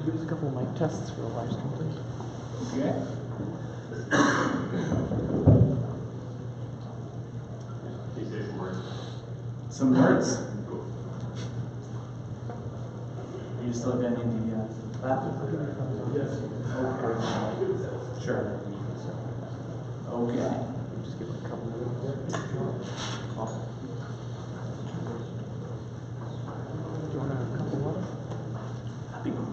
Give us a couple of mic tests for the live stream, please. Okay. Can you say some words? Some words? Cool. Are you still going to need the laptop? Yes. Okay. Sure. Okay. Just give it a couple minutes. Awesome. Do you want a cup of water? That'd be great.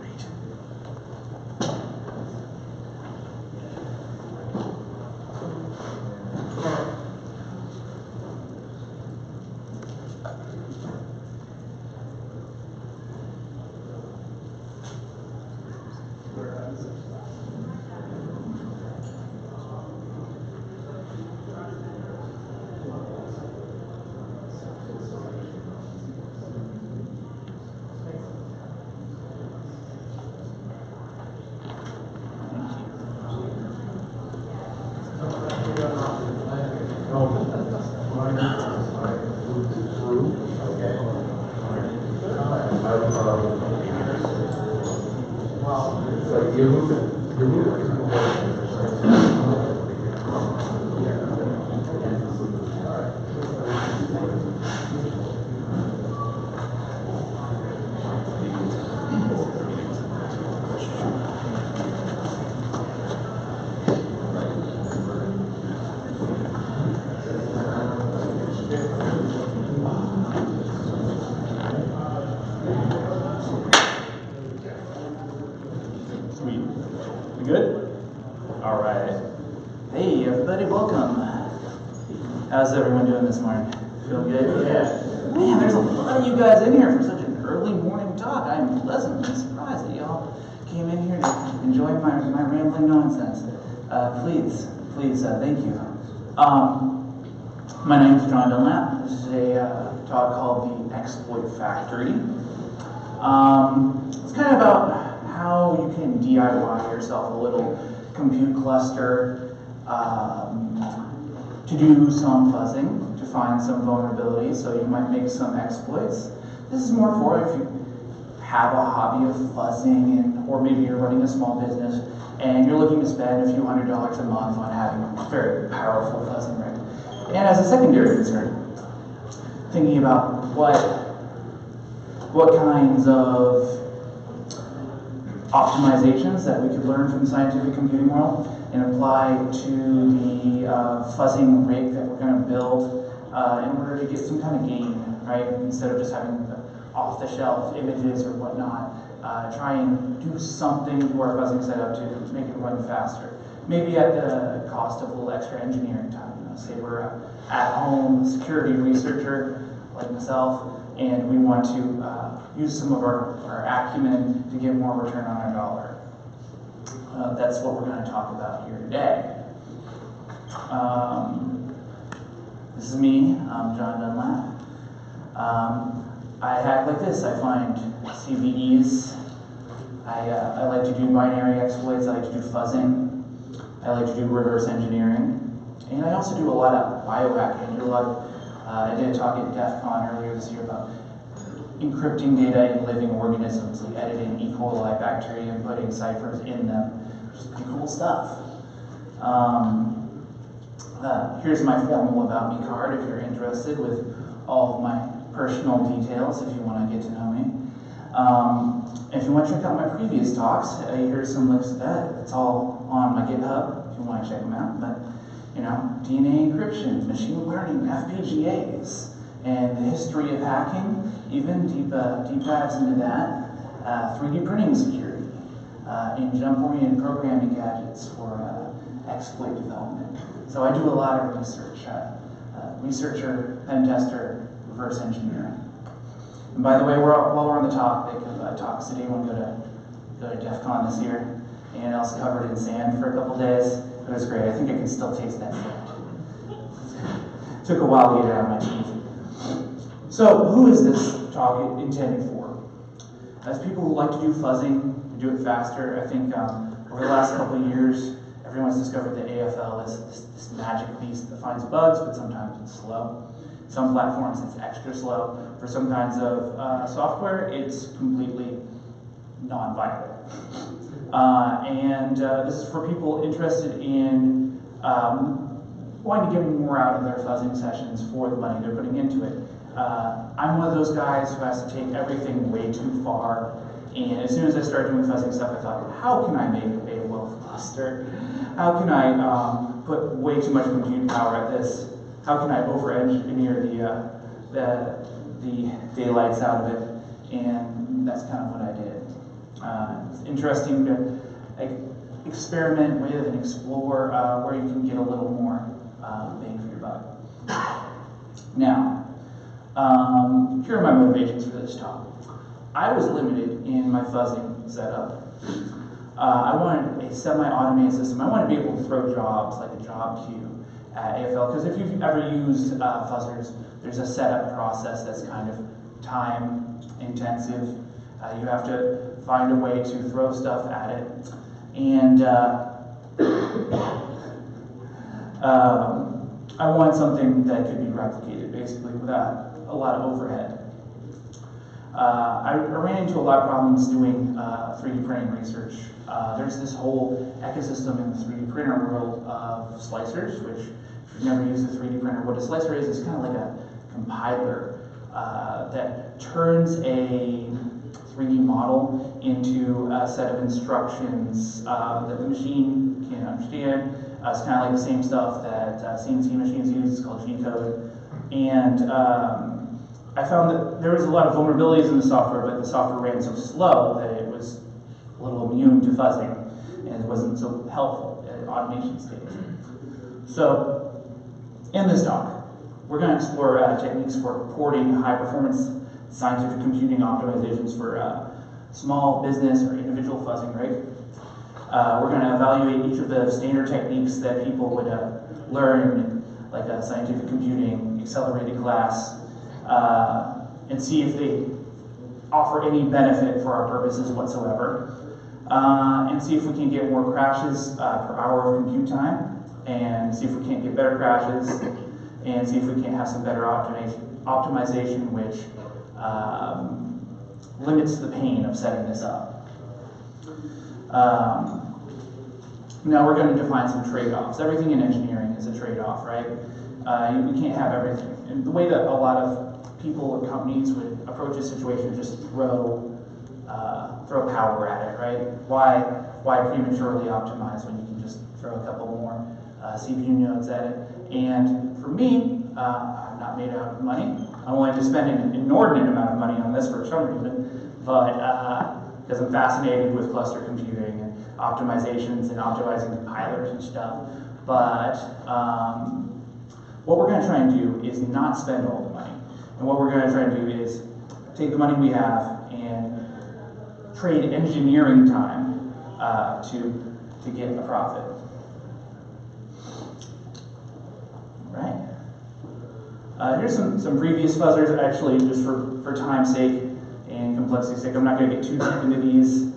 Sweet. We good? All right. Hey, everybody, welcome. How's everyone doing this morning? Feeling good? Yeah. Man, there's a lot of you guys in here for such an early morning talk. I am pleasantly surprised that y'all came in here to enjoy my rambling nonsense. Please, thank you. My name is John Dunlap. This is a talk called The Exploit Factory. It's kind of about how you can DIY yourself a little compute cluster to do some fuzzing, to find some vulnerabilities, so you might make some exploits. This is more for if you have a hobby of fuzzing, or maybe you're running a small business and you're looking to spend a few $100s a month on having a very powerful fuzzing rig. And as a secondary concern, thinking about what kinds of optimizations that we could learn from the scientific computing world and apply to the fuzzing rig that we're going to build in order to get some kind of gain, right? Instead of just having the off-the-shelf images or whatnot, try and do something to our fuzzing setup to make it run faster. Maybe at the cost of a little extra engineering time. You know, say we're an at-home security researcher like myself, and we want to use some of our acumen to get more return on our dollar. That's what we're going to talk about here today. This is me, I'm John Dunlap. I hack like this. I find CVEs. I like to do binary exploits. I like to do fuzzing. I like to do reverse engineering. And I also do a lot of biohacking. I did a talk at DEF CON earlier this year about encrypting data in living organisms, like editing E. coli bacteria and putting ciphers in them, which is pretty cool stuff. Here's my formal About Me card if you're interested, with all of my personal details if you want to get to know me. If you want to check out my previous talks, here's some links to that. It's all on my GitHub if you want to check them out. But you know, DNA encryption, machine learning, FPGAs, and the history of hacking, even deep dives into that, 3D printing security, and jump-oriented programming gadgets for exploit development. So I do a lot of research, researcher, pen tester, reverse engineering. And by the way, while we're on the topic of talks, did anyone go to DEF CON this year? Anyone else covered in sand for a couple days? It was great. I think I can still taste that sand. Took a while to get it out of my teeth. So, who is this talk intended for? As people who like to do fuzzing, to do it faster, I think over the last couple of years, everyone's discovered that AFL is this magic beast that finds bugs, but sometimes it's slow. Some platforms it's extra slow. For some kinds of software, it's completely non-violent. This is for people interested in wanting to get more out of their fuzzing sessions for the money they're putting into it. I'm one of those guys who has to take everything way too far, and as soon as I started doing fuzzing stuff, I thought, how can I make a wealth cluster? How can I put way too much compute power at this? How can I over-engineer the daylights out of it? And that's kind of what I did. It's interesting to experiment with and explore where you can get a little more bang for your buck. Now, here are my motivations for this talk. I was limited in my fuzzing setup. I wanted a semi-automated system. I wanted to be able to throw jobs like a job queue at AFL, because if you've ever used fuzzers, there's a setup process that's kind of time intensive. You have to find a way to throw stuff at it. And I wanted something that could be replicated, basically, without a lot of overhead. I ran into a lot of problems doing 3D printing research. There's this whole ecosystem in the 3D printer world of slicers, which, if you've never used a 3D printer, what a slicer is kind of like a compiler that turns a 3D model into a set of instructions that the machine can understand. It's kind of like the same stuff that CNC machines use. It's called G-code. And I found that there was a lot of vulnerabilities in the software, but the software ran so slow that it was a little immune to fuzzing, and it wasn't so helpful at automation stage. So, in this talk, we're going to explore techniques for porting high-performance scientific computing optimizations for small business or individual fuzzing rig. We're going to evaluate each of the standard techniques that people would learn, like scientific computing, accelerated class, and see if they offer any benefit for our purposes whatsoever, and see if we can get more crashes per hour of compute time, and see if we can't get better crashes, and see if we can't have some better optimization which limits the pain of setting this up. Now we're going to define some trade-offs. Everything in engineering is a trade-off, right? We can't have everything. And the way that a lot of people or companies would approach a situation is just throw power at it, right? Why prematurely optimize when you can just throw a couple more CPU nodes at it? And for me, I'm not made out of money. I'm willing to spend an inordinate amount of money on this for some reason, but because I'm fascinated with cluster computing and optimizations and optimizing compilers and stuff. But what we're going to try and do is not spend all the money. And what we're going to try and do is take the money we have and trade engineering time to get a profit. Right. Here's some previous fuzzers, actually, just for time's sake and complexity's sake. I'm not going to get too deep into these.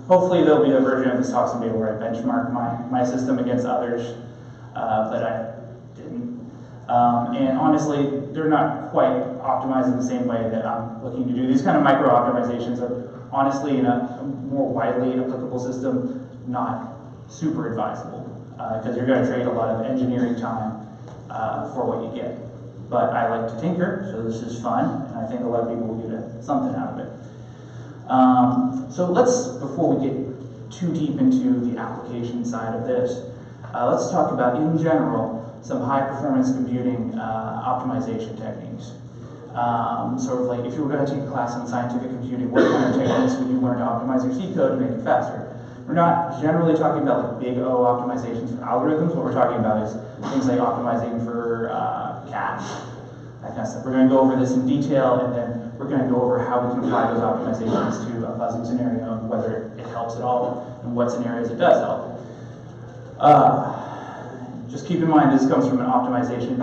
Hopefully there'll be a version of this talk someday where I benchmark my system against others, but I didn't. And honestly, they're not quite optimized in the same way that I'm looking to do. These kind of micro optimizations are honestly, in a more widely applicable system, not super advisable, because you're going to trade a lot of engineering time for what you get. But I like to tinker, so this is fun, and I think a lot of people will get something out of it. So before we get too deep into the application side of this, let's talk about, in general, some high-performance computing optimization techniques. Sort of like, if you were going to take a class on scientific computing, what kind of techniques would you learn to optimize your C code to make it faster? We're not generally talking about like big O optimizations for algorithms. What we're talking about is things like optimizing for cache, that kind of stuff. We're going to go over this in detail, and then we're going to go over how we can apply those optimizations to a fuzzing scenario, and whether it helps at all, and what scenarios it does help. Just keep in mind, this comes from an optimization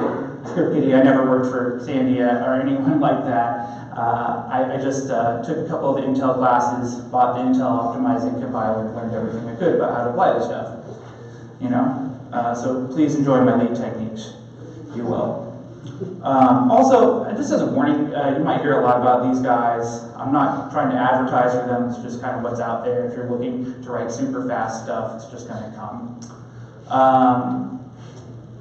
script kiddie. I never worked for Sandia or anyone like that. I just took a couple of the Intel classes, bought the Intel optimizing compiler, and learned everything I could about how to apply this stuff. You know, so please enjoy my lead techniques. You will. Also, just as a warning, you might hear a lot about these guys. I'm not trying to advertise for them, it's just kind of what's out there. If you're looking to write super fast stuff, it's just going to come.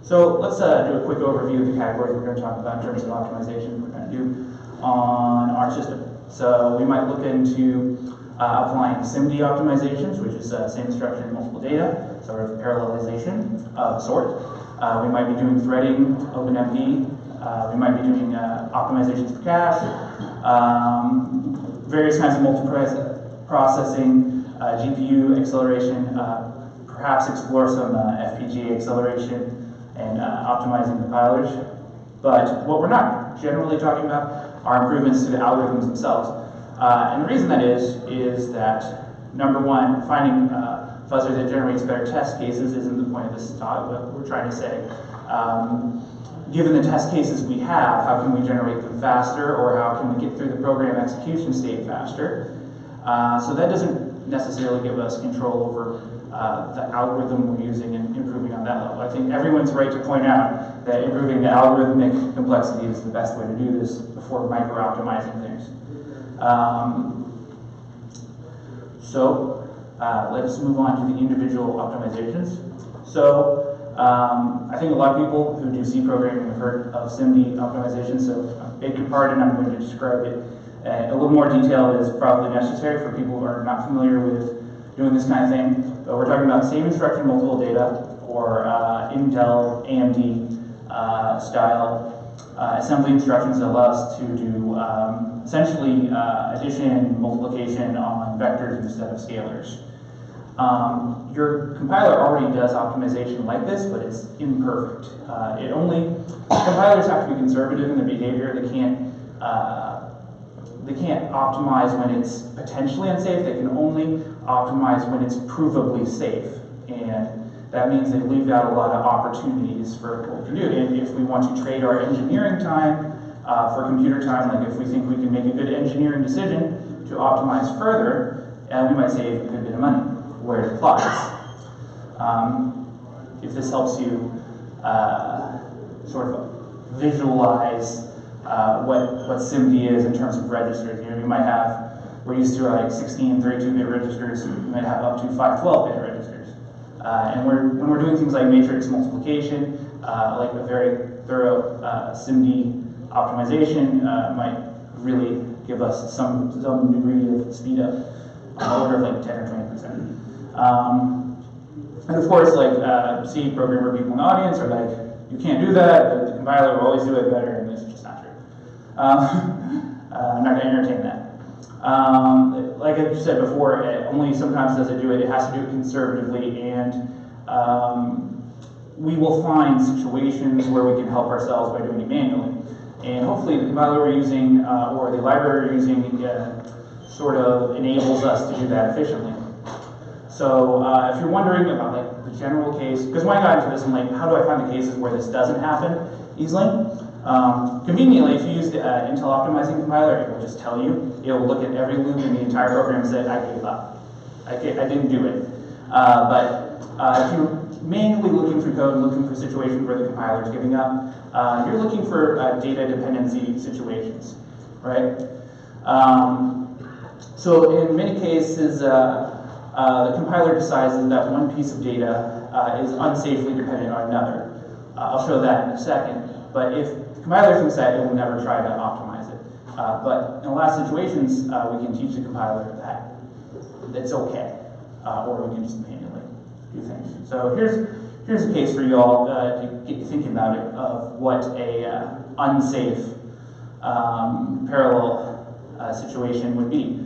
So let's do a quick overview of the categories we're going to talk about in terms of optimization we're going to do on our system. So we might look into applying SIMD optimizations, which is same instruction, multiple data, sort of parallelization of a sort. We might be doing threading, OpenMP. We might be doing optimizations for cache, various kinds of multi-processing, GPU acceleration, perhaps explore some FPGA acceleration and optimizing compilers. But what we're not generally talking about are improvements to the algorithms themselves. And the reason that is that, number one, finding fuzzer that generates better test cases isn't the point of this talk. What we're trying to say, given the test cases we have, how can we generate them faster, or how can we get through the program execution state faster? So that doesn't necessarily give us control over the algorithm we're using and improving on that level. I think everyone's right to point out that improving the algorithmic complexity is the best way to do this before micro-optimizing things. Let's move on to the individual optimizations. So I think a lot of people who do C programming have heard of SIMD optimization, so I beg your pardon, I'm going to describe it. A little more detail is probably necessary for people who are not familiar with doing this kind of thing. But we're talking about same instruction, multiple data, or Intel, AMD style assembly instructions that allow us to do essentially addition, multiplication on vectors instead of scalars. Your compiler already does optimization like this, but it's imperfect. Compilers have to be conservative in their behavior. They can't optimize when it's potentially unsafe. They can only optimize when it's provably safe. And that means they leave out a lot of opportunities for what we can do. And if we want to trade our engineering time for computer time, like if we think we can make a good engineering decision to optimize further, we might save a good bit of money where it applies. If this helps you sort of visualize what SIMD is in terms of registers. You know, you might have, we're used to like 16 32-bit registers, we might have up to 5 12-bit registers. And when we're doing things like matrix multiplication, like a very thorough SIMD optimization might really give us some degree of speed up on the order of like 10 or 20%. And of course, like C programmer people in the audience are like, you can't do that, the compiler will always do it better, and it's just not true. I'm not going to entertain that. Like I said before, only sometimes does it do it. It has to do it conservatively, and we will find situations where we can help ourselves by doing it manually. And hopefully the compiler we're using or the library we're using sort of enables us to do that efficiently. So if you're wondering about like the general case, because when I got into this, I'm like, how do I find the cases where this doesn't happen easily? Conveniently, if you use the Intel optimizing compiler, it will just tell you. It will look at every loop in the entire program and say, I gave up. I didn't do it. But if you're manually looking through code and looking for situations where the compiler is giving up, you're looking for data dependency situations, right? So in many cases, the compiler decides that one piece of data is unsafely dependent on another. I'll show that in a second. But if the compiler thinks that, it will never try to optimize it. But in a lot of situations, we can teach the compiler that it's okay, or we can just manually do things. So here's a case for you all to get you thinking about it of what a unsafe parallel situation would be.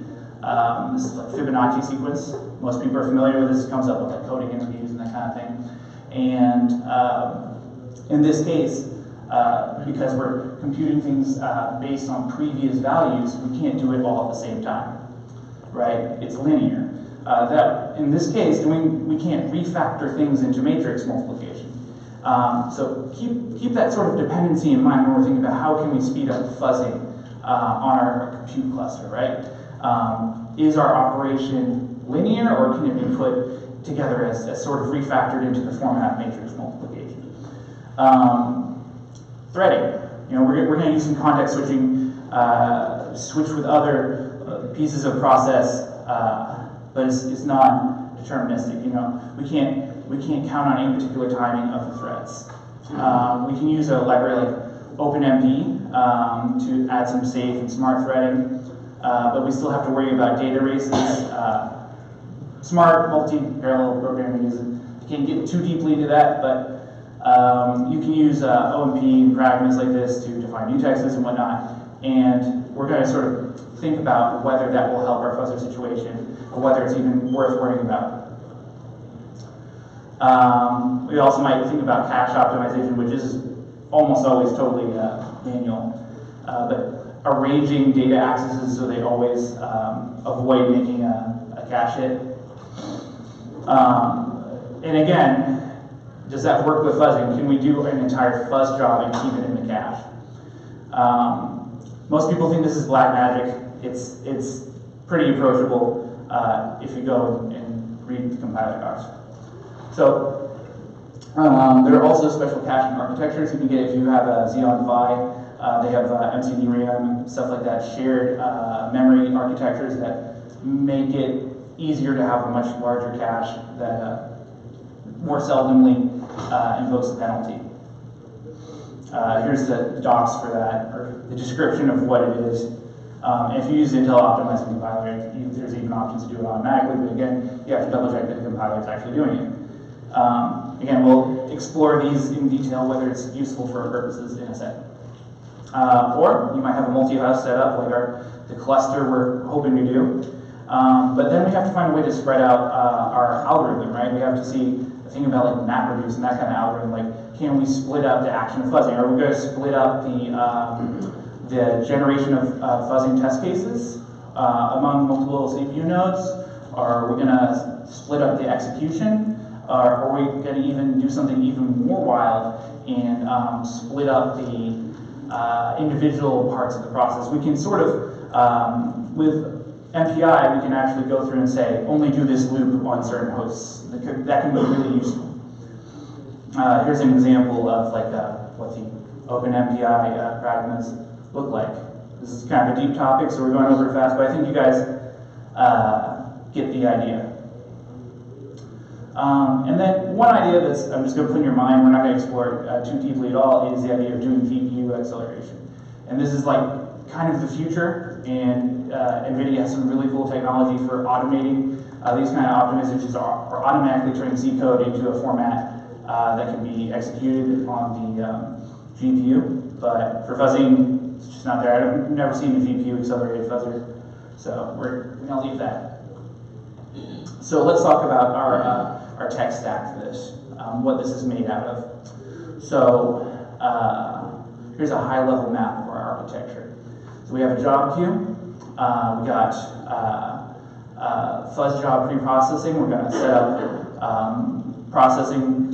This is like Fibonacci sequence. Most people are familiar with this. It comes up with like coding interviews and that kind of thing. And in this case, because we're computing things based on previous values, we can't do it all at the same time, right? It's linear. That in this case, we can't refactor things into matrix multiplication. So keep that sort of dependency in mind when we're thinking about how can we speed up fuzzing on our compute cluster, right? Is our operation linear, or can it be put together as sort of refactored into the format of matrix multiplication? Threading. we're going to use some context switching, switch with other pieces of process, but it's not deterministic. We can't count on any particular timing of the threads. We can use a library like OpenMP to add some safe and smart threading, but we still have to worry about data races. Smart multi-parallel programming I can't get too deeply into that, but you can use OMP and pragmas like this to define mutexes and whatnot, and we're going to sort of think about whether that will help our fuzzer situation, or whether it's even worth worrying about. We also might think about cache optimization, which is almost always totally manual, but arranging data accesses so they always avoid making a cache hit. And again, does that work with fuzzing? Can we do an entire fuzz job and keep it in the cache? Most people think this is black magic. It's pretty approachable if you go and read the compiler docs. So there are also special caching architectures you can get if you have a Xeon Phi. They have MCD RAM, stuff like that, shared memory architectures that make it easier to have a much larger cache that more seldomly invokes the penalty. Here's the docs for that, or the description of what it is. If you use Intel optimizing compiler, there's even options to do it automatically, but again, you have to double check that the compiler is actually doing it. Again, we'll explore these in detail, whether it's useful for our purposes in a second. Or you might have a multi-host setup like the cluster we're hoping to do. But then we have to find a way to spread out our algorithm, right? We have to think about like MapReduce and that kind of algorithm. Like, can we split up the action of fuzzing? Are we going to split up the generation of fuzzing test cases among multiple CPU nodes? Or are we going to split up the execution? Or are we going to even do something even more wild and split up the individual parts of the process? We can sort of, with MPI, we can actually go through and say, only do this loop on certain hosts. That can be really useful. Here's an example of like what the OpenMPI pragmas look like. This is kind of a deep topic, so we're going over it fast, but I think you guys get the idea. And then one idea I'm just going to put in your mind, we're not going to explore it too deeply at all, is the idea of doing GPU acceleration. And this is like kind of the future, and NVIDIA has some really cool technology for automating these kind of optimizations, or automatically turning Z code into a format that can be executed on the GPU. But for fuzzing, it's just not there. I've never seen a GPU accelerated fuzzer, so we're going to leave that. So let's talk about our tech stack for this, what this is made out of. So here's a high-level map of our architecture. So we have a job queue. We got fuzz job pre-processing. We're going to set up processing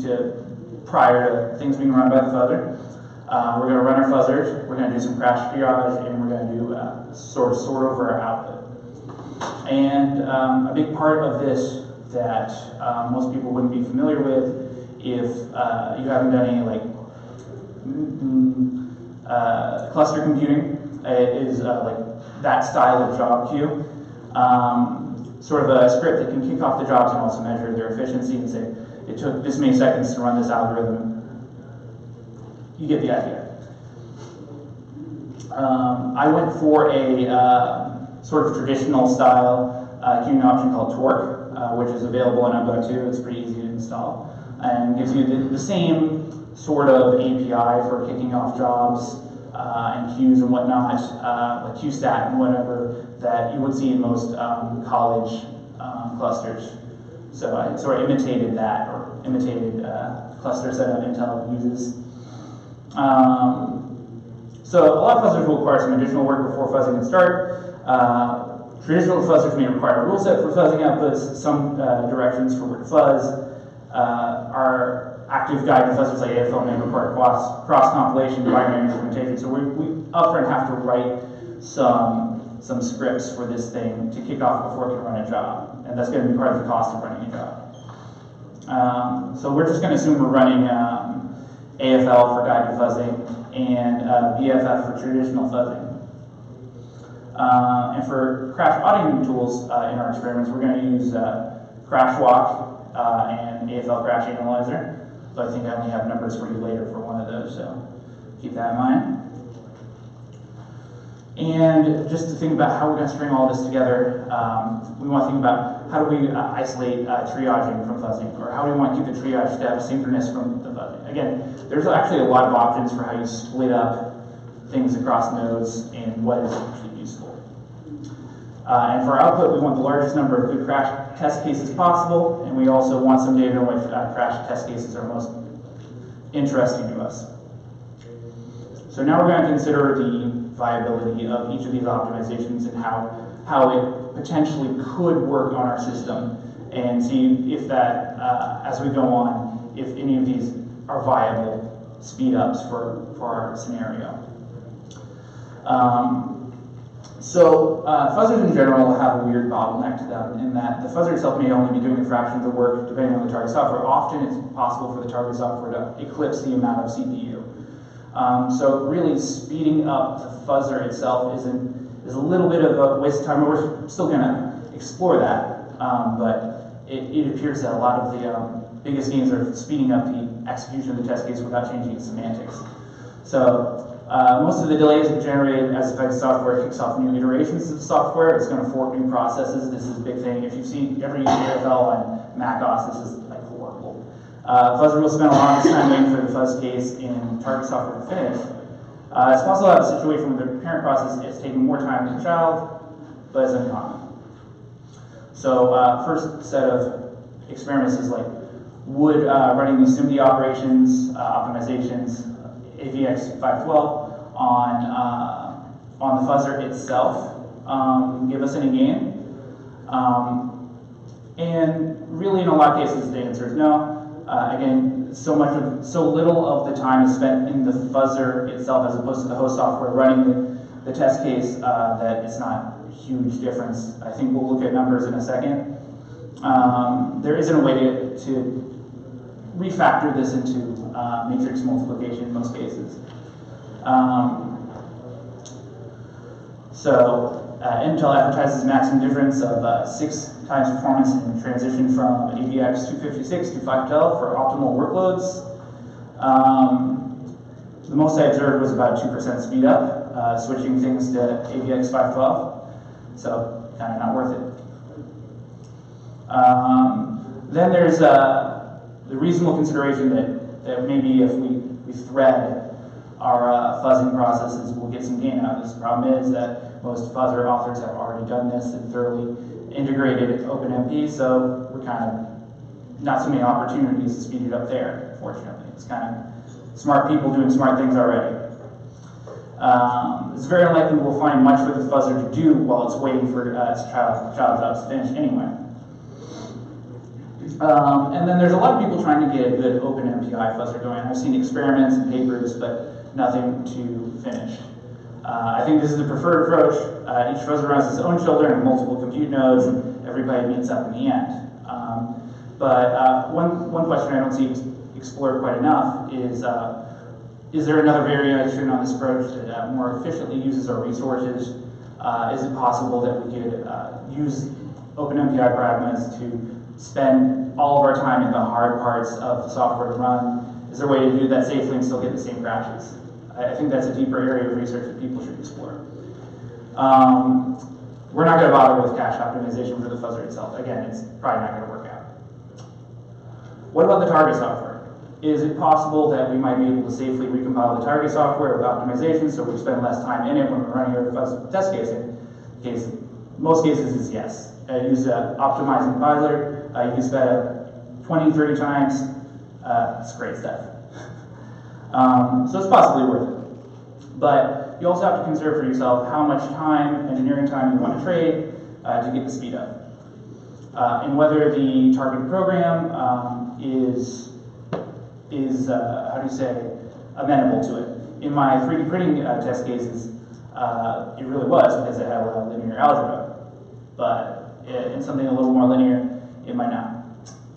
prior to things being run by the fuzzer. We're going to run our fuzzers. We're going to do some crash triage, and we're going to do sort over our output. And a big part of this that most people wouldn't be familiar with, if you haven't done any like cluster computing, is like that style of job queue. Sort of a script that can kick off the jobs and also measure their efficiency and say, it took this many seconds to run this algorithm. You get the idea. I went for a sort of traditional style queuing option called Torque, which is available in Ubuntu. It's pretty easy to install and gives you the same sort of API for kicking off jobs and queues and whatnot, like QStat and whatever, that you would see in most college clusters. So I sort of imitated that, or imitated cluster setup Intel uses. So a lot of fuzzers will require some additional work before fuzzing can start. Traditional fuzzers may require a rule set for fuzzing outputs, some directions for where to fuzz. Our active guided fuzzers like AFL may require cross-compilation, binary implementation. So we upfront have to write some scripts for this thing to kick off before it can run a job. And that's going to be part of the cost of running a job. So we're just going to assume we're running AFL for guided fuzzing. and BFF for traditional fuzzing. And for crash auditing tools in our experiments, we're going to use CrashWalk and AFL Crash Analyzer. So I think I only have numbers for you later for one of those, so keep that in mind. And just to think about how we're going to string all this together, we want to think about how do we isolate triaging from fuzzing, or how do we want to keep the triage step synchronous from the fuzzing. Again, there's actually a lot of options for how you split up things across nodes and what is actually useful. And for our output, we want the largest number of good crash test cases possible, and we also want some data on which crash test cases are most interesting to us. So now we're going to consider the viability of each of these optimizations and how it potentially could work on our system, and see if that, as we go on, if any of these are viable speed ups for our scenario. Fuzzers in general have a weird bottleneck to them in that the fuzzer itself may only be doing a fraction of the work depending on the target software. Often it's possible for the target software to eclipse the amount of CPU. So really speeding up the fuzzer itself is a little bit of a waste of time. We're still going to explore that, but it appears that a lot of the biggest gains are speeding up the execution of the test case without changing its semantics. So most of the delays are generated as the software kicks off new iterations of the software. It's going to fork new processes. This is a big thing. If you've seen ever used AFL on macOS, this is like horrible. Fuzzer will spend a lot of time waiting for the fuzz case in target software to finish. It's possible to have a situation where the parent process is taking more time than the child, but it's uncommon. So first set of experiments is like, would running these SIMD operations, optimizations, AVX512 on the fuzzer itself give us any gain? And really, in a lot of cases, the answer is no. Again, so little of the time is spent in the fuzzer itself as opposed to the host software running the test case that it's not a huge difference. I think we'll look at numbers in a second. There isn't a way to refactor this into matrix multiplication in most cases. Intel advertises a maximum difference of 6 times performance in transition from AVX 256 to 512 for optimal workloads. The most I observed was about 2% speed up, switching things to AVX 512, so kind of not worth it. Then there's the reasonable consideration that maybe if we thread our fuzzing processes, we'll get some gain out of this. The problem is that most fuzzer authors have already done this and thoroughly integrated OpenMP, so we're kind of not so many opportunities to speed it up there, fortunately. It's kind of smart people doing smart things already. It's very unlikely we'll find much for the fuzzer to do while it's waiting for its child jobs to finish anyway. And then there's a lot of people trying to get a good OpenMPI fuzzer going. I've seen experiments and papers, but nothing to finish. I think this is the preferred approach. Each fuzzer runs its own children and multiple compute nodes, and everybody meets up in the end. One question I don't see explored quite enough is there another variation on this approach that more efficiently uses our resources? Is it possible that we could use OpenMPI pragmas to spend all of our time in the hard parts of the software to run? Is there a way to do that safely and still get the same crashes? I think that's a deeper area of research that people should explore. We're not going to bother with cache optimization for the fuzzer itself. Again, it's probably not going to work out. What about the target software? Is it possible that we might be able to safely recompile the target software with optimization so we spend less time in it when we're running our fuzz test casing? Most cases it's yes. Use an optimized compiler. You can sped up 20, 30 times. It's great stuff. So it's possibly worth it. But you also have to consider for yourself how much time, engineering time, you want to trade to get the speed up. And whether the target program is how do you say, amenable to it. In my 3D printing test cases, it really was because it had a lot of linear algebra. But in something a little more linear, it might not.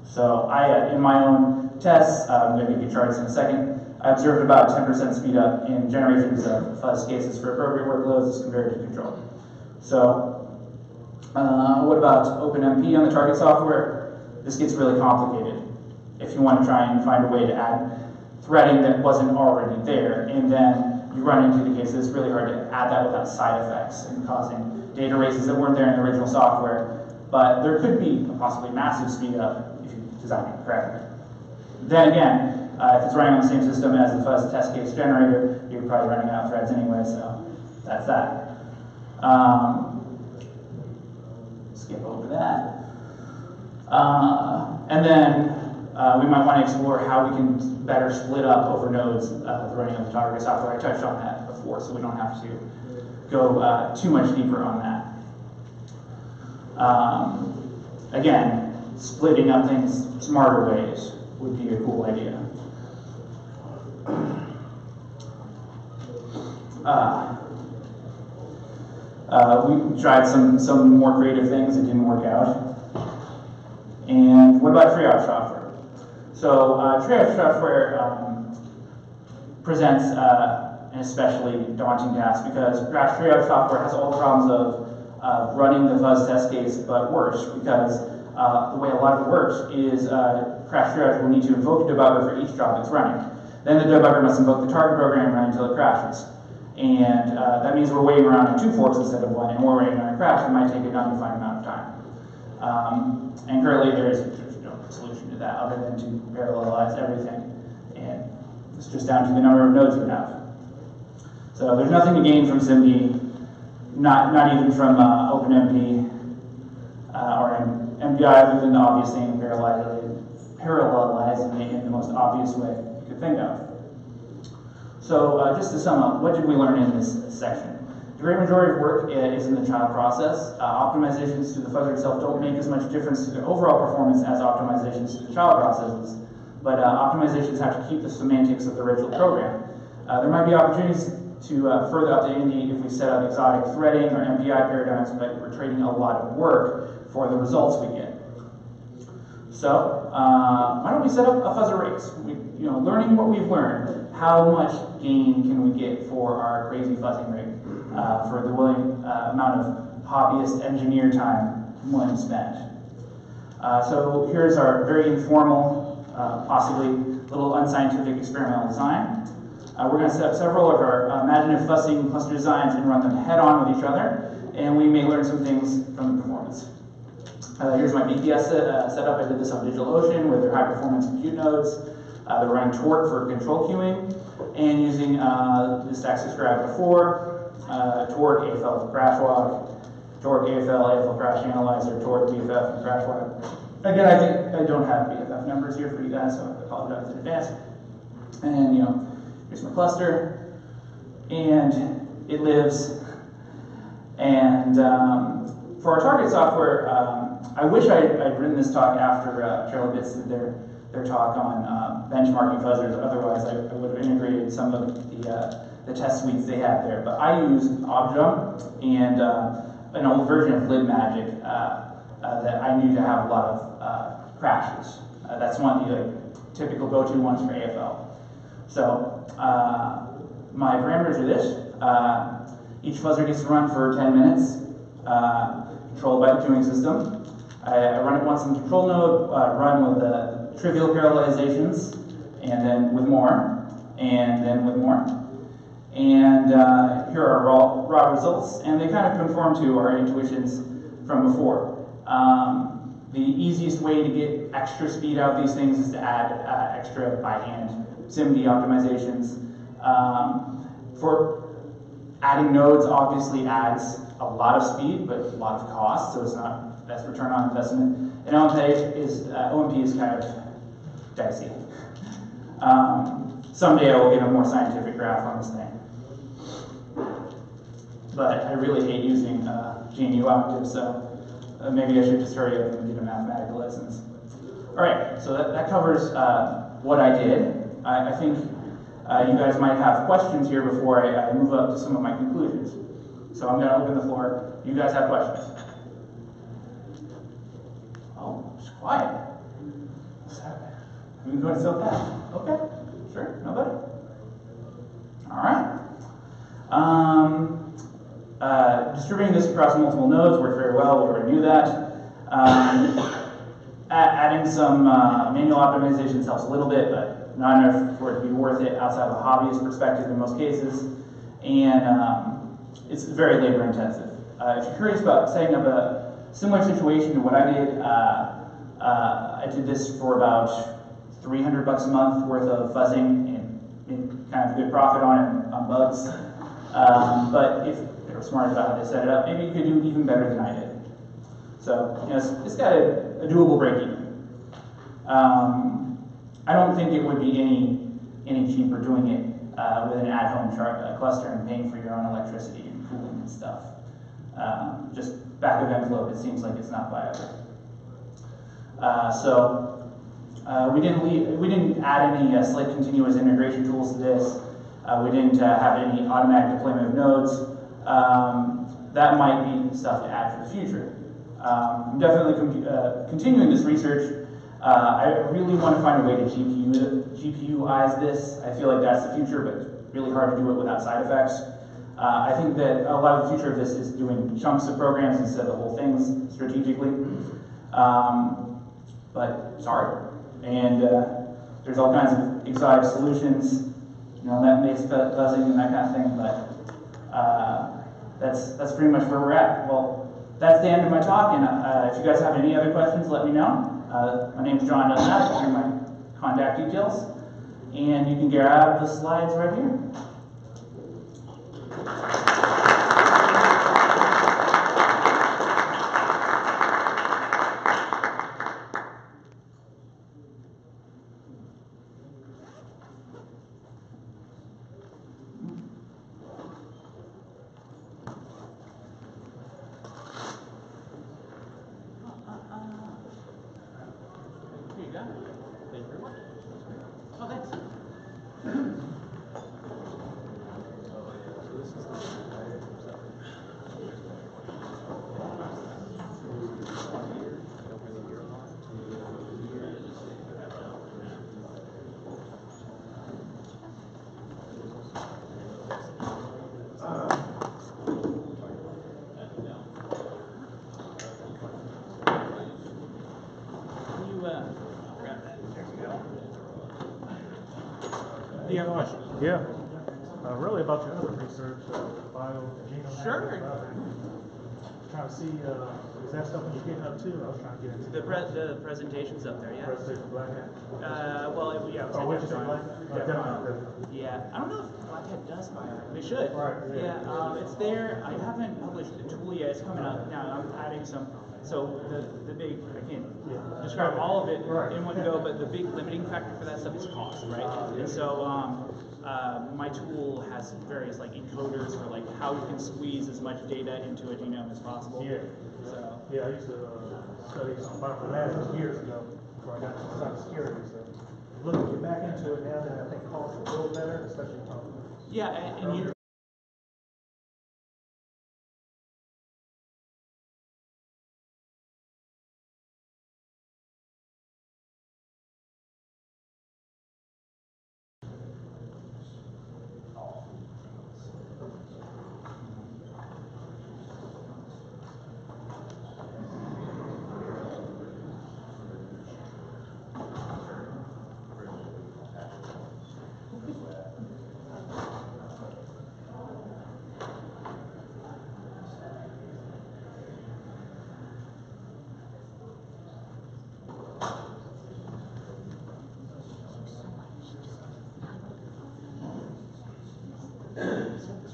So in my own tests, I'm going to give you charts in a second, I observed about 10% speed up in generations of fuzz cases for appropriate workloads as compared to control. So, what about OpenMP on the target software? This gets really complicated if you want to try and find a way to add threading that wasn't already there, and then you run into the case that it's really hard to add that without side effects and causing data races that weren't there in the original software. But there could be a possibly massive speed up if you design it correctly. Then again, if it's running on the same system as the fuzz test case generator, you're probably running out of threads anyway, so that's that. Skip over that. And then we might want to explore how we can better split up over nodes the running of the target software. I touched on that before, so we don't have to go too much deeper on that. Again, splitting up things smarter ways would be a cool idea. We tried some more creative things that didn't work out. And what about triage software? So triage software presents an especially daunting task because triage software has all the problems of running the fuzz test case, but worse, because the way a lot of it works is crash triage will need to invoke a debugger for each job it's running. Then the debugger must invoke the target program and run until it crashes. And that means we're waiting around on 2 forks instead of 1, and we're waiting on a crash. It might take an undefined amount of time. And currently there's no solution to that other than to parallelize everything. And it's just down to the number of nodes we have. So there's nothing to gain from SIMD, not even from OpenMP or MPI, other than the obvious thing of parallelizing it in the most obvious way you could think of. So just to sum up, what did we learn in this section? The great majority of work is in the child process. Optimizations to the fuzzer itself don't make as much difference to the overall performance as optimizations to the child processes, but optimizations have to keep the semantics of the original program. There might be opportunities to further up the ante if we set up exotic threading or MPI paradigms, but we're trading a lot of work for the results we get. So why don't we set up a fuzzer race? Learning what we've learned, how much gain can we get for our crazy fuzzing rig, for the willing amount of hobbyist engineer time willing to spend. So here's our very informal, possibly little unscientific experimental design. We're going to set up several of our imaginative fuzzing cluster designs and run them head-on with each other, and we may learn some things from the performance. Here's my BPS setup. I did this on DigitalOcean with their high-performance compute nodes. They're running Torque for control queuing, and using the stacks described before, Torque, AFL for crash walk, Torque, AFL crash analyzer, Torque, BFF, and crash walk. Again, I don't have BFF numbers here for you guys, so I apologize in advance. And here's my cluster, and it lives. And for our target software, I wish I'd written this talk after Charlie Bitts did their talk on benchmarking fuzzers. Otherwise, I would have integrated some of the test suites they have there. But I use Objum and an old version of libmagic that I knew to have a lot of crashes. That's one of the typical go-to ones for AFL. So my parameters are this. Each fuzzer gets to run for 10 minutes, controlled by the queuing system. I run it once in the control node, run with the trivial parallelizations, and then with more, and then with more. And here are raw results, and they kind of conform to our intuitions from before. The easiest way to get extra speed out of these things is to add extra by hand SIMD optimizations. For adding nodes obviously adds a lot of speed, but a lot of cost, so it's not best return on investment. And OMP is kind of dicey. Someday I will get a more scientific graph on this thing. But I really hate using GNU Octave, so maybe I should just hurry up and get a mathematical license. All right, so that covers what I did. I think you guys might have questions here before I move up to some of my conclusions. So I'm going to open the floor. You guys have questions? Oh, it's quiet. What's happening? We've been going so fast. Okay, sure, nobody? All right. Distributing this across multiple nodes worked very well. We already knew that. Adding some manual optimizations helps a little bit, but not enough for it to be worth it outside of a hobbyist perspective in most cases. And it's very labor intensive. If you're curious about setting up a similar situation to what I did, I did this for about $300 a month worth of fuzzing and made kind of a good profit on it on bugs. But if they were smart about how they set it up, maybe you could do even better than I did. So you know, it's got a doable break even. I don't think it would be any cheaper doing it with an at-home cluster and paying for your own electricity and cooling and stuff. Just back of envelope, it seems like it's not viable. We didn't add any slick continuous integration tools to this. We didn't have any automatic deployment of nodes. That might be stuff to add for the future. I'm definitely continuing this research. I really want to find a way to GPUize this. I feel like that's the future, but it's really hard to do it without side effects. I think that a lot of the future of this is doing chunks of programs instead of the whole things strategically. But it's hard. And there's all kinds of exotic solutions, you know, net-based fuzzing and that kind of thing, but that's pretty much where we're at. Well, that's the end of my talk, and if you guys have any other questions, let me know. My name's John Dunlap, here's my contact details, and you can grab the slides right here. Do you have a question? Yeah. Really about your other research, biogenome. Sure. Trying to see, is that something you're getting up to? I was trying to get into The presentation's up there, yeah. Presentation Black Hat. Yeah. Oh, what you say, Black Hat? Definitely. Yeah, I don't know if Black Hat does bio. They should. Right, yeah. Yeah, it's there. I haven't published the tool yet. It's coming up now. I'm adding some. So the big, I can't describe all of it in one go, but the big limiting factor for that stuff is cost, right? And so my tool has various like encoders for like how you can squeeze as much data into a genome as possible. Yeah. So Yeah, I used to study some bioinformatics years ago before I got into cybersecurity. So looking to get back into it now that I think costs are a little better, especially from and you.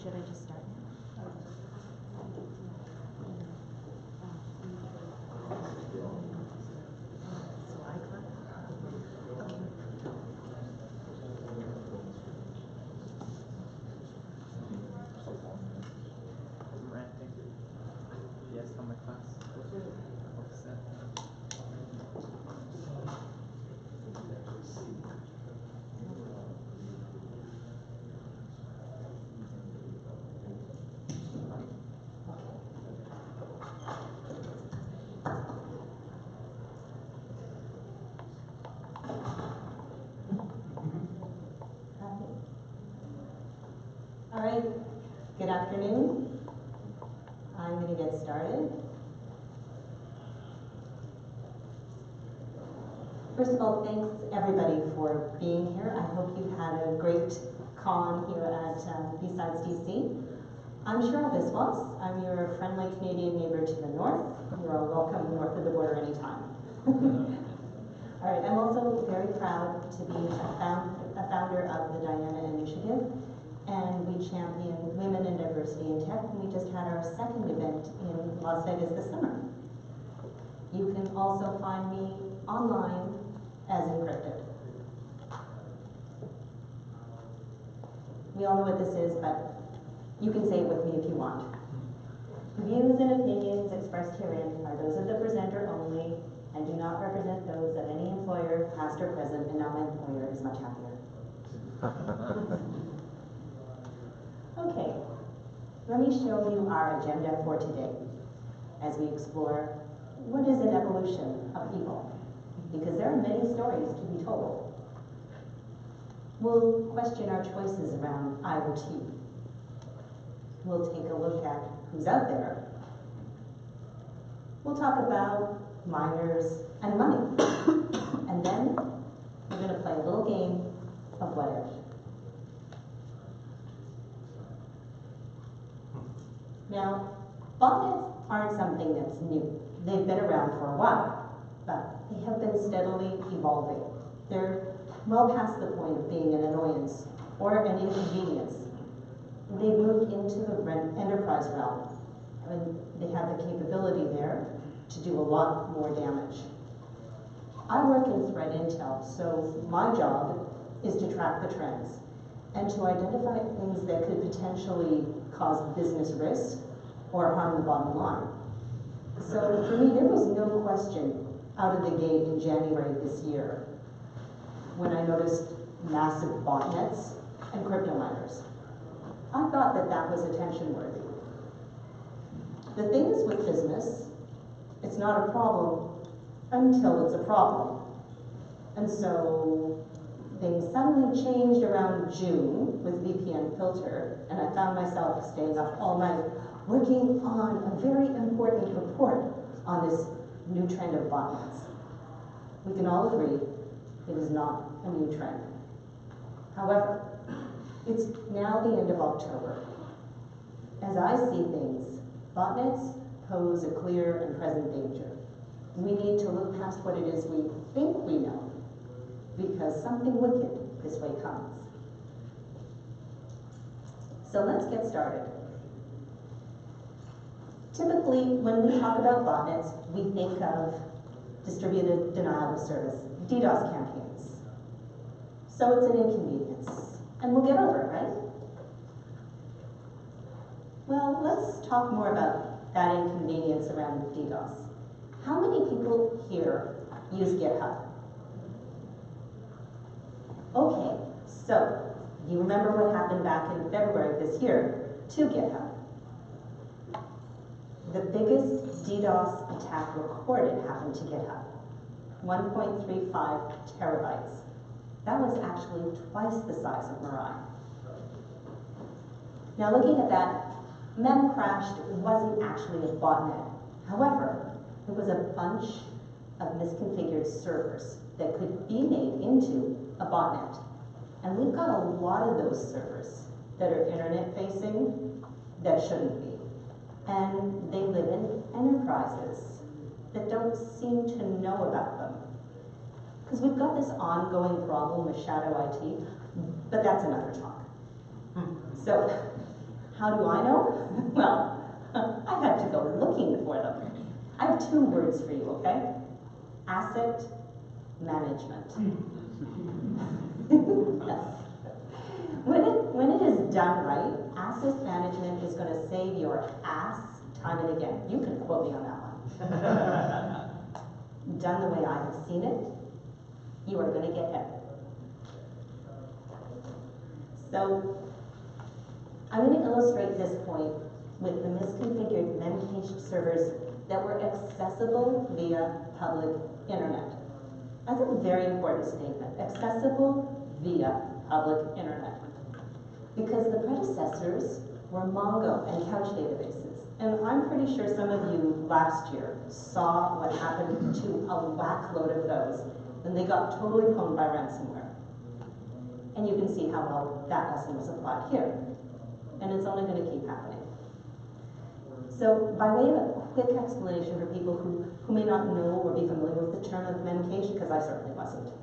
Should I just start now? So I click. Renting. Yes, on my class. afternoon. I'm going to get started. First of all, thanks everybody for being here. I hope you've had a great con here at BSidesDC. I'm Cheryl Biswas. I'm your friendly Canadian neighbor to the north. You're all welcome north of the border anytime. All right, I'm also very proud to be a founder of the Diana Initiative, and we champion women in diversity in tech, and we just had our second event in Las Vegas this summer. You can also find me online as Encrypted. We all know what this is, but you can say it with me if you want. Views and opinions expressed herein are those of the presenter only and do not represent those of any employer, past or present, and now my employer is much happier. Okay, let me show you our agenda for today as we explore what is an evolution of evil, because there are many stories to be told. We'll question our choices around IoT. We'll take a look at who's out there. We'll talk about minors and money. And then we're going to play a little game of what if. Now, botnets aren't something that's new. They've been around for a while, but they have been steadily evolving. They're well past the point of being an annoyance or an inconvenience. They've moved into the enterprise realm. I mean, they have the capability there to do a lot more damage. I work in threat intel, so my job is to track the trends and to identify things that could potentially cause business risk or harm the bottom line. So for me, there was no question out of the gate in January this year when I noticed massive botnets and crypto miners. I thought that that was attention worthy. The thing is with business, it's not a problem until it's a problem. And so things suddenly changed around June with VPN filter, and I found myself staying up all night working on a very important report on this new trend of botnets. We can all agree it is not a new trend. However, it's now the end of October. As I see things, botnets pose a clear and present danger. We need to look past what it is we think we know, because something wicked this way comes. So let's get started. Typically, when we talk about botnets, we think of distributed denial of service, DDoS campaigns. So it's an inconvenience, and we'll get over it, right? Well, let's talk more about that inconvenience around DDoS. How many people here use GitHub? Okay, so you remember what happened back in February of this year to GitHub. The biggest DDoS attack recorded happened to GitHub, 1.35 terabytes. That was actually twice the size of Mirai. Now looking at that, Mem crashed wasn't actually a botnet. However, it was a bunch of misconfigured servers that could be made into a botnet. And we've got a lot of those servers that are internet facing that shouldn't be. And they live in enterprises that don't seem to know about them. Because we've got this ongoing problem with shadow IT, but that's another talk. So, how do I know? Well, I had to go looking for them. I have two words for you, okay? Asset management. Yes. When it is done right, asset management is going to save your ass time and again. You can quote me on that one. Done the way I have seen it, you are going to get hit. So, I'm going to illustrate this point with the misconfigured memcached servers that were accessible via public internet. That's a very important statement, accessible via public internet. Because the predecessors were Mongo and couch databases. And I'm pretty sure some of you last year saw what happened to a whack load of those. And they got totally pwned by ransomware. And you can see how well that lesson was applied here. And it's only going to keep happening. So by way of a quick explanation for people who may not know or be familiar with the term of memcached, because I certainly wasn't,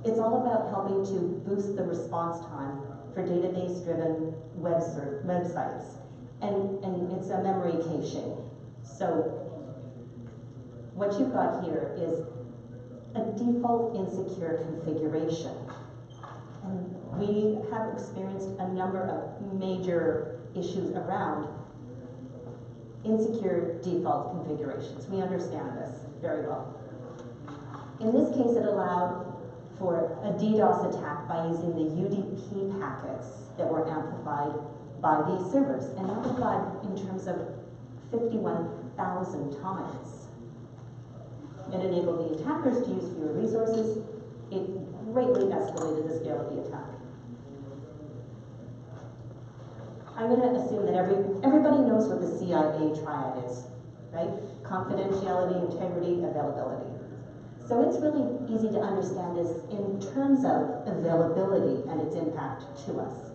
it's all about helping to boost the response time for database-driven websites. And it's a memory caching. So what you've got here is a default insecure configuration. And we have experienced a number of major issues around insecure default configurations. We understand this very well. In this case, it allowed for a DDoS attack by using the UDP packets that were amplified by these servers, and amplified in terms of 51,000 times. It enabled the attackers to use fewer resources. It greatly escalated the scale of the attack. I'm going to assume that everybody knows what the CIA triad is, right? Confidentiality, integrity, availability. So it's really easy to understand this in terms of availability and its impact to us.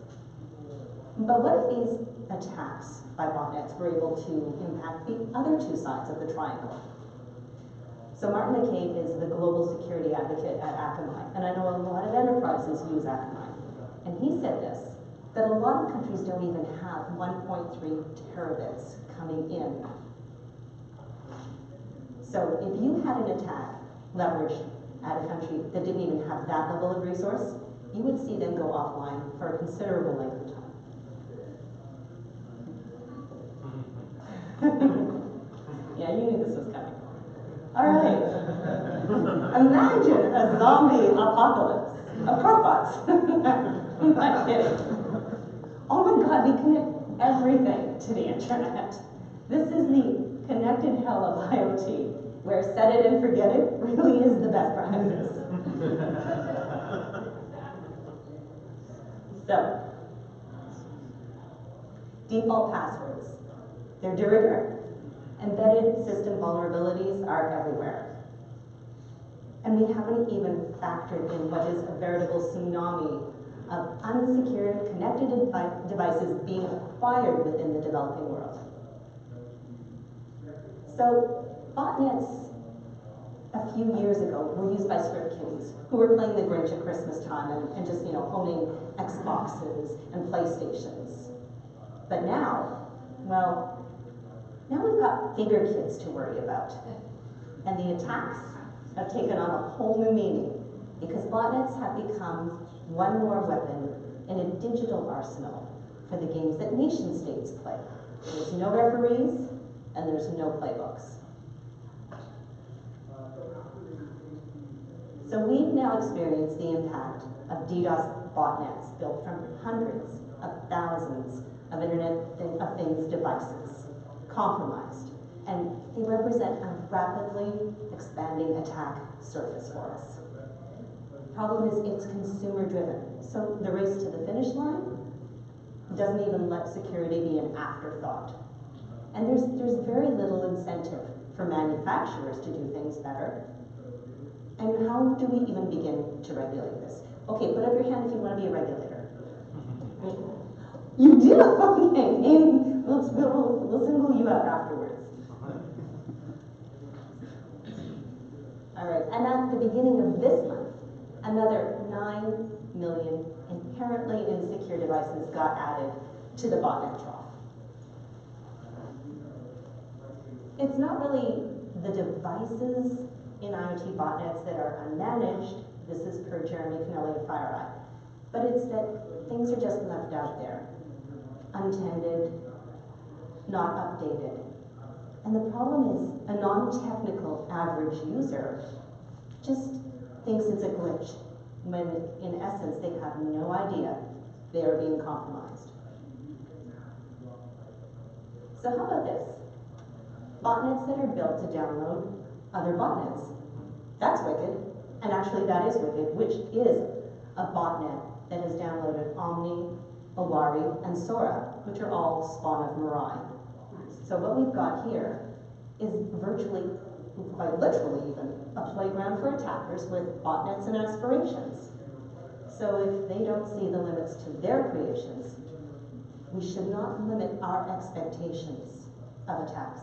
But what if these attacks by botnets were able to impact the other two sides of the triangle? So Martin McCabe is the global security advocate at Akamai, and I know a lot of enterprises use Akamai. And he said this, that a lot of countries don't even have 1.3 terabits coming in. So if you had an attack leveraged at a country that didn't even have that level of resource, you would see them go offline for a considerable length of time. Yeah, you knew this was coming. All right. Imagine a zombie apocalypse of robots. I'm not kidding. Oh my God, we connect everything to the internet. This is the connected hell of IoT, where set it and forget it really is the best practice. So, default passwords. They're de rigueur. Embedded system vulnerabilities are everywhere. And we haven't even factored in what is a veritable tsunami of unsecured connected devices being acquired within the developing world. So botnets a few years ago were used by script kiddies who were playing the Grinch at Christmas time and just, owning Xboxes and PlayStations. But now, well, now we've got bigger kids to worry about. And the attacks have taken on a whole new meaning because botnets have become one more weapon in a digital arsenal for the games that nation states play. There's no referees and there's no playbooks. So we've now experienced the impact of DDoS botnets built from hundreds of thousands of Internet of Things devices, compromised, and they represent a rapidly expanding attack surface for us. Problem is, it's consumer driven. So the race to the finish line doesn't even let security be an afterthought. And there's very little incentive for manufacturers to do things better. And how do we even begin to regulate this? Okay, put up your hand if you want to be a regulator. You do? Okay, we'll single you out afterwards. All right, and at the beginning of this month, another 9 million inherently insecure devices got added to the botnet trough. It's not really the devices in IoT botnets that are unmanaged. This is per Jeremy Canelli of FireEye. But it's that things are just left out there, untended, not updated. And the problem is a non-technical average user just thinks it's a glitch, when in essence they have no idea they are being compromised. So how about this? Botnets that are built to download other botnets. That's wicked. And actually that is wicked, which is a botnet that has downloaded Omni, Owari, and Sora, which are all spawn of Mirai. So what we've got here is virtually, quite literally even, a playground for attackers with botnets and aspirations. So if they don't see the limits to their creations, we should not limit our expectations of attacks.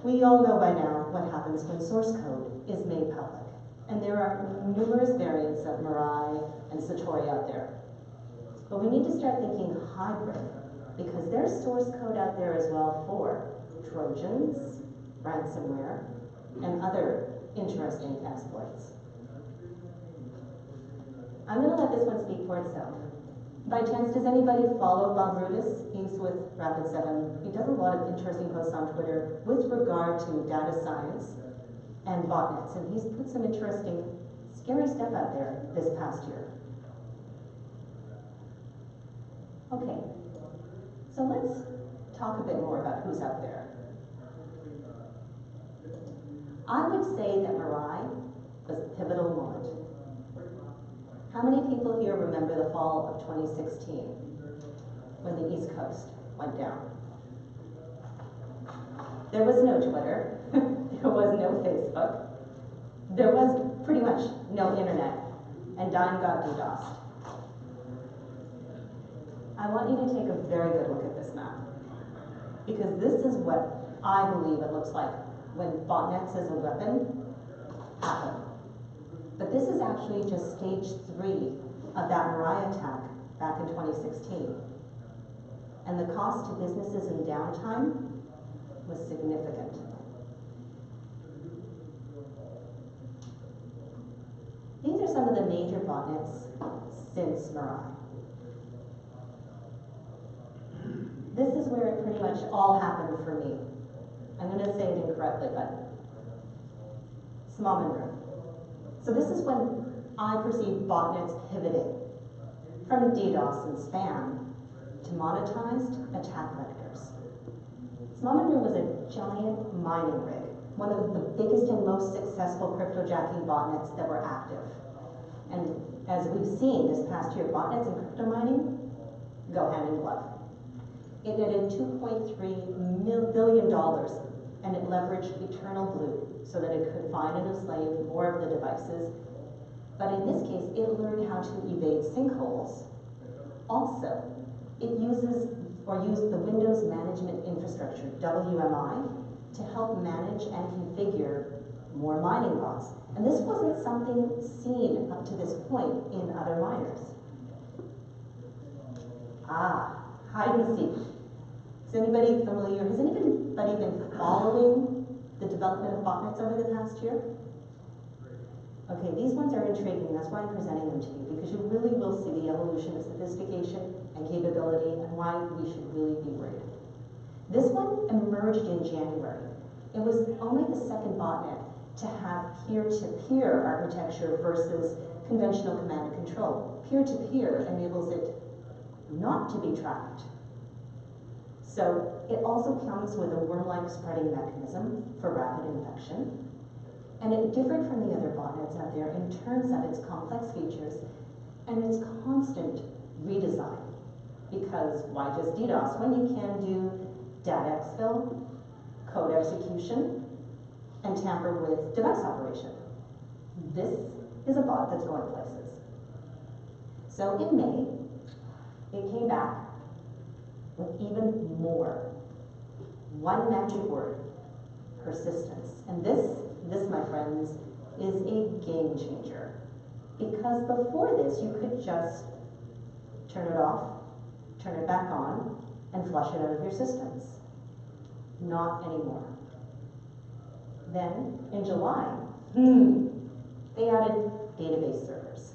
We all know by now what happens when source code is made public. And there are numerous variants of Mirai and Satori out there. But we need to start thinking hybrid, because there's source code out there as well for Trojans, ransomware, and other interesting exploits. I'm going to let this one speak for itself. By chance, does anybody follow Bob Rudis? He's with Rapid7. He does a lot of interesting posts on Twitter with regard to data science and botnets, and he's put some interesting, scary stuff out there this past year. Okay, so let's talk a bit more about who's out there. I would say that Mirai was a pivotal moment. How many people here remember the fall of 2016 when the East Coast went down? There was no Twitter, there was no Facebook, there was pretty much no internet, and Dime got DDoSed. I want you to take a very good look at this map, because this is what I believe it looks like when botnets as a weapon happen. But this is actually just stage 3 of that Mirai attack back in 2016. And the cost to businesses in downtime was significant. These are some of the major botnets since Mirai. This is where it pretty much all happened for me. I'm going to say it incorrectly, but Smallman Room. So this is when I perceived botnets pivoting from DDoS and spam to monetized attack vectors. Smallman Room was a giant mining rig, one of the biggest and most successful cryptojacking botnets that were active. And as we've seen this past year, botnets and crypto mining go hand in glove. It netted $2.3 billion, and it leveraged Eternal Blue so that it could find and enslave more of the devices. But in this case, it learned how to evade sinkholes. Also, it used the Windows Management Infrastructure, WMI, to help manage and configure more mining bots. And this wasn't something seen up to this point in other miners. Hide and seek. Is anybody familiar? Has anybody been following the development of botnets over the past year? Okay, these ones are intriguing. That's why I'm presenting them to you, because you really will see the evolution of sophistication and capability and why we should really be worried. This one emerged in January. It was only the second botnet to have peer-to-peer architecture versus conventional command and control. Peer-to-peer enables it not to be tracked. So it also comes with a worm-like spreading mechanism for rapid infection. And it differed from the other botnets out there in terms of its complex features and its constant redesign. Because why just DDoS when you can do data exfil, code execution, and tamper with device operation? This is a bot that's going places. So in May, it came back with even more. One magic word: persistence. And this, my friends, is a game changer. Because before this, you could just turn it off, turn it back on, and flush it out of your systems. Not anymore. Then, in July, they added database servers.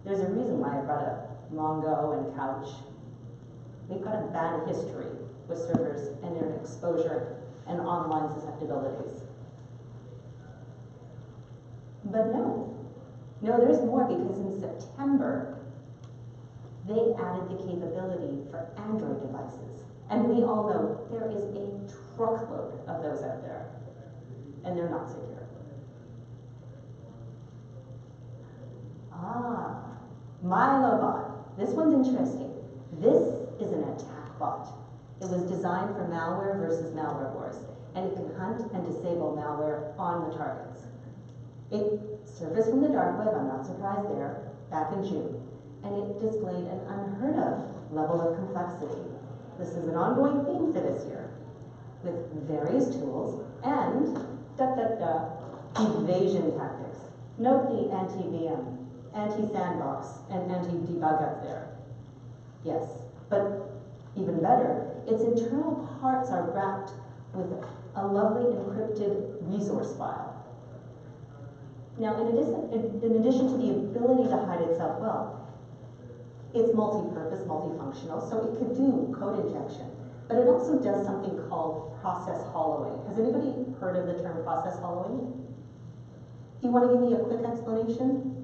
There's a reason why I brought up Mongo and Couch. We've got a bad history with servers and their exposure and online susceptibilities. But no, there's more, because in September, they added the capability for Android devices. And we all know there is a truckload of those out there, and they're not secure. Ah, Milobot. This one's interesting. This is an attack bot. It was designed for malware versus malware wars, and it can hunt and disable malware on the targets. It surfaced from the dark web, I'm not surprised there, back in June, and it displayed an unheard of level of complexity. This is an ongoing theme for this year, with various tools and evasion tactics. Note the anti-VM, anti-sandbox, and anti-debug up there. Yes, but even better, its internal parts are wrapped with a lovely encrypted resource file. Now, in addition to the ability to hide itself well, it's multi-purpose, multifunctional, so it could do code injection, but it also does something called process hollowing. Has anybody heard of the term process hollowing? Do you want to give me a quick explanation?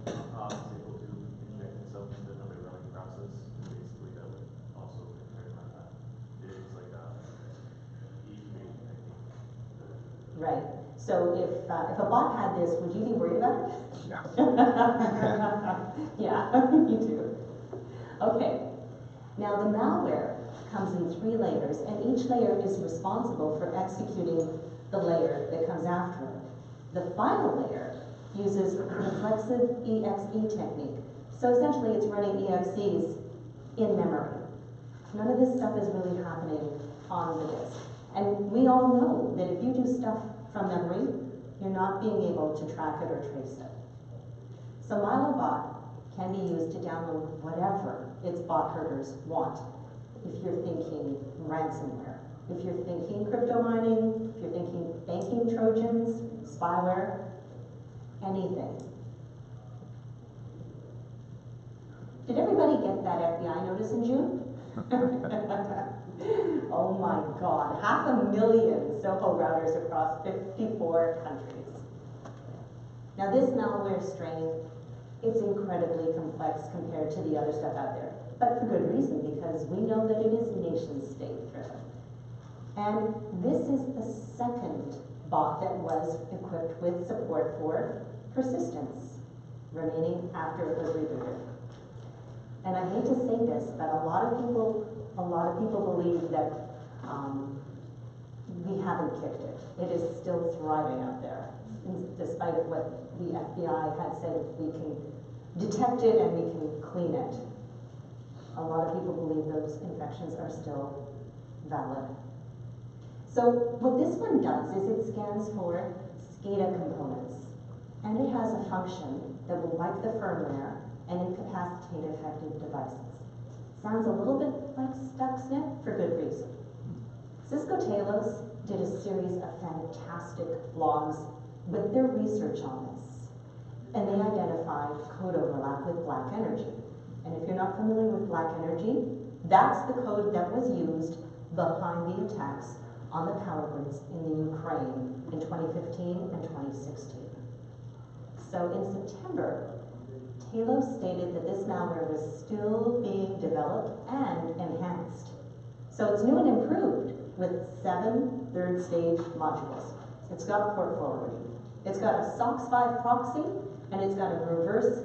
It's able to inject itself into another running process. Basically, that would also protect from that. It's like a evasion technique. Right. So if a bot had this, would you be worried about it? Yeah, me too. Okay. Now the malware comes in 3 layers, and each layer is responsible for executing the layer that comes after it. The final layer uses reflexive EXE technique. So essentially it's running EXEs in memory. None of this stuff is really happening on the disk. And we all know that if you do stuff from memory, you're not being able to track it or trace it. So Milobot can be used to download whatever its bot herders want. If you're thinking ransomware, if you're thinking crypto mining, if you're thinking banking trojans, spyware, anything. Did everybody get that FBI notice in June? Oh my God, 500,000 SOHO routers across 54 countries. Now this malware strain, it's incredibly complex compared to the other stuff out there, but for good reason, because we know that it is nation state driven. And this is the second bot that was equipped with support for persistence, remaining after it was rebooted. And I hate to say this, but a lot of people believe that we haven't kicked it. It is still thriving out there, despite what the FBI had said. We can detect it and we can clean it. A lot of people believe those infections are still valid. So what this one does is it scans for SCADA components, and it has a function that will wipe the firmware and incapacitate affected devices. Sounds a little bit like Stuxnet for good reason. Cisco Talos did a series of fantastic blogs with their research on this, and they identified code overlap with Black Energy. And if you're not familiar with Black Energy, that's the code that was used behind the attacks on the power grids in the Ukraine in 2015 and 2016. So in September, Talos stated that this malware was still being developed and enhanced. So it's new and improved with 7 third-stage modules. It's got port forwarding. It's got a SOC 5 proxy, and it's got a reverse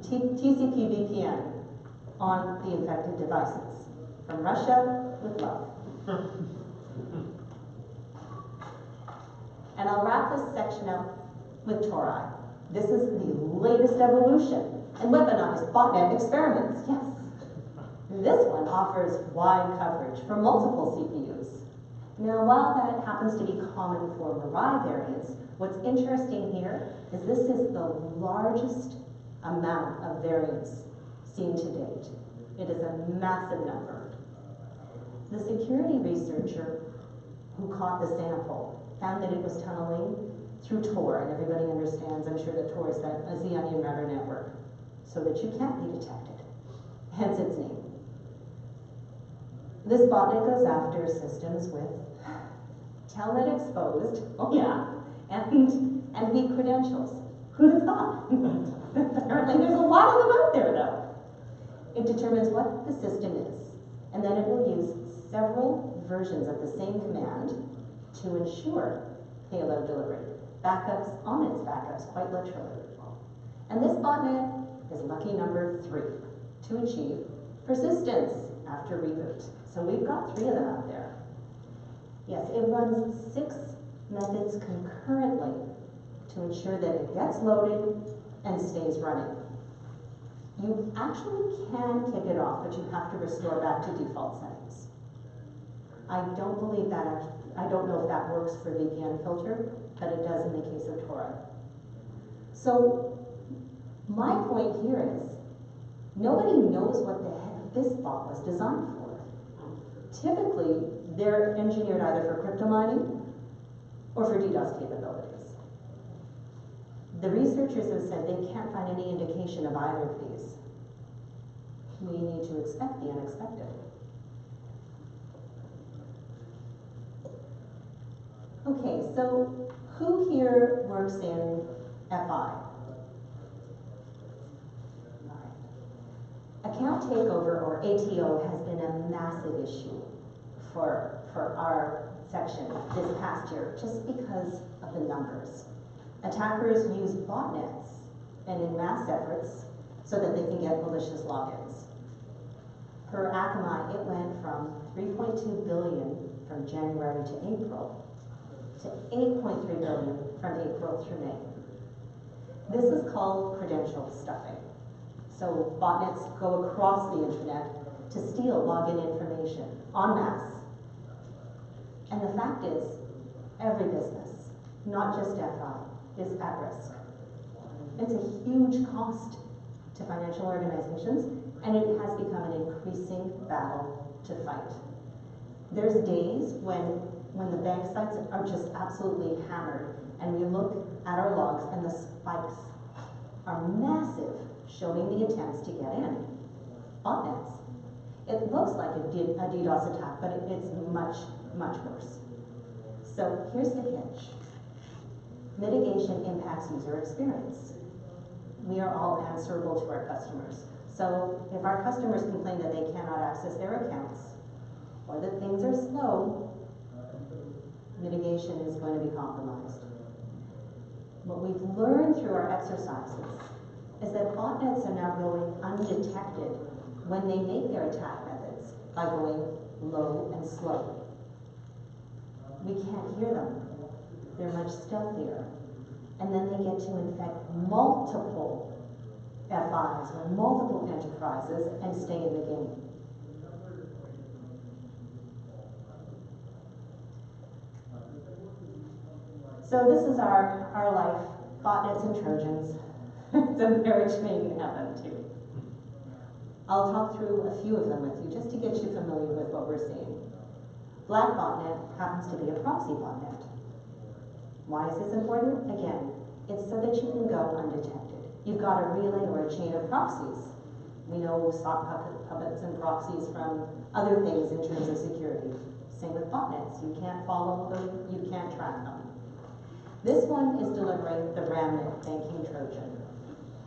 TCP VPN on the infected devices. From Russia, with love. And I'll wrap this section up with Tori. This is the latest evolution in weaponized botnet experiments, yes. This one offers wide coverage for multiple CPUs. Now, while that happens to be common for Mirai variants, what's interesting here is this is the largest amount of variants seen to date. It is a massive number. The security researcher who caught the sample found that it was tunneling through Tor, and everybody understands, I'm sure that Tor is the onion router network, so that you can't be detected, hence its name. This botnet goes after systems with telnet exposed, oh yeah, and weak credentials. Who'd have thought? Apparently there's a lot of them out there though. It determines what the system is, and then it will use several versions of the same command to ensure payload delivery. Backups on its backups, quite literally. And this botnet is lucky number 3 to achieve persistence after reboot. So we've got 3 of them out there. Yes, it runs 6 methods concurrently to ensure that it gets loaded and stays running. You actually can kick it off, but you have to restore back to default settings. I don't believe that, I don't know if that works for VPN filter, but it does in the case of Tor. So my point here is, nobody knows what the heck this bot was designed for. Typically, they're engineered either for crypto mining or for DDoS capabilities. The researchers have said they can't find any indication of either of these. We need to expect the unexpected. Okay, so who here works in FI? Account takeover, or ATO, has been a massive issue for our section this past year, just because of the numbers. Attackers use botnets and in mass efforts so that they can get malicious logins. Per Akamai, it went from 3.2 billion from January to April to 8.3 billion from April through May. This is called credential stuffing. So botnets go across the internet to steal login information en masse. And the fact is, every business, not just FI, is at risk. It's a huge cost to financial organizations, and it has become an increasing battle to fight. There's days when the bank sites are just absolutely hammered, and we look at our logs and the spikes are massive, showing the attempts to get in. Botnets. It looks like a DDoS attack, but it's much, much worse. So here's the hitch. Mitigation impacts user experience. We are all answerable to our customers. So if our customers complain that they cannot access their accounts, or that things are slow, mitigation is going to be compromised. What we've learned through our exercises is that botnets are now going undetected when they make their attack methods by going low and slow. We can't hear them. They're much stealthier. And then they get to infect multiple FIs or multiple enterprises and stay in the game. So this is our life, botnets and Trojans. It's a marriage made in heaven too. I'll talk through a few of them with you just to get you familiar with what we're seeing. Black botnet happens to be a proxy botnet. Why is this important? Again, it's so that you can go undetected. You've got a relay or a chain of proxies. We know sock puppets and proxies from other things in terms of security. Same with botnets. You can't follow them, you can't track them. This one is delivering the Ramnet banking Trojan.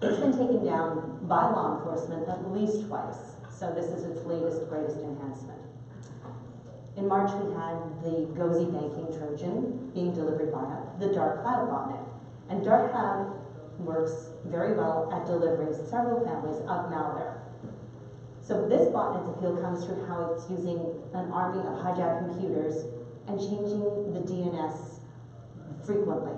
It's been taken down by law enforcement at least twice, so this is its latest, greatest enhancement. In March, we had the GOSI banking Trojan being delivered via the Dark Cloud botnet. And Dark Cloud works very well at delivering several families of malware. So this botnet's appeal comes through how it's using an army of hijacked computers and changing the DNS frequently,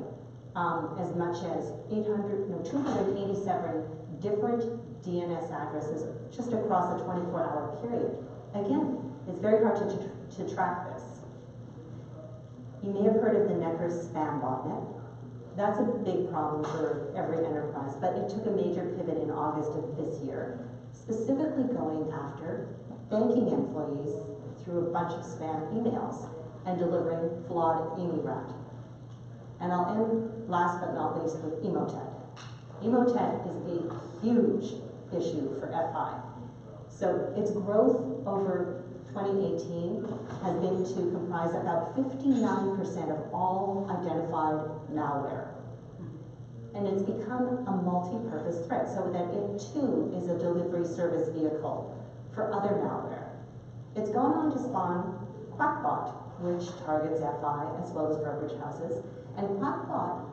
as much as 287 different DNS addresses just across a 24-hour period. Again, it's very hard to track this. You may have heard of the Necker spam botnet. That's a big problem for every enterprise, but it took a major pivot in August of this year, specifically going after banking employees through a bunch of spam emails and delivering flawed email. And I'll end, last but not least, with Emotet. Emotet is a huge issue for FI. So its growth over 2018 has been to comprise about 59% of all identified malware. And it's become a multi-purpose threat, so that it too is a delivery service vehicle for other malware. It's gone on to spawn QuackBot, which targets FI as well as brokerage houses. And QuackBot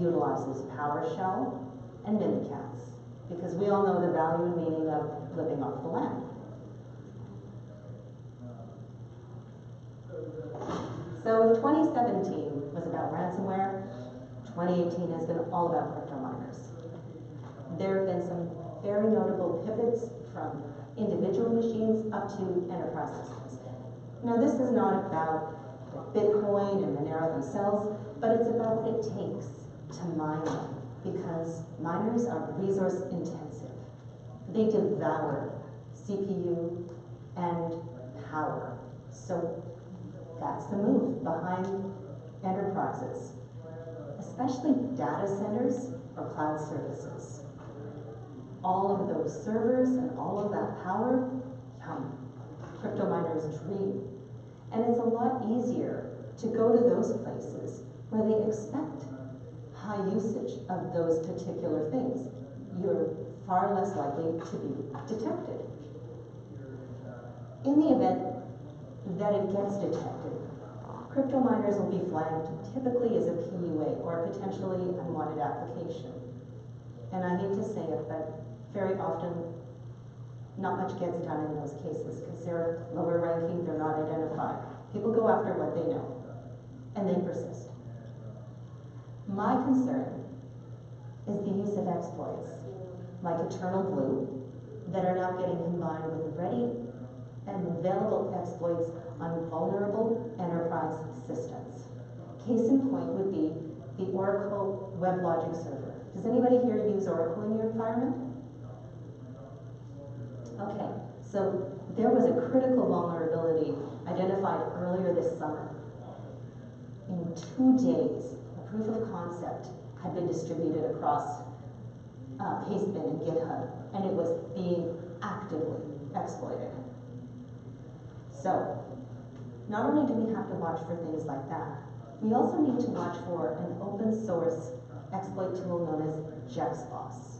utilizes PowerShell and mini-cats, because we all know the value and meaning of living off the land. So if 2017 was about ransomware, 2018 has been all about crypto miners. There have been some very notable pivots from individual machines up to enterprise systems. Now, this is not about Bitcoin and Monero themselves, but it's about what it takes to mine them, because miners are resource intensive. They devour CPU and power. So that's the move behind enterprises, especially data centers or cloud services. All of those servers and all of that power, crypto miners' dream. And it's a lot easier to go to those places where they expect high usage of those particular things. You're far less likely to be detected. In the event that it gets detected, crypto miners will be flagged typically as a PUA or potentially unwanted application. And I hate to say it, but very often not much gets done in those cases because they're lower ranking, they're not identified. People go after what they know, and they persist. My concern is the use of exploits like Eternal Blue that are now getting combined with ready and available exploits on vulnerable enterprise systems. Case in point would be the Oracle WebLogic server. Does anybody here use Oracle in your environment? Okay, so there was a critical vulnerability identified earlier this summer. In 2 days, a proof of concept had been distributed across Pastebin and GitHub, and it was being actively exploited. So, not only do we have to watch for things like that, we also need to watch for an open source exploit tool known as JexBoss.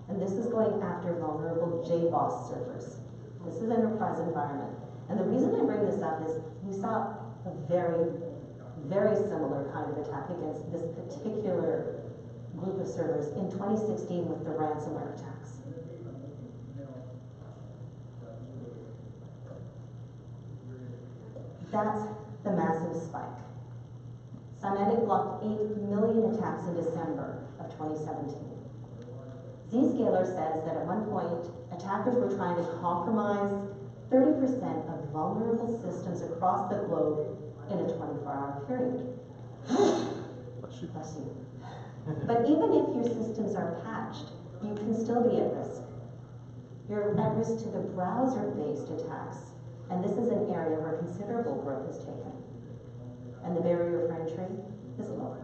And this is going after vulnerable JBoss servers. This is enterprise environment. And the reason I bring this up is we saw a very, very similar kind of attack against this particular group of servers in 2016 with the ransomware attacks. That's the massive spike. Symantec blocked 8 million attacks in December of 2017. Zscaler says that at one point, attackers were trying to compromise 30% of vulnerable systems across the globe in a 24-hour period. Bless you. But even if your systems are patched, you can still be at risk. You're at risk to the browser-based attacks, and this is an area where considerable growth is taken. And the barrier for entry is low.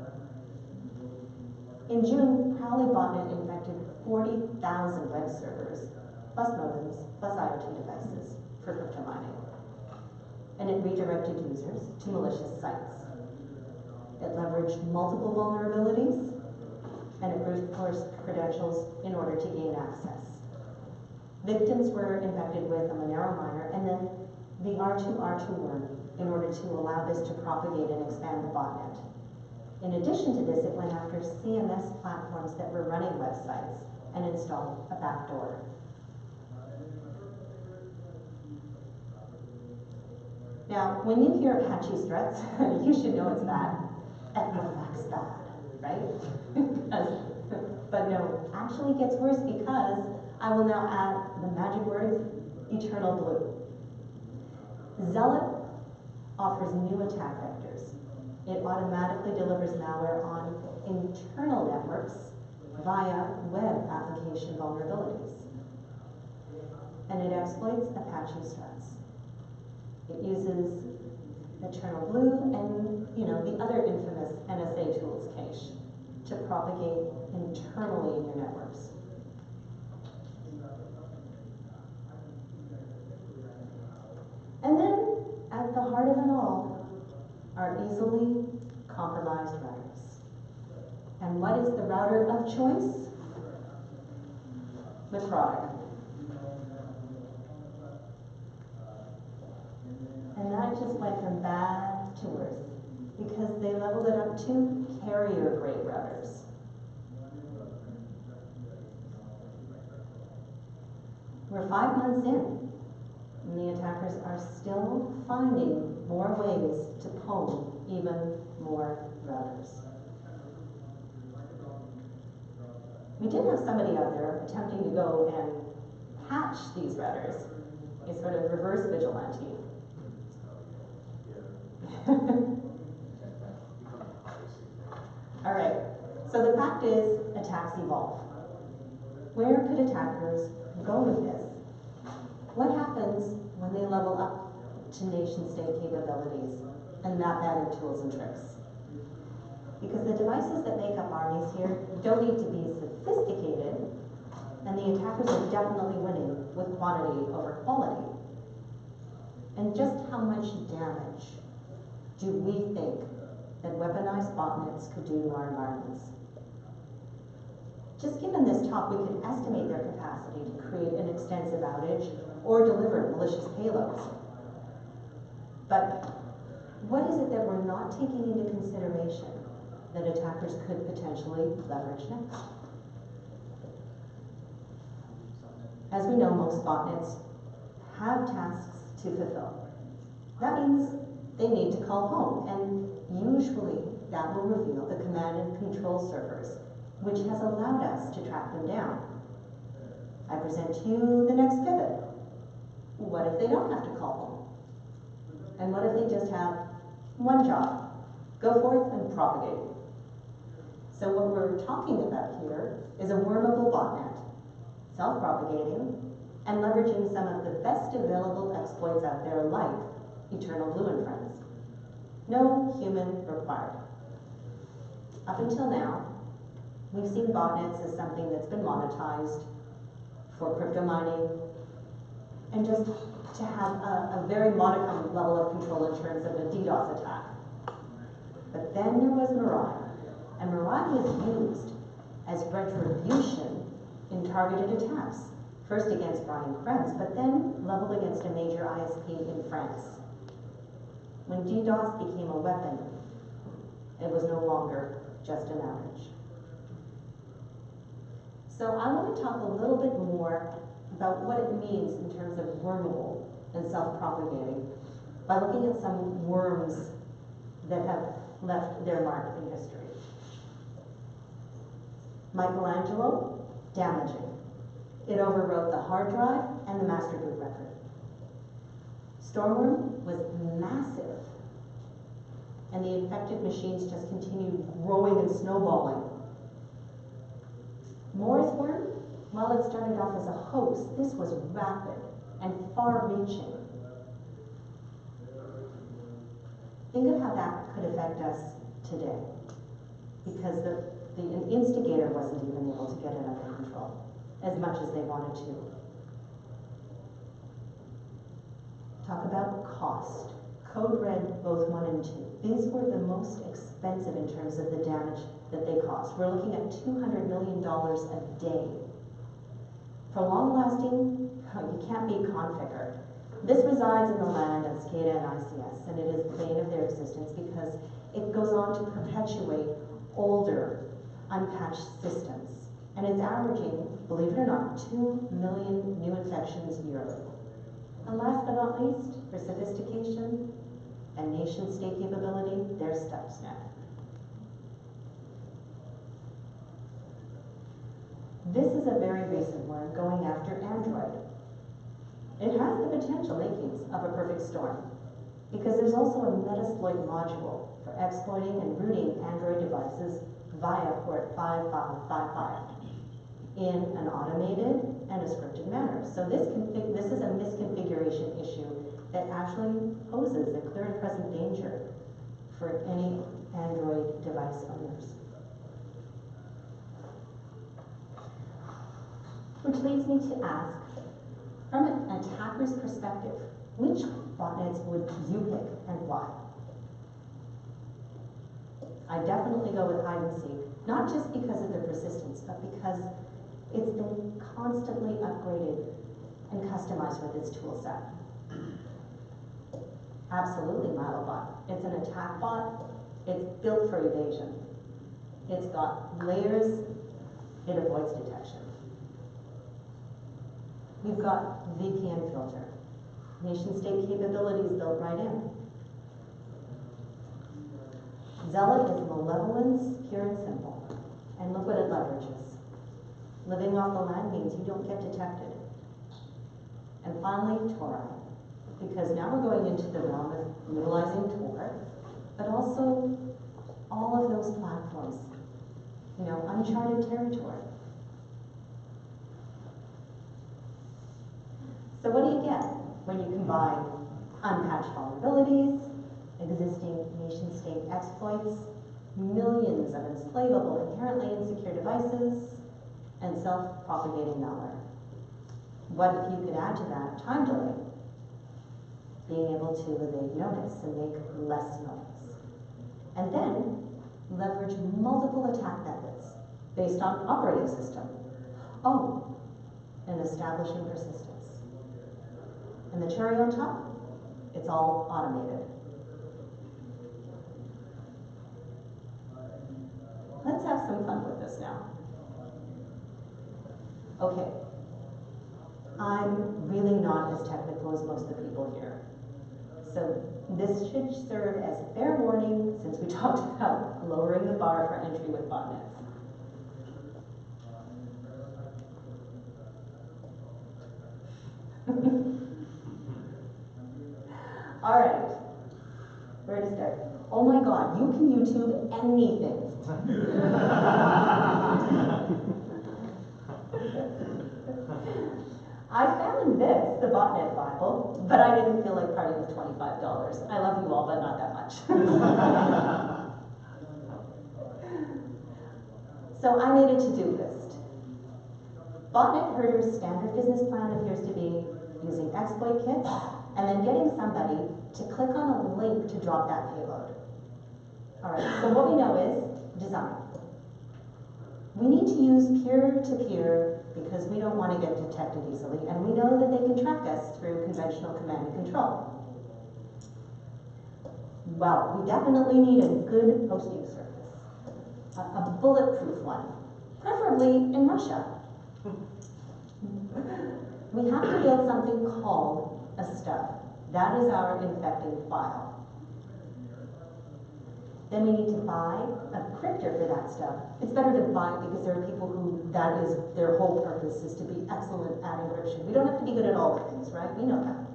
In June, Prowly botnet infected 40,000 web servers, plus modems, plus IoT devices for crypto mining. And it redirected users to malicious sites. It leveraged multiple vulnerabilities, and it brute forced credentials in order to gain access. Victims were infected with a Monero miner and then the R2R2 worm in order to allow this to propagate and expand the botnet. In addition to this, it went after CMS platforms that were running websites and installed a backdoor. Now, when you hear Apache threats, you should know it's bad. Equifax bad, right? But no, actually gets worse because I will now add the magic words, Eternal Blue. Zealot offers new attack vectors. It automatically delivers malware on internal networks via web application vulnerabilities. And it exploits Apache threats. It uses Eternal Blue and, the other infamous NSA tools cache to propagate internally in your networks. And then, at the heart of it all, are easily compromised routers. And what is the router of choice? Necrotic. And that just went from bad to worse because they leveled it up to carrier-grade routers. We're 5 months in, and the attackers are still finding more ways to pwn even more routers. We did have somebody out there attempting to go and patch these routers, a sort of reverse vigilante. All right, so the fact is, attacks evolve. Where could attackers go with this? What happens when they level up to nation-state capabilities and not adding tools and tricks? Because the devices that make up armies here don't need to be sophisticated, and the attackers are definitely winning with quantity over quality. And just how much damage do we think that weaponized botnets could do to our environments? Just given this talk, we could estimate their capacity to create an extensive outage or deliver malicious payloads. But what is it that we're not taking into consideration that attackers could potentially leverage next? As we know, most botnets have tasks to fulfill. That means they need to call home, and usually that will reveal the command and control servers, which has allowed us to track them down. I present to you the next pivot. What if they don't have to call home? And what if they just have one job? Go forth and propagate. So what we're talking about here is a wormable botnet, self-propagating, and leveraging some of the best available exploits out there like Eternal Blue and Friends. No human required. Up until now, we've seen botnets as something that's been monetized for crypto mining and just to have a very modicum level of control in terms of a DDoS attack. But then there was Mirai, and Mirai was used as retribution in targeted attacks, first against Brian Krebs, but then leveled against a major ISP in France. When DDoS became a weapon, it was no longer just an outage. So I want to talk a little bit more about what it means in terms of wormable and self-propagating by looking at some worms that have left their mark in history. Michelangelo, damaging. It overwrote the hard drive and the master boot record. Stormworm was massive, and the infected machines just continued growing and snowballing. Morris worm, while it started off as a hoax, this was rapid and far-reaching. Think of how that could affect us today, because the instigator wasn't even able to get it under control as much as they wanted to. Talk about cost. Code Red, both 1 and 2. These were the most expensive in terms of the damage that they caused. We're looking at $200 million a day. For long-lasting, you can't beat Configure. This resides in the land of SCADA and ICS, and it is the bane of their existence because it goes on to perpetuate older, unpatched systems. And it's averaging, believe it or not, 2 million new infections yearly. And last but not least, for sophistication and nation-state capability, there's Stuxnet. This is a very recent one going after Android. It has the potential makings of a perfect storm because there's also a Metasploit module for exploiting and rooting Android devices via port 5555 in an automated and a scripted manner. So this is a misconfiguration issue that actually poses a clear and present danger for any Android device owners. Which leads me to ask, from an attacker's perspective, which botnets would you pick and why? I definitely go with hide and seek, not just because of the persistence, but because it's been constantly upgraded and customized with its tool set. Absolutely, Milobot. It's an attack bot. It's built for evasion. It's got layers. It avoids detection. We've got VPN filter. Nation-state capabilities built right in. Zealot is malevolence, pure and simple. And look what it leverages. Living off the land means you don't get detected. And finally, Torah. Because now we're going into the realm of utilizing Tor, but also all of those platforms. You know, uncharted territory. So what do you get when you combine unpatched vulnerabilities, existing nation-state exploits, millions of enslavable, inherently insecure devices, and self-propagating malware? What if you could add to that time delay? Being able to evade notice and make less noise. And then leverage multiple attack methods based on operating system. Oh, and establishing persistence. And the cherry on top, it's all automated. Let's have some fun with this now. Okay. I'm really not as technical as most of the people here. So this should serve as fair warning since we talked about lowering the bar for entry with botnets. All right, where to start? Oh my God, you can YouTube anything. I found this, the botnet Bible, but I didn't feel like parting with $25. I love you all, but not that much. So I made a to-do list. Botnet Herder's standard business plan appears to be using exploit kits and then getting somebody to click on a link to drop that payload. All right, so what we know is design. We need to use peer-to-peer because we don't want to get detected easily, and we know that they can track us through conventional command and control. Well, we definitely need a good hosting service, a bulletproof one, preferably in Russia. We have to build something called a stub. That is our infecting file. Then we need to buy a cryptor for that stuff. It's better to buy it because there are people who that is their whole purpose is to be excellent at encryption. We don't have to be good at all the things, right? We know that.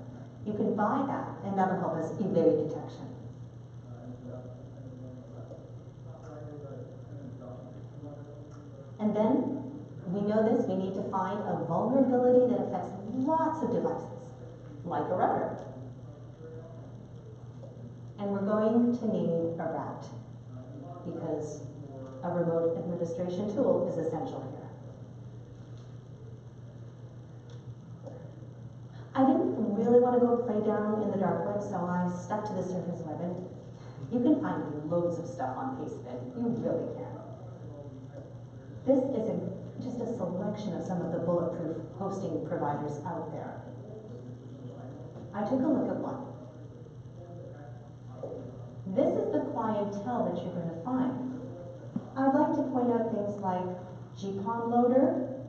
You can buy that and that'll help us evade detection. And then we know this, we need to find a vulnerability that affects lots of devices, like a router. And we're going to need a rat because a remote administration tool is essential here. I didn't really want to go play down in the dark web, so I stuck to the surface web. And you can find loads of stuff on Pastebin. You really can. This is just a selection of some of the bulletproof hosting providers out there. I took a look at one. This is the clientele that you're going to find. I'd like to point out things like GPON loader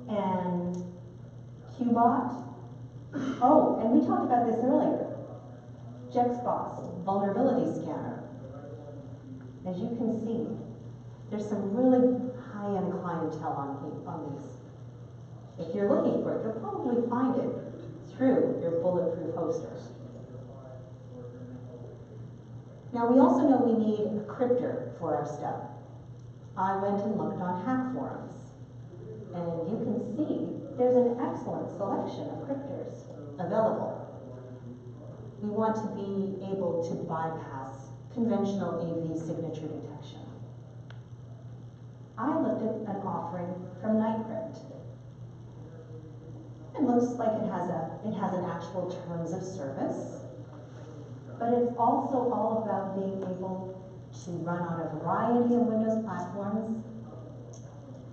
and QBot. Oh, and we talked about this earlier. JexBoss, vulnerability scanner. As you can see, there's some really high-end clientele on these. If you're looking for it, you'll probably find it through your bulletproof hosters. Now, we also know we need a cryptor for our stuff. I went and looked on hack forums, and you can see there's an excellent selection of cryptors available. We want to be able to bypass conventional AV signature detection. I looked at an offering from Nightcrypt. It looks like it has an actual terms of service. But it's also all about being able to run on a variety of Windows platforms.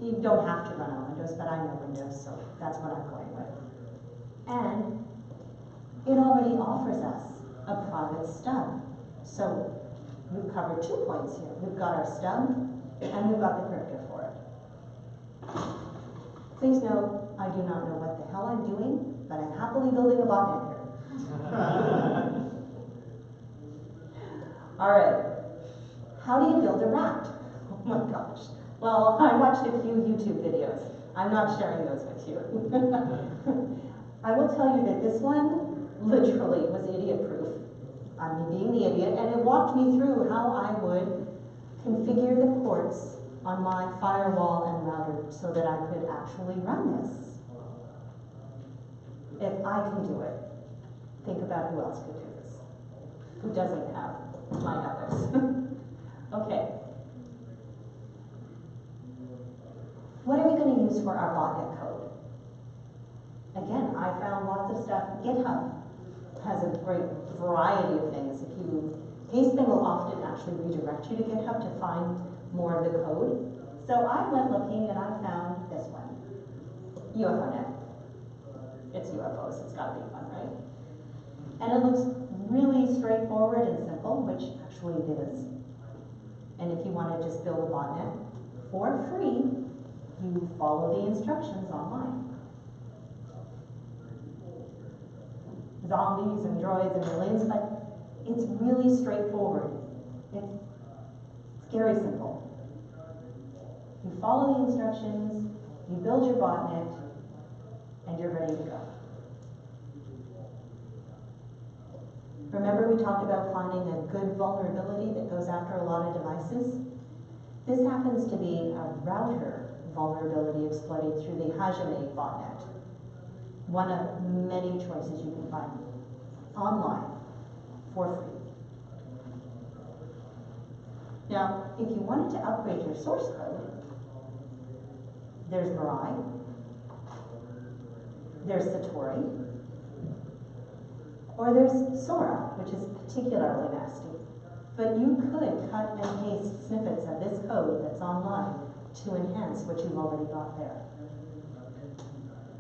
You don't have to run on Windows, but I know Windows, so that's what I'm going with. And it already offers us a private stub. So we've covered 2 points here. We've got our stub, and we've got the cryptor for it. Please note, I do not know what the hell I'm doing, but I'm happily building a botnet here. All right. How do you build a rat? Oh my gosh. Well, I watched a few YouTube videos. I'm not sharing those with you. I will tell you that this one literally was idiot-proof. I mean, being the idiot, and it walked me through how I would configure the ports on my firewall and router so that I could actually run this. If I can do it, think about who else could do this. Who doesn't have my ethics? Okay. What are we going to use for our botnet code? Again, I found lots of stuff. GitHub has a great variety of things. If you paste them, will often actually redirect you to GitHub to find more of the code. So I went looking and I found this one, UFOnet. It's UFOs, it's gotta be fun, right? And it looks really straightforward and simple, which actually it is. And if you want to just build a botnet for free, you follow the instructions online. Zombies and droids and aliens, but it's really straightforward. It's very simple. You follow the instructions, you build your botnet, and you're ready to go. Remember we talked about finding a good vulnerability that goes after a lot of devices? This happens to be a router vulnerability exploited through the Hajime botnet. One of many choices you can find online for free. Now, if you wanted to upgrade your source code, there's Mirai, there's Satori, or there's Sora, which is particularly nasty. But you could cut and paste snippets of this code that's online to enhance what you've already got there.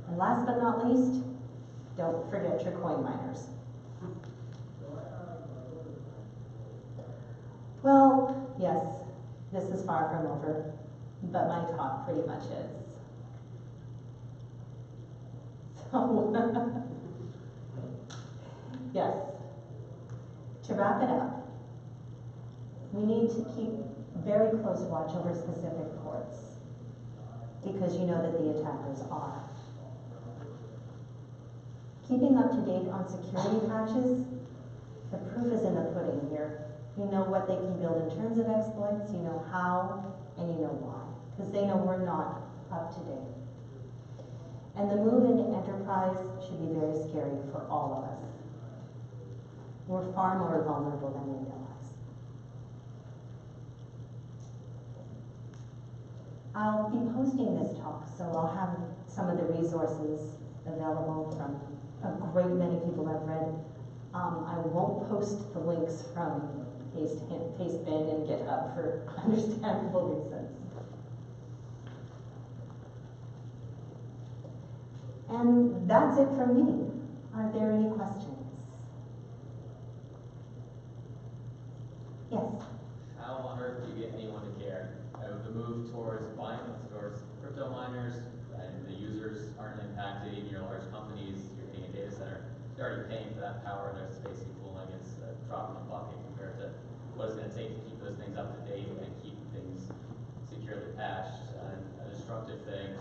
And last but not least, don't forget your coin miners. Well, yes, this is far from over, but my talk pretty much is. So, yes, to wrap it up, we need to keep very close watch over specific ports because you know that the attackers are. Keeping up to date on security patches, the proof is in the pudding here. You know what they can build in terms of exploits, you know how, and you know why, because they know we're not up to date. And the move into enterprise should be very scary for all of us. We're far more vulnerable than we realize. I'll be posting this talk, so I'll have some of the resources available from a great many people I've read. I won't post the links from Pastebin and GitHub for understandable reasons. And that's it from me. Are there any questions? Yes? How on earth do you get anyone to care? The move towards crypto miners, and the users aren't impacted, even your large companies, you're paying a data center, they're already paying for that power, there's space and cooling, it's a drop in the bucket compared to what it's going to take to keep those things up to date and keep things securely patched. A destructive thing,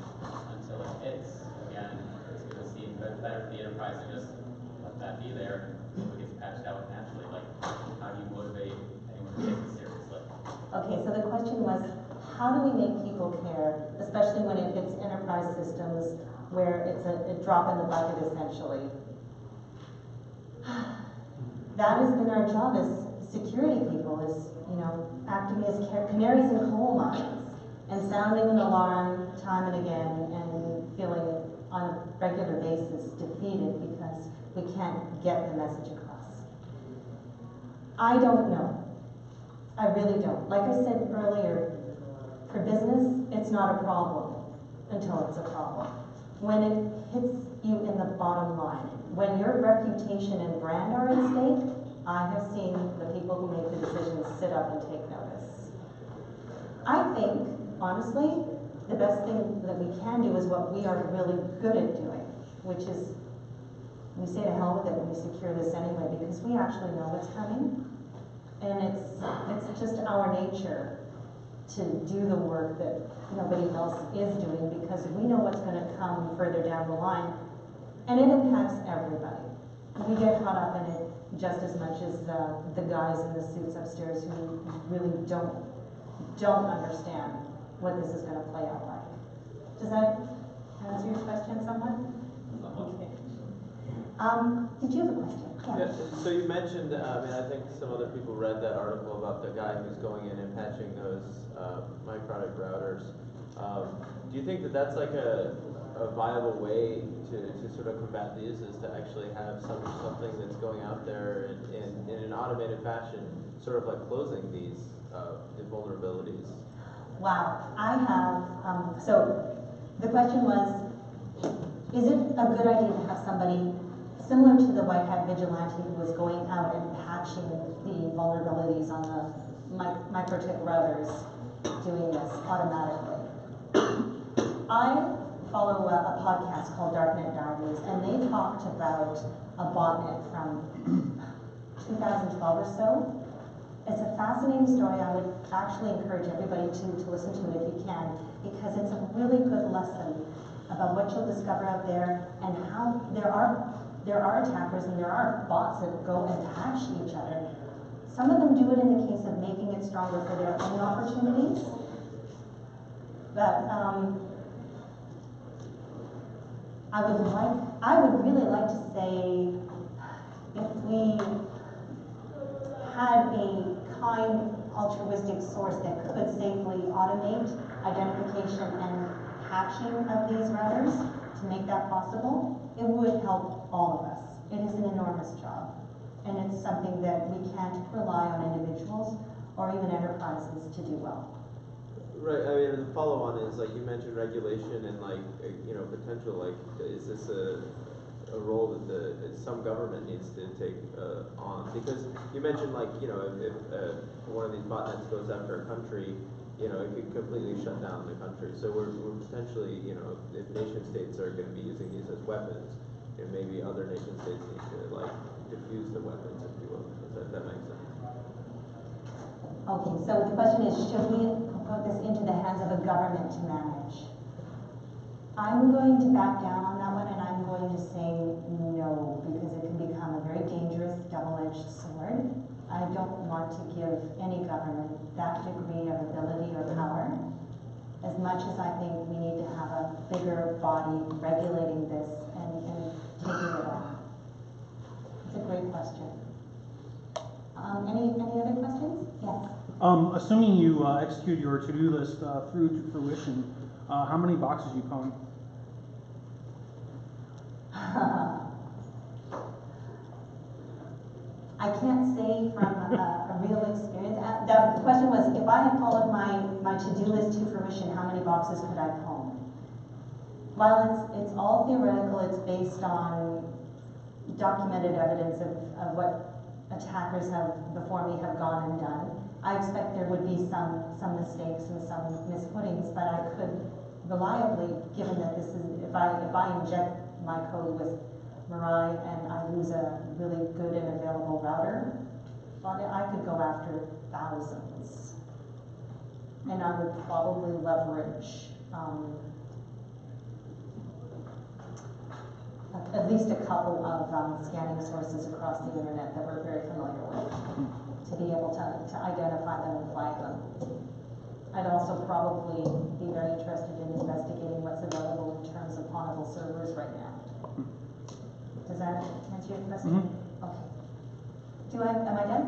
until it hits, again, it's going to seem better for the enterprise to just let that be there, so it gets patched out naturally. Like, how do you motivate anyone to take it seriously? Okay, so the question was, how do we make people care, especially when it hits enterprise systems where it's a drop in the bucket essentially? That has been our job as security people, is, you know, acting as canaries in coal mines and sounding an alarm time and again and feeling on a regular basis defeated because we can't get the message across. I don't know. I really don't. Like I said earlier, for business, it's not a problem until it's a problem. When it hits you in the bottom line, when your reputation and brand are at stake, I have seen the people who make the decisions sit up and take notice. I think, honestly, the best thing that we can do is what we are really good at doing, which is we say to hell with it when we secure this anyway, because we actually know what's coming. And it's just our nature to do the work that nobody else is doing, because we know what's going to come further down the line, and it impacts everybody. We get caught up in it just as much as the guys in the suits upstairs who really don't understand what this is going to play out like. Does that answer your question somewhat? Okay. Did you have a question? Yeah, so you mentioned, I think some other people read that article about the guy who's going in and patching those microtic routers. Do you think that that's like a viable way to sort of combat these, is to actually have something that's going out there in an automated fashion, sort of like closing these vulnerabilities? Wow, I have, so the question was, is it a good idea to have somebody similar to the white hat vigilante who was going out and patching the vulnerabilities on the microchip routers, doing this automatically? I follow a podcast called Darknet Diaries, and they talked about a botnet from 2012 or so. It's a fascinating story. I would actually encourage everybody to listen to it if you can, because it's a really good lesson about what you'll discover out there, and how there are attackers and there are bots that go and patch each other. Some of them do it in the case of making it stronger for their own opportunities. But I would really like to say, if we had a kind, altruistic source that could safely automate identification and patching of these routers to make that possible, it would help all of us. It is an enormous job, and it's something that we can't rely on individuals or even enterprises to do well. Right, the follow-on is, like, you mentioned regulation and, like, potential, like, is this a role that some government needs to take on? Because you mentioned, like, if one of these botnets goes after a country, it could completely shut down the country. So we're potentially, if nation states are going to be using these as weapons, maybe other nation states need to, like, diffuse the weapons, if you will. Does that make sense? Okay, so the question is, should we put this into the hands of a government to manage? I'm going to back down on that one, and I'm going to say no, because it can become a very dangerous double-edged sword. I don't want to give any government that degree of ability or power, as much as I think we need to have a bigger body regulating this and taking it on. It's a great question. Any other questions? Yes. Assuming you execute your to-do list through to fruition, how many boxes you pwn? I can't say from a real experience. The question was, if I had followed my to-do list to fruition, how many boxes could I pwn? While it's all theoretical, it's based on documented evidence of what attackers before me have gone and done. I expect there would be some mistakes and some misfootings, but I could reliably, given that this is, if I inject my code with Mirai and I use a really good and available router, I could go after thousands. And I would probably leverage at least a couple of scanning sources across the internet that we're very familiar with, to be able to identify them and flag them. I'd also probably be very interested in investigating what's available in terms of pawnable servers right now. Does that answer your question? Mm-hmm. Okay. Am I done?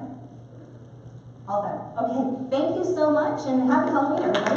All done. Okay, thank you so much, and happy Halloween, everybody.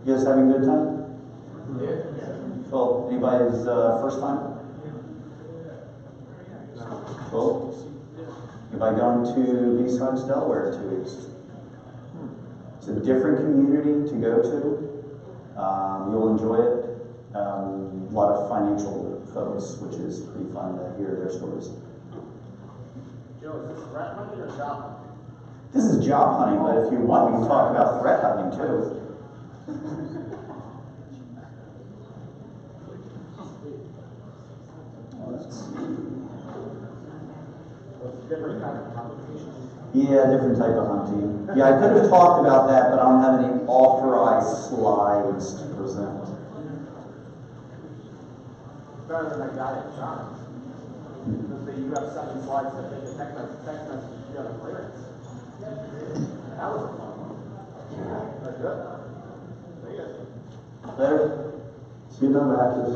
You guys having a good time? Yeah. Cool. Anybody's first time? Cool. Anybody going to B-Sides Delaware in 2 weeks? It's a different community to go to. You'll enjoy it. A lot of financial folks, which is pretty fun to hear their stories. Joe, is this threat hunting or job hunting? This is job hunting, but if you want, we can talk about threat hunting too. Different kind of hunting. Yeah, different type of hunting. Yeah, I could have talked about that, but I don't have any authorized slides to present. Better than that guy at John's. You have 7 slides that make a text message, you got a clearance. That was a fun one. That's good. See ya. Later. See you done actors.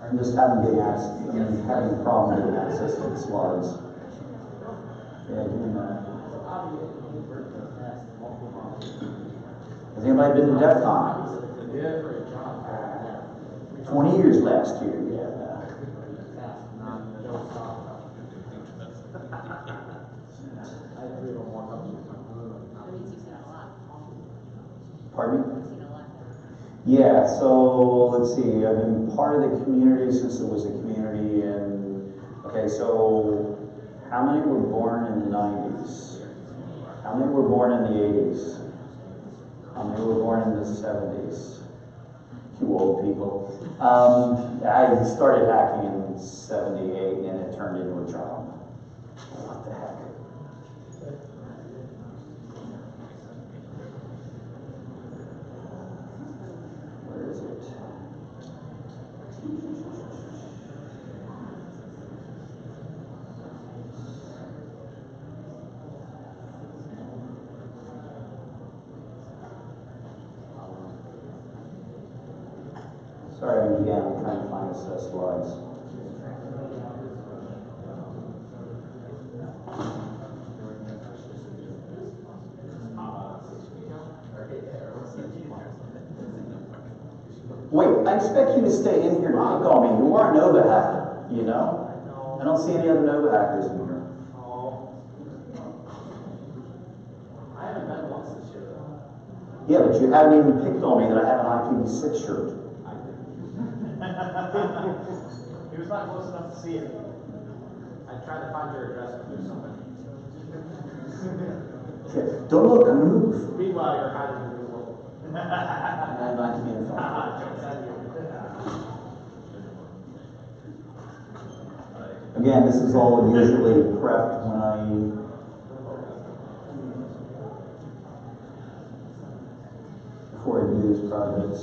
I'm just having a problem getting access to the slides. Yeah, give me that. Has anybody been to DEF CON? Yeah. 20 years last year, yeah. That means you've seen a lot. Pardon me? You've seen a lot. Yeah, so let's see, I've been part of the community since it was a community, and okay, so how many were born in the 90s? How many were born in the 80s? How many were born in the 70s? You old people. I started hacking in 78 and it turned into a job. What the heck? Where is it? Sorry, again, I'm trying to find the slides. Wait, I expect you to stay in here to pick on me. You are a Nova hacker, you know? I don't see any other Nova hackers in here. I haven't been once this year though. Yeah, but you haven't even picked on me that I have an IPv6 shirt. He was not close enough to see it. I tried to find your address, but there's so many. Okay, don't look, I'm gonna move. Meanwhile, you're hiding in the world. And I can get Again, this is all usually prepped before I do these projects.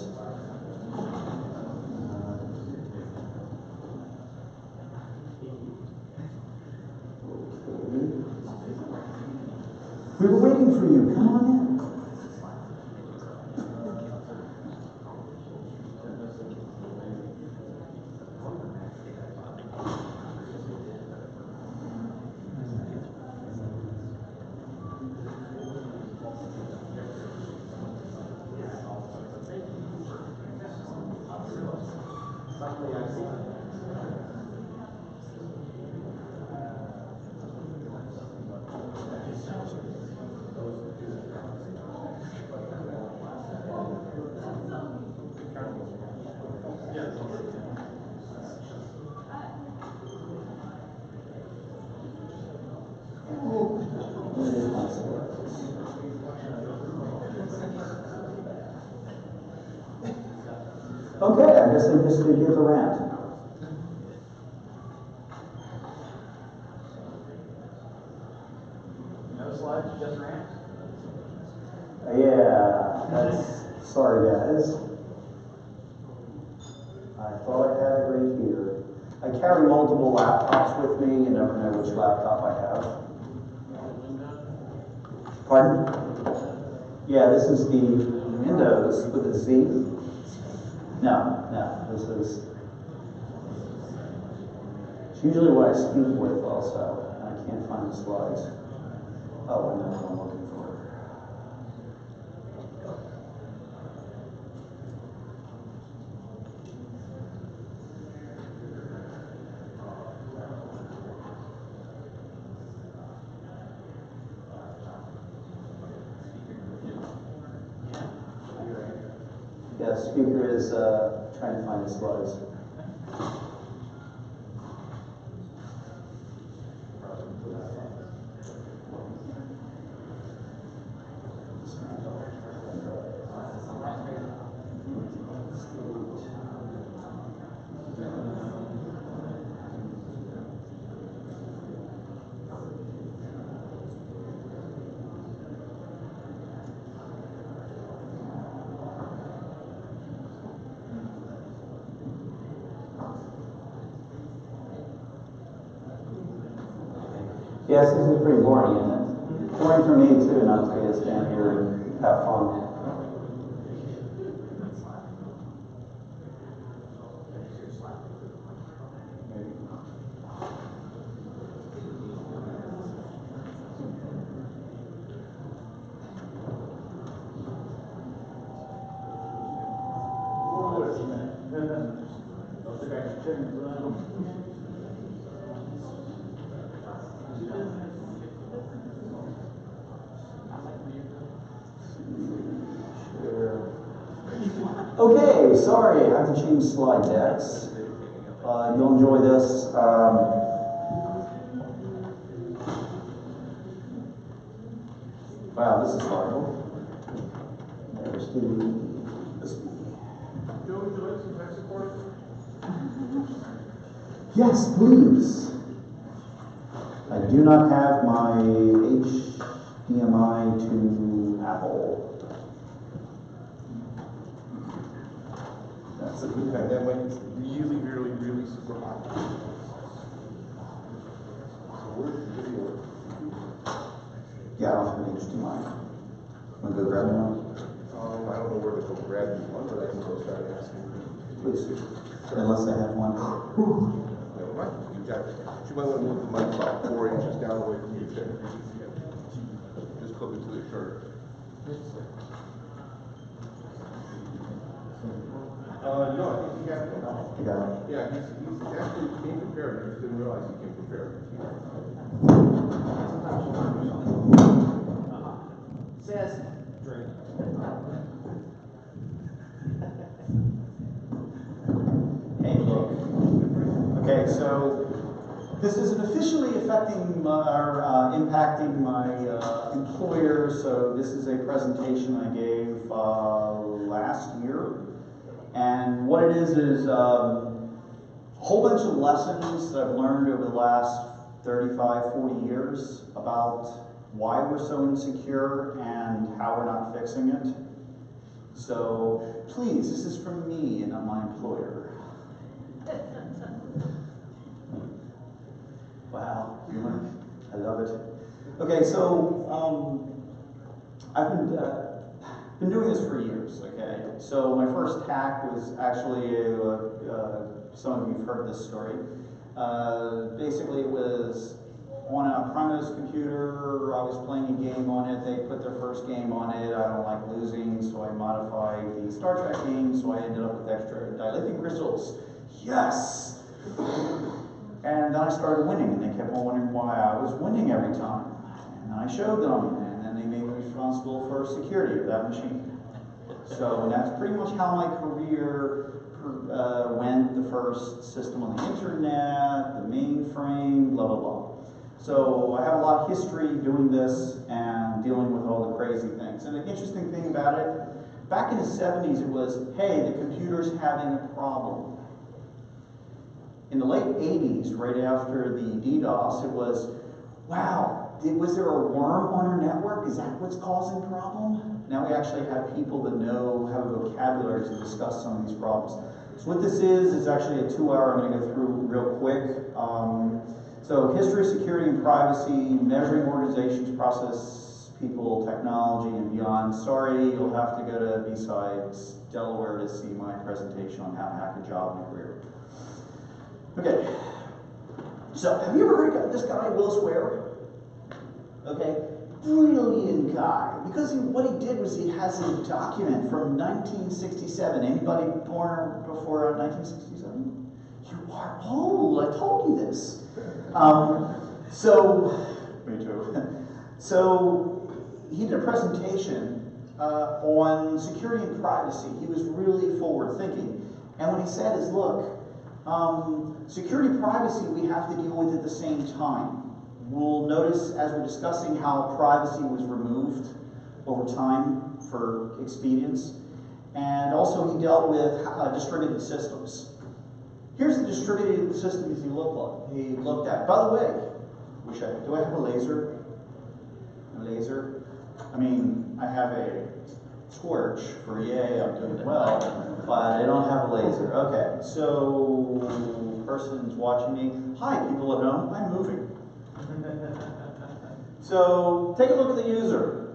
We were waiting for you. Come on in. Okay, I guess I just did get the rant. No slides, just rant? Yeah, that's, sorry guys. I thought I had it right here. I carry multiple laptops with me, you never know which laptop I have. Pardon? Yeah, this is the Windows with a Z. No, this is, it's usually what I speak with also. I can't find the slides. Oh, I know what I'm looking for. Yeah, speaker is trying to find the slides. Yes, this is pretty boring, isn't it? Boring for me too, not to be able to stand here and have fun. Okay, sorry, I have to change slide decks. You'll enjoy this. Wow, this is horrible. There's this. Joe, would you like some tech support? Yes, please. I do not have my HDMI to Apple. That's a good And that went really, really, really super hot. So where's the video? Yeah, I don't have an HDMI. Wanna go grab one? I don't know where to go grab one, or I can go start asking. Please. Unless I have one. Never mind, you got it. You might want to move the mic about 4 inches down away from your chair. Just clip it to the shirt. No, I think he got it. I got it. Yeah, he's actually came prepared, I just didn't realize he came prepared. Says, drink. Hey, look. Okay, so this isn't officially affecting or impacting my employer, so this is a presentation I gave last year. And what it is a whole bunch of lessons that I've learned over the last 35, 40 years about why we're so insecure and how we're not fixing it. So please, this is from me and not my employer. Wow, I love it. Okay, so I've been doing this for years, okay? So my first hack was actually, some of you have heard this story. Basically it was on a premise computer, I was playing a game on it, they put their first game on it, I don't like losing, so I modified the Star Trek game, so I ended up with extra dilithium crystals. Yes! And then I started winning, and they kept on wondering why I was winning every time. And then I showed them, and then they made me responsible for security of that machine. So and that's pretty much how my career went. The first system on the internet, the mainframe, blah, blah, blah. So I have a lot of history doing this and dealing with all the crazy things. And the interesting thing about it, Back in the 70s, it was, hey, the computer's having a problem. In the late 80s, right after the DDoS, it was, wow, was there a worm on our network? Is that what's causing the problem? Now we actually have people that know, have a vocabulary to discuss some of these problems. So what this is actually a 2-hour I'm going to go through real quick. So history, security, and privacy, measuring organizations, process, people, technology, and beyond. Sorry, you'll have to go to BSides Delaware to see my presentation on how to hack a job and a career. Okay, so have you ever heard of this guy, Will Swear? Okay, brilliant guy. Because what he did was he has a document from 1967. Anybody born before 1967? You are old, I told you this. Me too. So he did a presentation on security and privacy. He was really forward thinking. And what he said is, look, security and privacy we have to deal with at the same time. We'll notice as we're discussing how privacy was removed over time for expedience. And also he dealt with distributed systems. Here's the distributed systems he looked at. By the way, do I have a laser? A laser? I mean, I have a torch for yay, I'm doing well, but I don't have a laser. Okay, so person's watching me. Hi, people at home, I'm moving. So take a look at the user.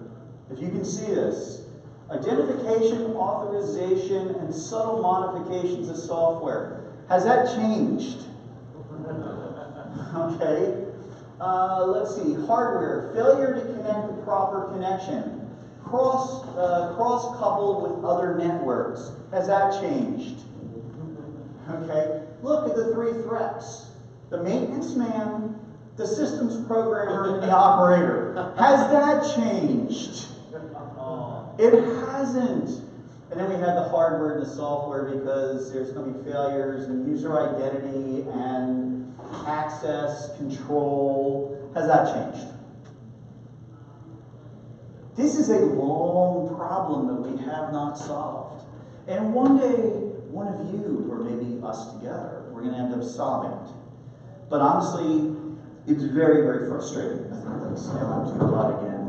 If you can see this, identification, authorization, and subtle modifications of software. Has that changed? Okay. Let's see, hardware, failure to connect the proper connection. Cross-coupled with other networks. Has that changed? Okay. Look at the 3 threats. The maintenance man, the systems programmer, and the operator. Has that changed? It hasn't. And then we have the hardware and the software because there's going to be failures in user identity and access, control. Has that changed? This is a long problem that we have not solved. And one day, one of you, or maybe us together, we're going to end up solving it. But honestly, it's very, very frustrating. I think that's now I'm too hot again.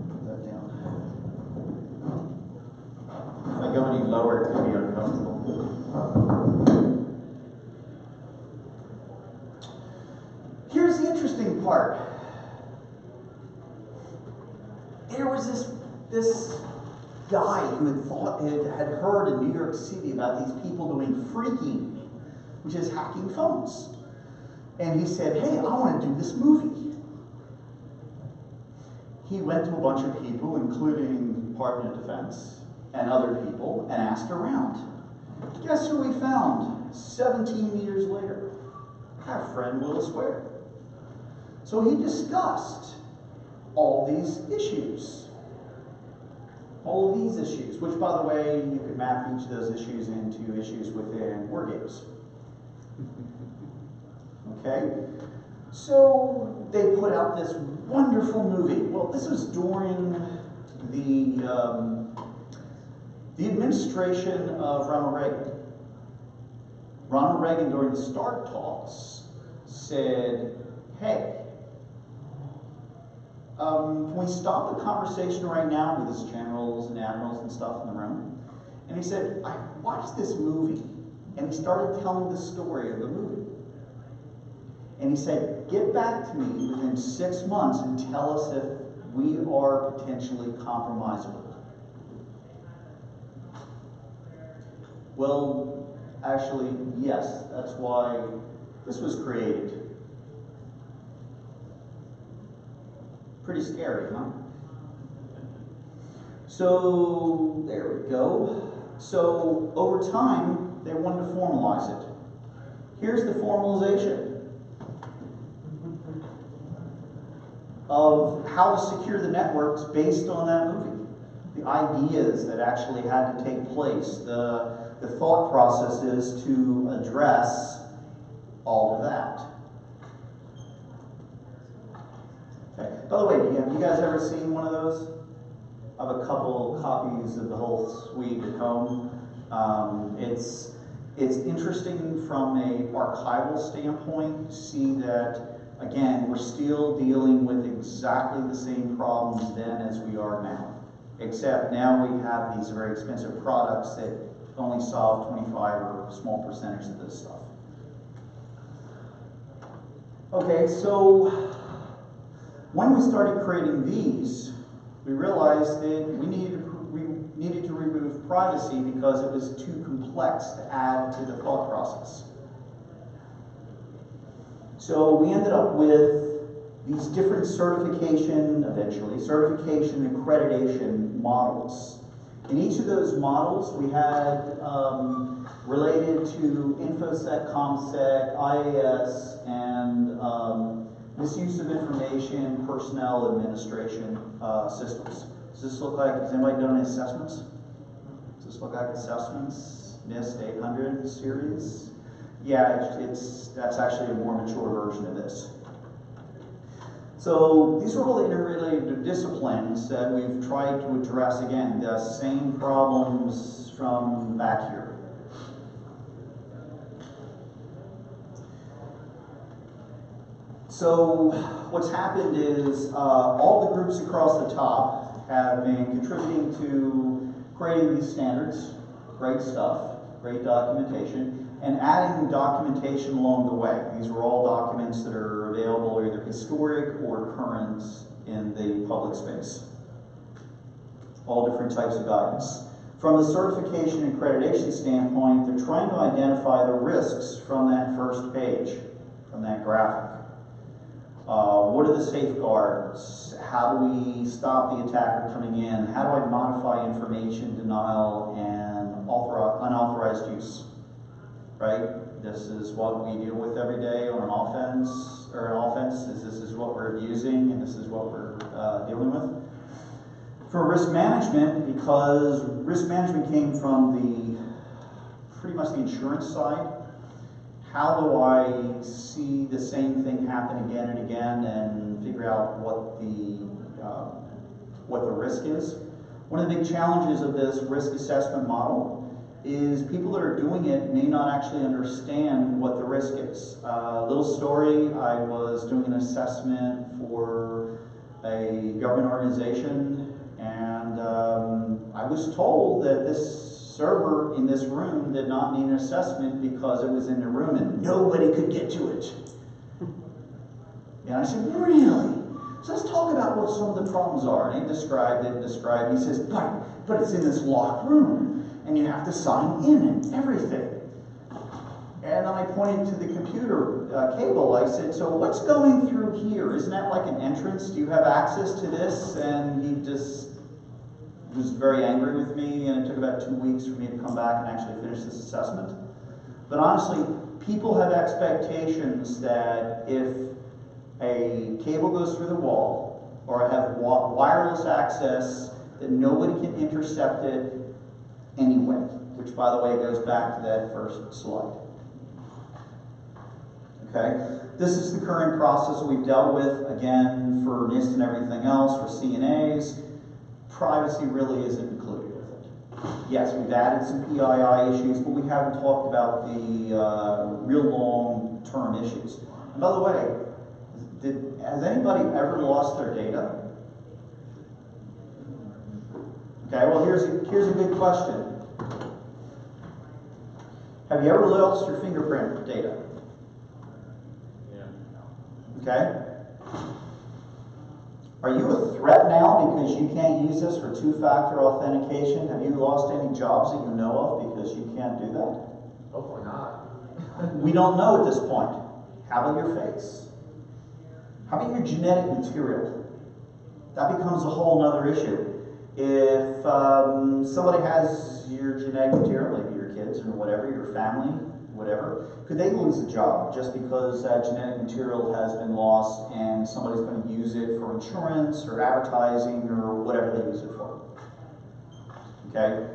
Put that down. If I go any lower, it could be uncomfortable. Here's the interesting part. There was this guy who had heard in New York City about these people doing phreaking, which is hacking phones. And he said, hey, I want to do this movie. He went to a bunch of people, including the Department of Defense and other people, and asked around. Guess who we found 17 years later? Our friend Willis Ware. So he discussed all these issues. All of these issues, which, by the way, you could map each of those issues into issues within war games. Okay? So they put out this wonderful movie. Well, this was during the administration of Ronald Reagan. Ronald Reagan, during the START talks, said, hey, can we stop the conversation right now with his generals and admirals and stuff in the room? And he said, I watched this movie, and he started telling the story of the movie. And he said, get back to me within 6 months and tell us if we are potentially compromisable. Well, actually, yes, that's why this was created. Pretty scary, huh? So, there we go. So, over time, they wanted to formalize it. Here's the formalization of how to secure the networks based on that movie. The ideas that actually had to take place, the thought processes to address all of that. Okay. By the way, have you guys ever seen one of those? I have a couple copies of the whole suite at home. It's interesting from a archival standpoint to see that, again, we're still dealing with exactly the same problems then as we are now. Except now we have these very expensive products that only solve 25 or a small percentage of this stuff. Okay, so when we started creating these, we realized that we needed to remove privacy because it was too complex to add to the thought process. So we ended up with these different certification accreditation models. In each of those models, we had related to InfoSec, ComSec, IAS, and misuse of information, personnel administration systems. Does this look like, has anybody done any assessments? Does this look like assessments? NIST 800 series? Yeah, that's actually a more mature version of this. So these are all the interrelated disciplines that we've tried to address, again, the same problems from back here. So what's happened is all the groups across the top have been contributing to creating these standards, great stuff, great documentation, and adding documentation along the way. These are all documents that are available either historic or current in the public space. All different types of guidance. From the certification and accreditation standpoint, they're trying to identify the risks from that first page, from that graphic. What are the safeguards? How do we stop the attacker coming in? How do I modify information denial and unauthorized use? Right? This is what we deal with every day on an offense, this is what we're abusing, and this is what we're dealing with. For risk management, because risk management came from pretty much the insurance side, how do I see the same thing happen again and again and figure out what the risk is? One of the big challenges of this risk assessment model is people that are doing it may not actually understand what the risk is. Little story, I was doing an assessment for a government organization, and I was told that this server in this room did not need an assessment because it was in the room and nobody could get to it. And I said, really? So let's talk about what some of the problems are. And he described it, he says, but it's in this locked room, and you have to sign in and everything. And then I pointed to the computer cable. I said, so what's going through here? Isn't that like an entrance? Do you have access to this? And he just was very angry with me, and it took about 2 weeks for me to come back and actually finish this assessment. But honestly, people have expectations that if a cable goes through the wall, or I have wireless access, that nobody can intercept it anyway, which, by the way, goes back to that first slide. Okay? This is the current process we've dealt with, again, for NIST and everything else, for CNAs. Privacy really isn't included with it. Yes, we've added some PII issues, but we haven't talked about the real long-term issues. And by the way, has anybody ever lost their data? Okay, well here's a good question. Have you ever lost your fingerprint data? Yeah. Okay. Are you a threat now because you can't use this for two-factor authentication? Have you lost any jobs that you know of because you can't do that? Hopefully not. We don't know at this point. How about your face? How about your genetic material? That becomes a whole other issue. If somebody has your genetic material, maybe your kids or whatever, your family, whatever, could they lose a job just because that genetic material has been lost and somebody's going to use it for insurance or advertising or whatever they use it for? Okay?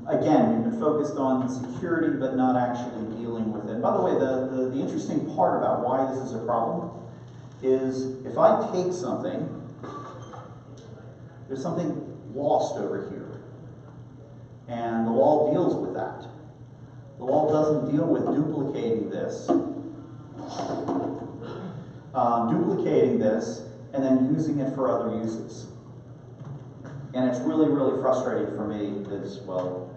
Again, we've been focused on security but not actually dealing with it. By the way, the interesting part about why this is a problem is if I take something There's something lost over here. And the law deals with that. The law doesn't deal with duplicating this. And then using it for other uses. And it's really, really frustrating for me because, well,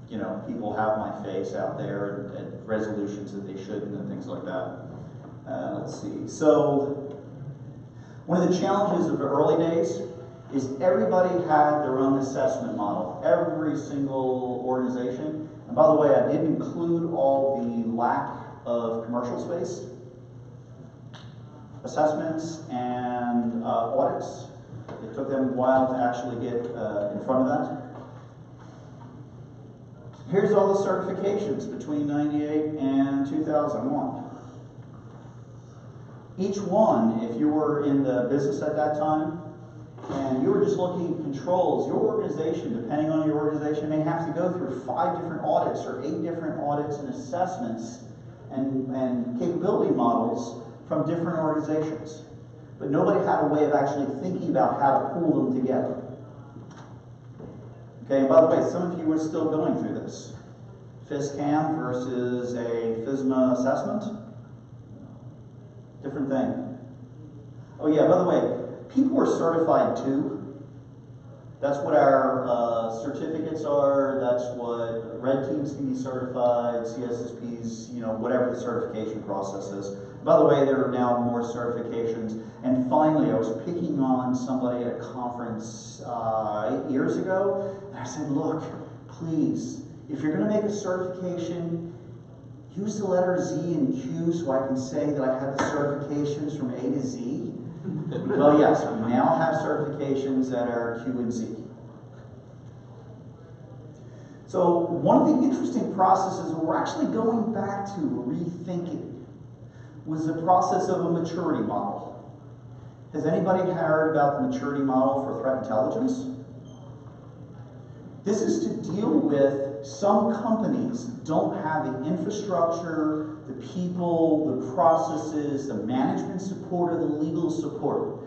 you know, people have my face out there and resolutions that they shouldn't and things like that. Let's see. So, one of the challenges of the early days is everybody had their own assessment model. Every single organization. And by the way, I did include all the lack of commercial space, assessments, and audits. It took them a while to actually get in front of that. Here's all the certifications between 98 and 2001. Each one, if you were in the business at that time, and you were just looking at controls, your organization, depending on your organization, may have to go through 5 different audits or 8 different audits and assessments and capability models from different organizations. But nobody had a way of actually thinking about how to pull them together. Okay, and by the way, some of you are still going through this. FISCAM versus a FISMA assessment. Different thing. Oh yeah, by the way, people are certified too. That's what our certificates are. That's what red teams can be certified, CSSPs, you know, whatever the certification process is. By the way, there are now more certifications. And finally, I was picking on somebody at a conference 8 years ago, and I said, look, please, if you're going to make a certification, use the letter Z and Q so I can say that I have the certifications from A to Z. Well, yes, we now have certifications that are Q and Z. So one of the interesting processes we're actually going back to rethinking was the process of a maturity model. Has anybody heard about the maturity model for threat intelligence? This is to deal with some companies don't have the infrastructure, the people, the processes, the management support, or the legal support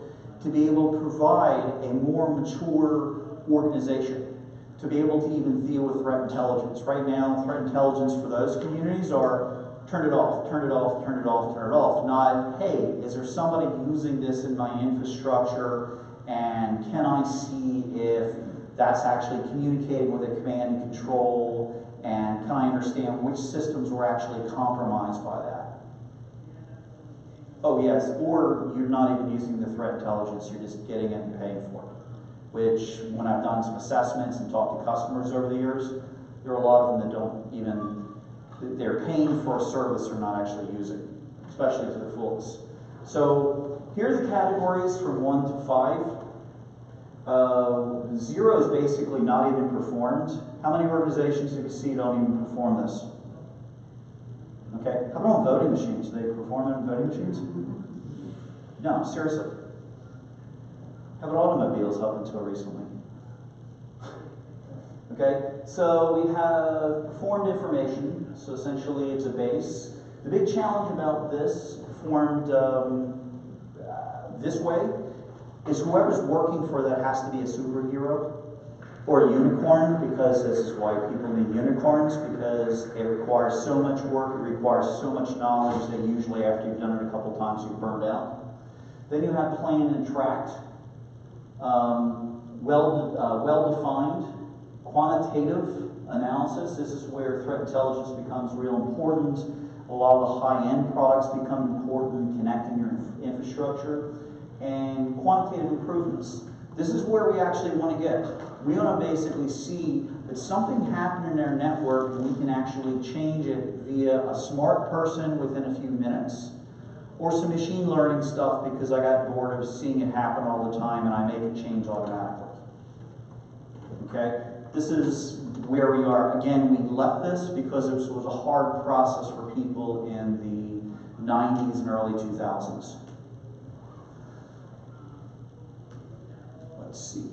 to be able to provide a more mature organization, to be able to even deal with threat intelligence. Right now, threat intelligence for those communities are turn it off, turn it off, turn it off, turn it off. Not, hey, is there somebody using this in my infrastructure, and can I see if that's actually communicating with a command and control, and can I understand which systems were actually compromised by that? Oh yes, or you're not even using the threat intelligence, you're just getting it and paying for it. Which, when I've done some assessments and talked to customers over the years, there are a lot of them that don't even, they're paying for a service they're not actually using, especially to the fullest. So here are the categories from 1 to 5. 0 is basically not even performed. How many organizations you can see don't even perform this? Okay, how about on voting machines? Do they perform on voting machines? No, seriously. How about automobiles up until recently? Okay, so we have performed information, so essentially it's a base. The big challenge about this, performed this way, is whoever's working for that has to be a superhero or a unicorn, because this is why people need unicorns, because it requires so much work, it requires so much knowledge that usually after you've done it a couple times you've burned out. Then you have planned and tracked, well-defined, quantitative analysis. This is where threat intelligence becomes real important. A lot of the high-end products become important, connecting your infrastructure. And quantitative improvements. This is where we actually want to get. We want to basically see that something happened in our network and we can actually change it via a smart person within a few minutes, or some machine learning stuff because I got bored of seeing it happen all the time and I make it change automatically. Okay? This is where we are. Again, we left this because it was a hard process for people in the 90s and early 2000s. Let's see.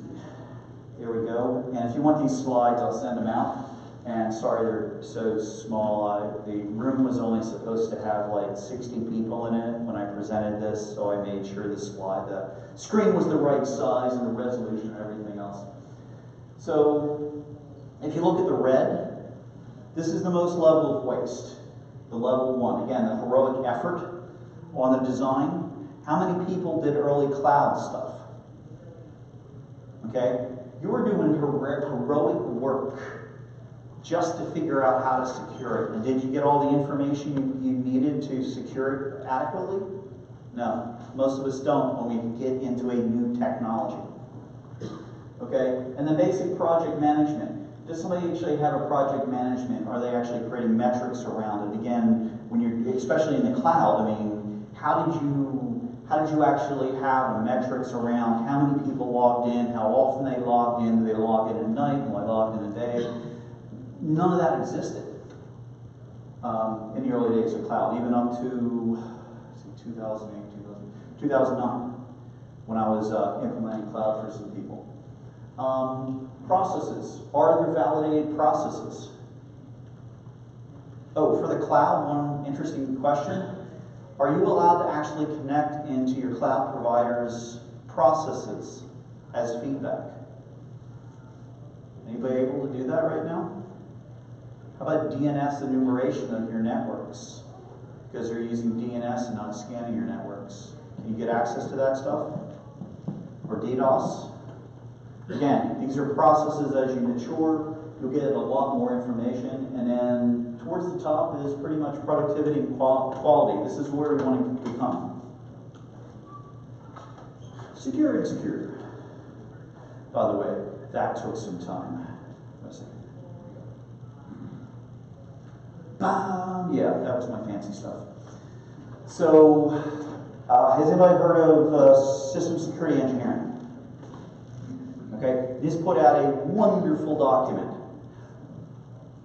Here we go. And if you want these slides, I'll send them out. And sorry, they're so small. The room was only supposed to have like 60 people in it when I presented this, so I made sure the screen was the right size and the resolution and everything else. So if you look at the red, this is the most level of waste, the level 1. Again, the heroic effort on the design. How many people did early cloud stuff? Okay, you were doing heroic work just to figure out how to secure it. And did you get all the information you needed to secure it adequately? No, most of us don't when we get into a new technology. Okay, and the basic project management. Does somebody actually have a project management? Are they actually creating metrics around it? Again, when you're, especially in the cloud, I mean, how did you actually have metrics around how many people logged in, how often they logged in, do they log in at night, do they log in a day? None of that existed in the early days of cloud, even up to 2009, when I was implementing cloud for some people. Processes. Are there validated processes? Oh, for the cloud, one interesting question. Are you allowed to actually connect into your cloud provider's processes as feedback? Anybody able to do that right now? How about DNS enumeration of your networks? Because they're using DNS and not scanning your networks. Can you get access to that stuff? Or DDoS? Again, these are processes as you mature, you'll get a lot more information, and then towards the top is pretty much productivity and quality. This is where we want to become. Secure and secure. By the way, that took some time. Wait a second. Yeah, that was my fancy stuff. So, has anybody heard of system security engineering? Okay, this put out a wonderful document.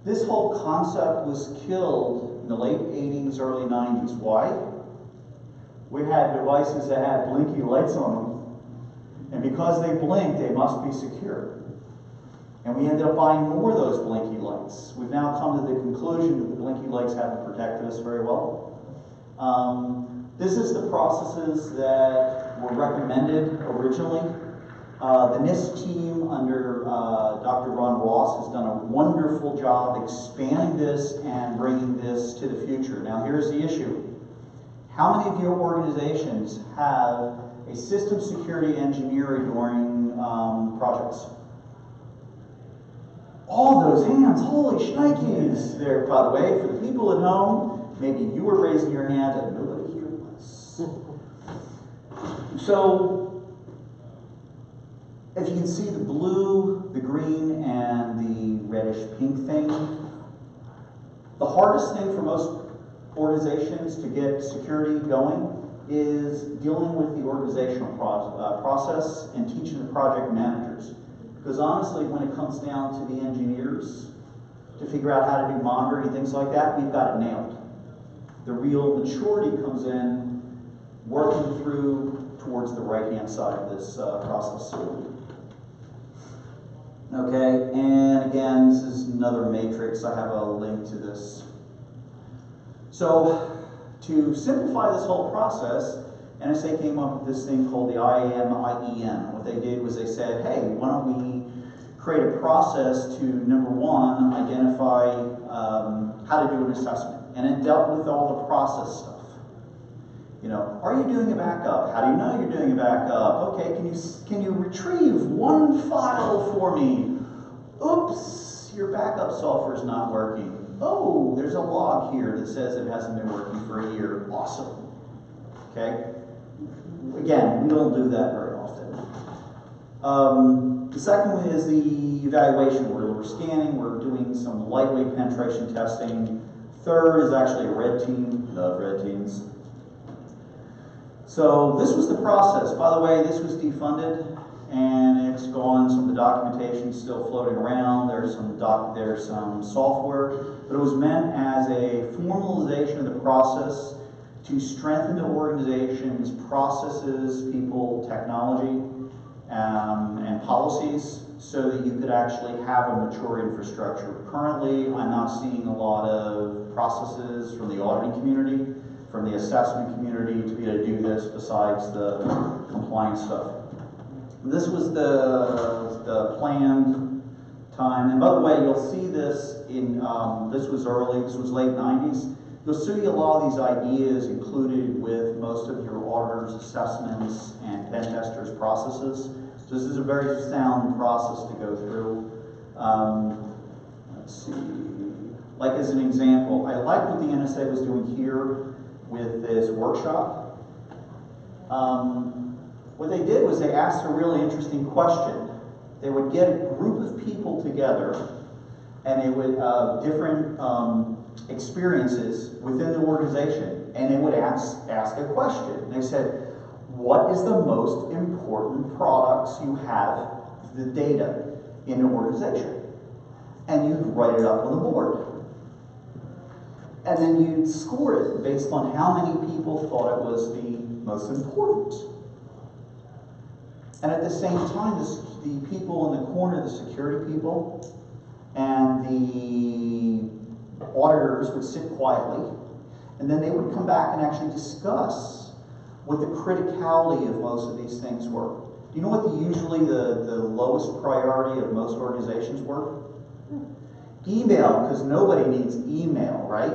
This whole concept was killed in the late 80s, early 90s. Why? We had devices that had blinky lights on them, and because they blinked, they must be secure. And we ended up buying more of those blinky lights. We've now come to the conclusion that the blinky lights haven't protected us very well. This is the processes that were recommended originally. The NIST team under Dr. Ron Ross has done a wonderful job expanding this and bringing this to the future. Now here's the issue. How many of your organizations have a system security engineer during projects? All those hands, holy shnikes! There, by the way, for the people at home, maybe you were raising your hand and nobody here was. So, if you can see the blue, the green, and the reddish pink thing, the hardest thing for most organizations to get security going is dealing with the organizational process and teaching the project managers. Because honestly, when it comes down to the engineers, to figure out how to do monitoring and things like that, we've got it nailed. The real maturity comes in working through towards the right-hand side of this process. Okay, and again, this is another matrix. I have a link to this. So, to simplify this whole process, NSA came up with this thing called the IAM-IEM. What they did was they said, hey, why don't we create a process to, number one, identify how to do an assessment. And it dealt with all the process stuff. You know, are you doing a backup? How do you know you're doing a backup? Okay, can you retrieve one file for me? Oops, your backup software is not working. Oh, there's a log here that says it hasn't been working for a year. Awesome. Okay? Again, we don't do that very often. The second one is the evaluation. We're scanning, we're doing some lightweight penetration testing. Third is actually a red team. Love red teams. So this was the process. By the way, this was defunded and it's gone. Some of the documentation is still floating around. There's some software, but it was meant as a formalization of the process to strengthen the organization's processes, people, technology, and policies so that you could actually have a mature infrastructure. Currently, I'm not seeing a lot of processes from the auditing community, from the assessment community to be able to do this besides the compliance stuff. This was the planned time. And by the way, you'll see this in, this was late 90s. You'll see a lot of these ideas included with most of your auditors' assessments and pen testers' processes. So this is a very sound process to go through. Let's see. Like as an example, I like what the NSA was doing here with this workshop. What they did was they asked a really interesting question. They would get a group of people together, and they would different experiences within the organization, and they would ask a question. They said, what is the most important products you have, the data, in an organization? And you'd write it up on the board. And then you'd score it based on how many people thought it was the most important. And at the same time, the people in the corner, the security people, and the auditors would sit quietly, and then they would come back and actually discuss what the criticality of most of these things were. Do you know what usually the lowest priority of most organizations were? Email, because nobody needs email, right?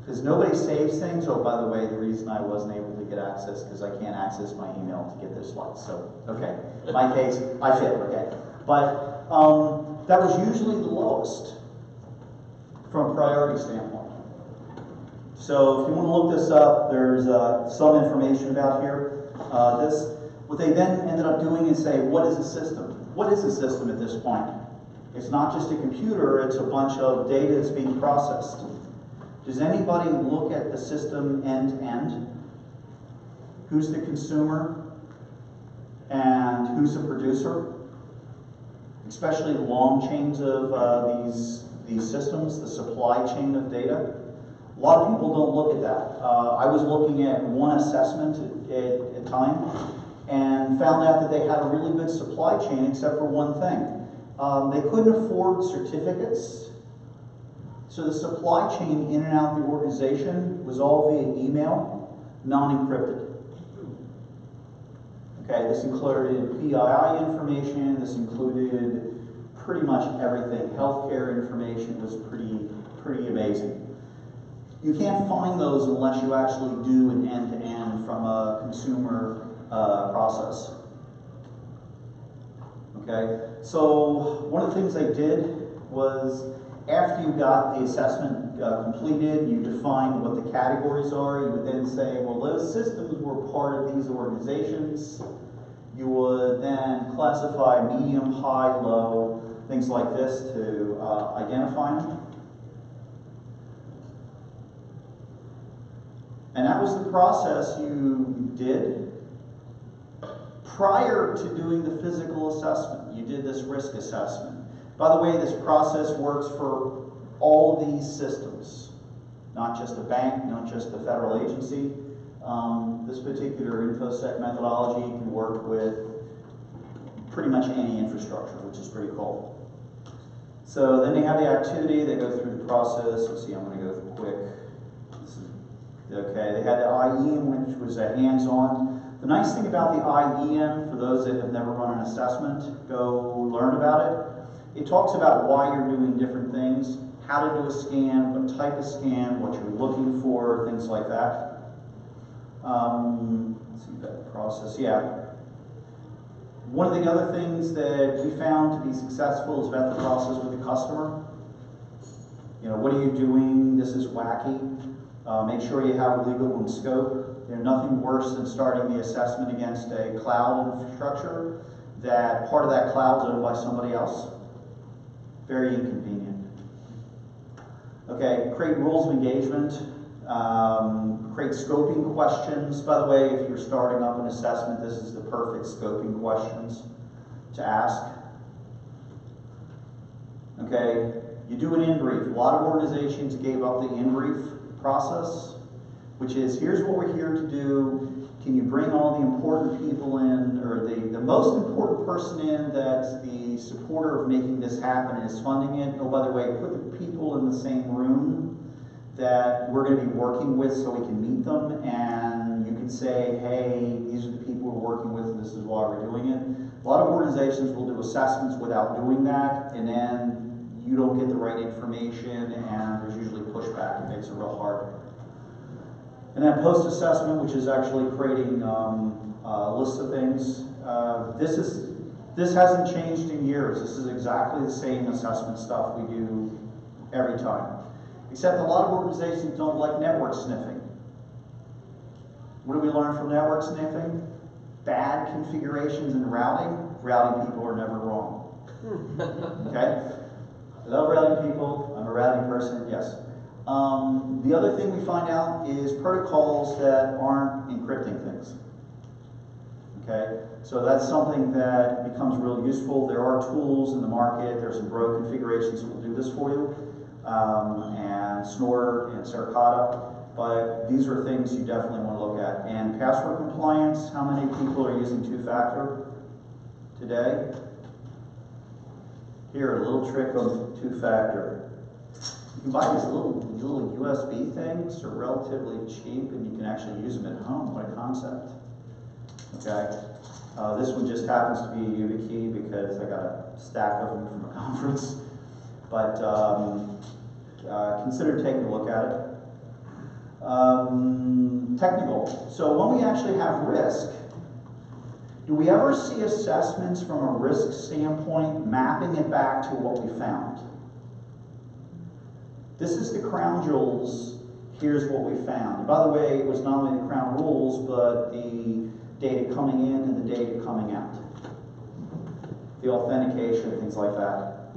Because nobody saves things. Oh, by the way, the reason I wasn't able to get access because I can't access my email to get this slide. So, okay, in my case, I fit, okay. But that was usually the lowest from a priority standpoint. So if you want to look this up, there's some information about here. What they then ended up doing is say, what is a system? What is a system at this point? It's not just a computer, it's a bunch of data that's being processed. Does anybody look at the system end to end? Who's the consumer? And who's the producer? Especially long chains of these systems, the supply chain of data. A lot of people don't look at that. I was looking at one assessment at a time and found out that they had a really good supply chain except for one thing. They couldn't afford certificates, so the supply chain in and out of the organization was all via email, non-encrypted. Okay, this included PII information, this included pretty much everything. Healthcare information was pretty amazing. You can't find those unless you actually do an end-to-end from a consumer process. Okay, so one of the things they did was after you got the assessment completed, you defined what the categories are. You would then say, well, those systems were part of these organizations. You would then classify medium, high, low, things like this to identify them. And that was the process you did. Prior to doing the physical assessment, you did this risk assessment. By the way, this process works for all of these systems, not just a bank, not just a federal agency. This particular InfoSec methodology can work with pretty much any infrastructure, which is pretty cool. So then they have the activity, they go through the process. Let's see, I'm going to go quick. Okay, they had the IEM, which was a hands-on. The nice thing about the IEM, for those that have never run an assessment, go learn about it. It talks about why you're doing different things, how to do a scan, what type of scan, what you're looking for, things like that. Let's see about the process. Yeah. One of the other things that we found to be successful is about the process with the customer. You know, what are you doing? This is wacky. Make sure you have legal and scope. Nothing worse than starting the assessment against a cloud infrastructure that part of that cloud is owned by somebody else. Very inconvenient. Okay, create rules of engagement. Create scoping questions. By the way, if you're starting up an assessment, this is the perfect scoping questions to ask. Okay, you do an in-brief. A lot of organizations gave up the in-brief process, which is, here's what we're here to do. Can you bring all the important people in, or the most important person in that's the supporter of making this happen and is funding it? Oh, by the way, put the people in the same room that we're going to be working with so we can meet them, and you can say, hey, these are the people we're working with and this is why we're doing it. A lot of organizations will do assessments without doing that, and then you don't get the right information, and there's usually pushback. It makes it real hard. And then post-assessment, which is actually creating a list of things. This hasn't changed in years. This is exactly the same assessment stuff we do every time. Except a lot of organizations don't like network sniffing. What do we learn from network sniffing? Bad configurations and routing. Routing people are never wrong. Okay? I love routing people. I'm a routing person, yes. The other thing we find out is protocols that aren't encrypting things. Okay? So that's something that becomes really useful. There are tools in the market. There's some Bro configurations that will do this for you. And Snort and Suricata. But these are things you definitely want to look at. And password compliance, how many people are using two-factor today? Here, a little trick on two-factor. You can buy these little USB things. They're relatively cheap, and you can actually use them at home. What a concept. Okay. This one just happens to be a YubiKey because I got a stack of them from a conference. But consider taking a look at it. Technical. So when we actually have risk, do we ever see assessments from a risk standpoint mapping it back to what we found? This is the crown jewels. Here's what we found. And by the way, it was not only the crown rules, but the data coming in and the data coming out. The authentication, things like that.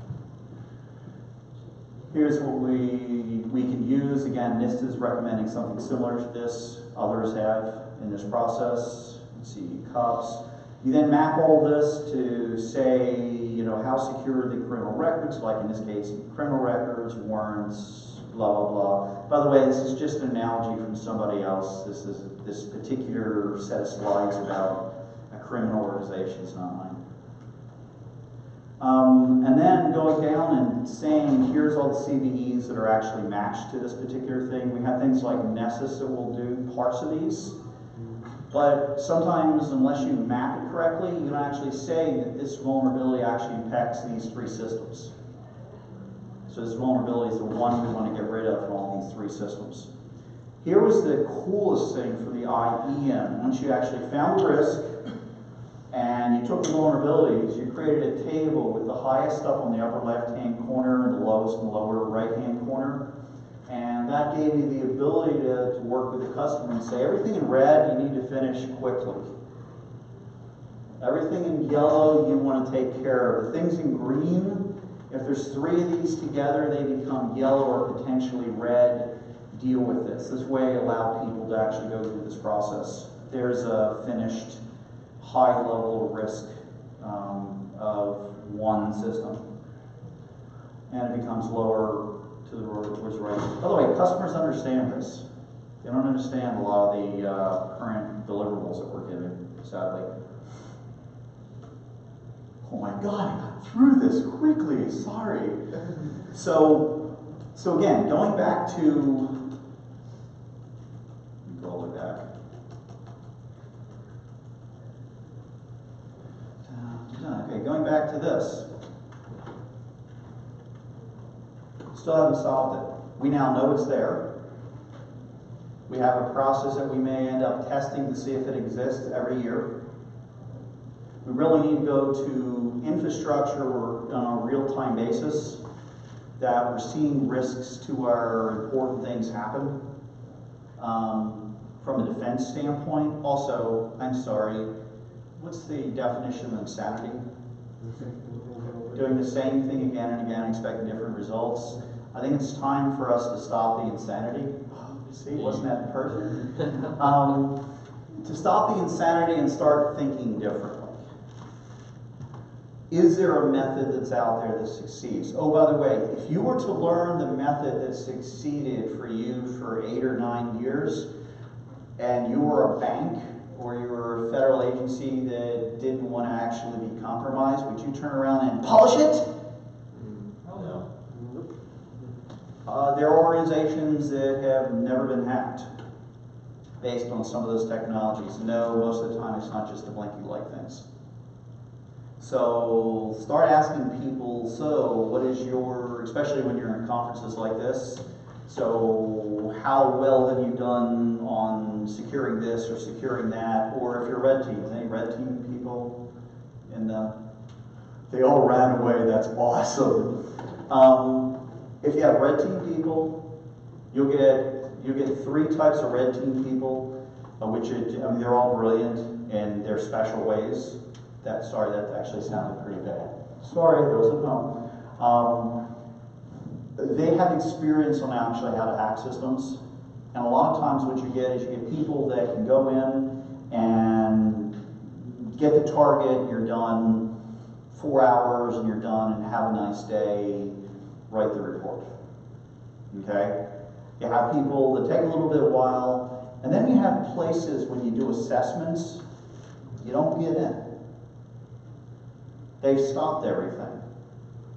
Here's what we can use. Again, NIST is recommending something similar to this. Others have in this process. Let's see, CUPS. You then map all this to say, you know, how secure are the criminal records, like in this case, criminal records, warrants, blah, blah, blah. By the way, this is just an analogy from somebody else. This particular set of slides about a criminal organization is not mine. And then going down and saying, here's all the CVEs that are actually matched to this particular thing. We have things like Nessus that will do parts of these. But sometimes, unless you map it correctly, you don't actually say that this vulnerability actually impacts these three systems. So this vulnerability is the one we want to get rid of from all these three systems. Here was the coolest thing for the IEM. Once you actually found the risk, and you took the vulnerabilities, you created a table with the highest up on the upper left-hand corner and the lowest in the lower right-hand corner. And that gave you the ability to work with the customer and say, everything in red you need to finish quickly. Everything in yellow you want to take care of. The things in green, if there's three of these together, they become yellow or potentially red. Deal with this. This way allow people to actually go through this process. There's a finished high level of risk of one system. And it becomes lower to the towards the right. By the way, customers understand this. They don't understand a lot of the current deliverables that we're giving, sadly. Oh my God, I got through this quickly, sorry. So again, going back to, go all the way back. Okay, going back to this. Still haven't solved it. We now know it's there. We have a process that we may end up testing to see if it exists every year. We really need to go to infrastructure on a real-time basis that we're seeing risks to our important things happen. From a defense standpoint, also, I'm sorry, what's the definition of insanity? Doing the same thing again and again, expecting different results. I think it's time for us to stop the insanity. See, wasn't that perfect? To stop the insanity and start thinking differently. Is there a method that's out there that succeeds? Oh, by the way, if you were to learn the method that succeeded for you for 8 or 9 years, and you were a bank or you were a federal agency that didn't want to actually be compromised, would you turn around and polish it? No. There are organizations that have never been hacked based on some of those technologies. No, most of the time it's not just the blinky light things. So start asking people, so what is your, especially when you're in conferences like this, so how well have you done on securing this or securing that? Or if you're red team, any red team people in the, they all ran away, that's awesome. If you have red team people, you'll get 3 types of red team people, which I mean, they're all brilliant in their special ways. Sorry, that actually sounded pretty bad. Sorry, those at home. They have experience on actually how to hack systems. And a lot of times what you get is you get people that can go in and get the target, you're done, 4 hours and you're done, and have a nice day, write the report. Okay? You have people that take a little bit of while, and then you have places when you do assessments, you don't get in. They've stopped everything.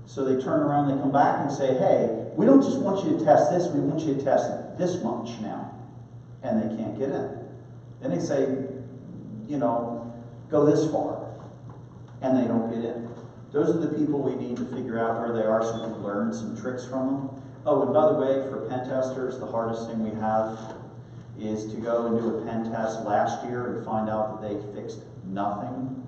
So they turn around, they come back and say, hey, we don't just want you to test this, we want you to test this much now. And they can't get in. Then they say, you know, go this far. And they don't get in. Those are the people we need to figure out where they are so we can learn some tricks from them. Oh, and by the way, for pen testers, the hardest thing we have is to go and do a pen test last year and find out that they fixed nothing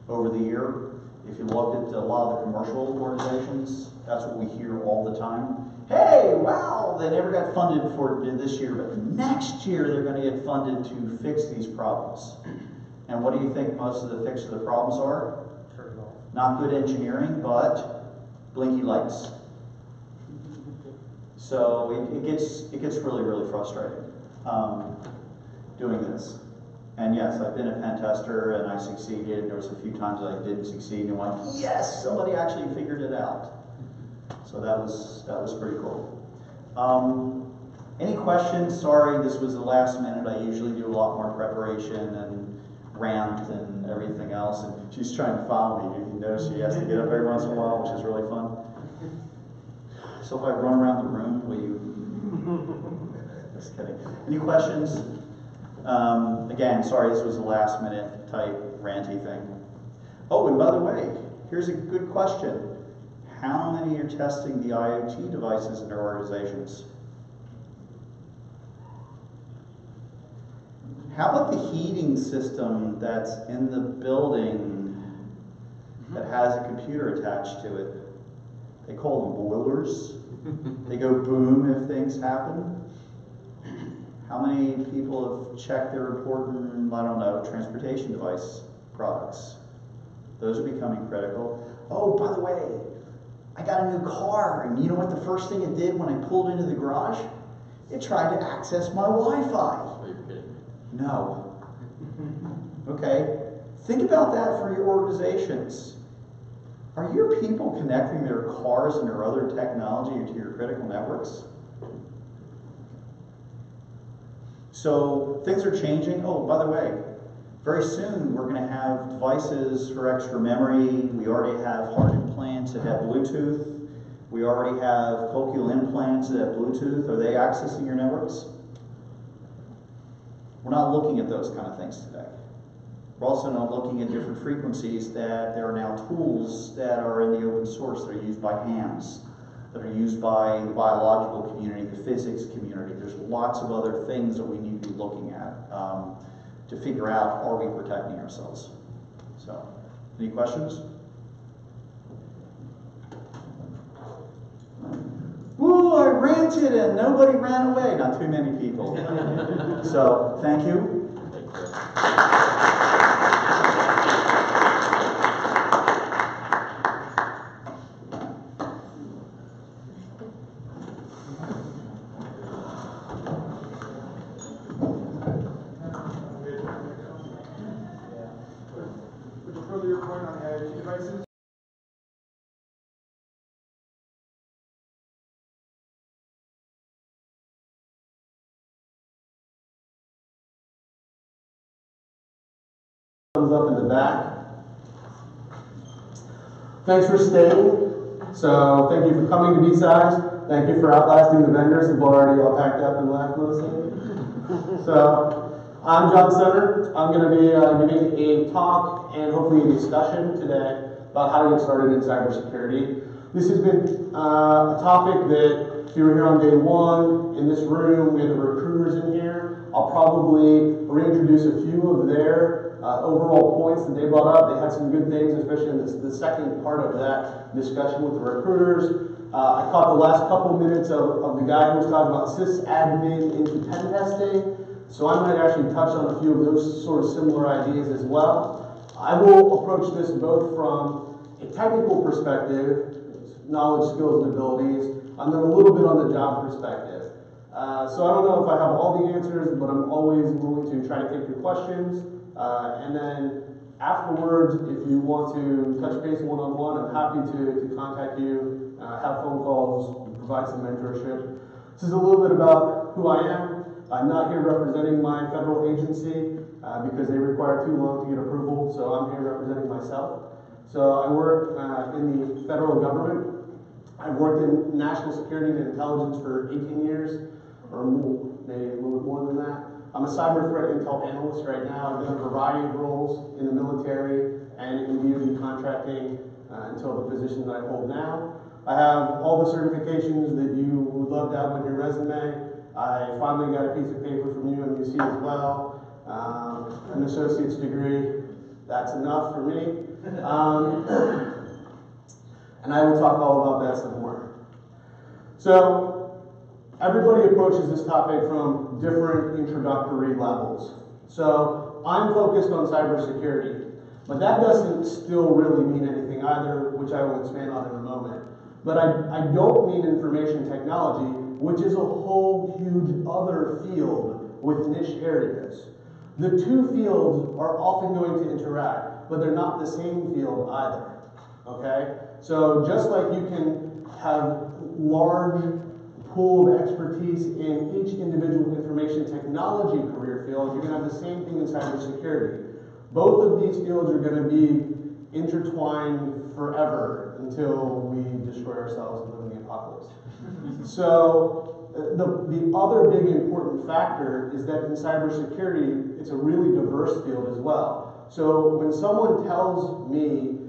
over the year. If you look at a lot of the commercial organizations, that's what we hear all the time. Hey, wow, they never got funded for this year, but next year they're going to get funded to fix these problems. And what do you think most of the fix of the problems are? Not good engineering, but blinky lights. So it gets really, really frustrating doing this. And yes, I've been a pen tester and I succeeded. There was a few times I didn't succeed and went, yes, somebody actually figured it out. So that was pretty cool. Any questions? Sorry, this was the last minute. I usually do a lot more preparation and rant and everything else. And she's trying to follow me. You know, she has to get up every once in a while, which is really fun. So if I run around the room, will you? Just kidding. Any questions? Again, sorry, this was a last minute type ranty thing. Oh, and by the way, here's a good question. How many are testing the IoT devices in their organizations? How about the heating system that's in the building that has a computer attached to it? They call them boilers. They go boom if things happen. How many people have checked their important, I don't know, transportation device products? Those are becoming critical. Oh, by the way, I got a new car, and you know what the first thing it did when I pulled into the garage? It tried to access my Wi-Fi. Oh, you're kidding me. No. Okay, think about that for your organizations. Are your people connecting their cars and their other technology to your critical networks? So things are changing. Oh, by the way, very soon we're going to have devices for extra memory. We already have hard implants that have Bluetooth. We already have cochlear implants that have Bluetooth. Are they accessing your networks? We're not looking at those kind of things today. We're also not looking at different frequencies that there are now tools that are in the open source that are used by hams, that are used by the biological community, the physics community. There's lots of other things that we need to be looking at to figure out, are we protecting ourselves? So, any questions? Woo, I ranted and nobody ran away. Not too many people. So, thank you. Would you further your point on the IoT devices? thumbs up in the back. Thanks for staying. So thank you for coming to BSides. Thank you for outlasting the vendors who've already all packed up and left mostly. So I'm John Sutter. I'm going to be giving a talk and hopefully a discussion today about how to get started in cybersecurity. This has been a topic that, if you were here on day one in this room, we had the recruiters in here. I'll probably reintroduce a few of their overall points that they brought up. They had some good things, especially in the second part of that discussion with the recruiters. I caught the last couple minutes of the guy who was talking about sysadmin into pen testing. So I might actually touch on a few of those sort of similar ideas as well. I will approach this both from a technical perspective, knowledge, skills, and abilities, and then a little bit on the job perspective. So I don't know if I have all the answers, but I'm always willing to try to take your questions. And then afterwards, if you want to touch base one-on-one, I'm happy to contact you, have phone calls, provide some mentorship. This is a little bit about who I am. I'm not here representing my federal agency because they require too long to get approval, so I'm here representing myself. So I work in the federal government. I've worked in national security and intelligence for 18 years, or maybe a little bit more than that. I'm a cyber threat intel analyst right now. I've done a variety of roles in the military and in DoD contracting until the position that I hold now. I have all the certifications that you would love to have on your resume. I finally got a piece of paper from UMUC as well, an associate's degree. That's enough for me. And I will talk all about that some more. So everybody approaches this topic from different introductory levels. So I'm focused on cybersecurity, but that doesn't still really mean anything either, which I will expand on in a moment. But I don't mean information technology, which is a whole huge other field with niche areas. The two fields are often going to interact, but they're not the same field either. Okay? So just like you can have large pool of expertise in each individual information technology career field, you're going to have the same thing in cybersecurity. Both of these fields are going to be intertwined forever until we destroy ourselves and live in the apocalypse. So the other big important factor is that in cybersecurity, it's a really diverse field as well. So when someone tells me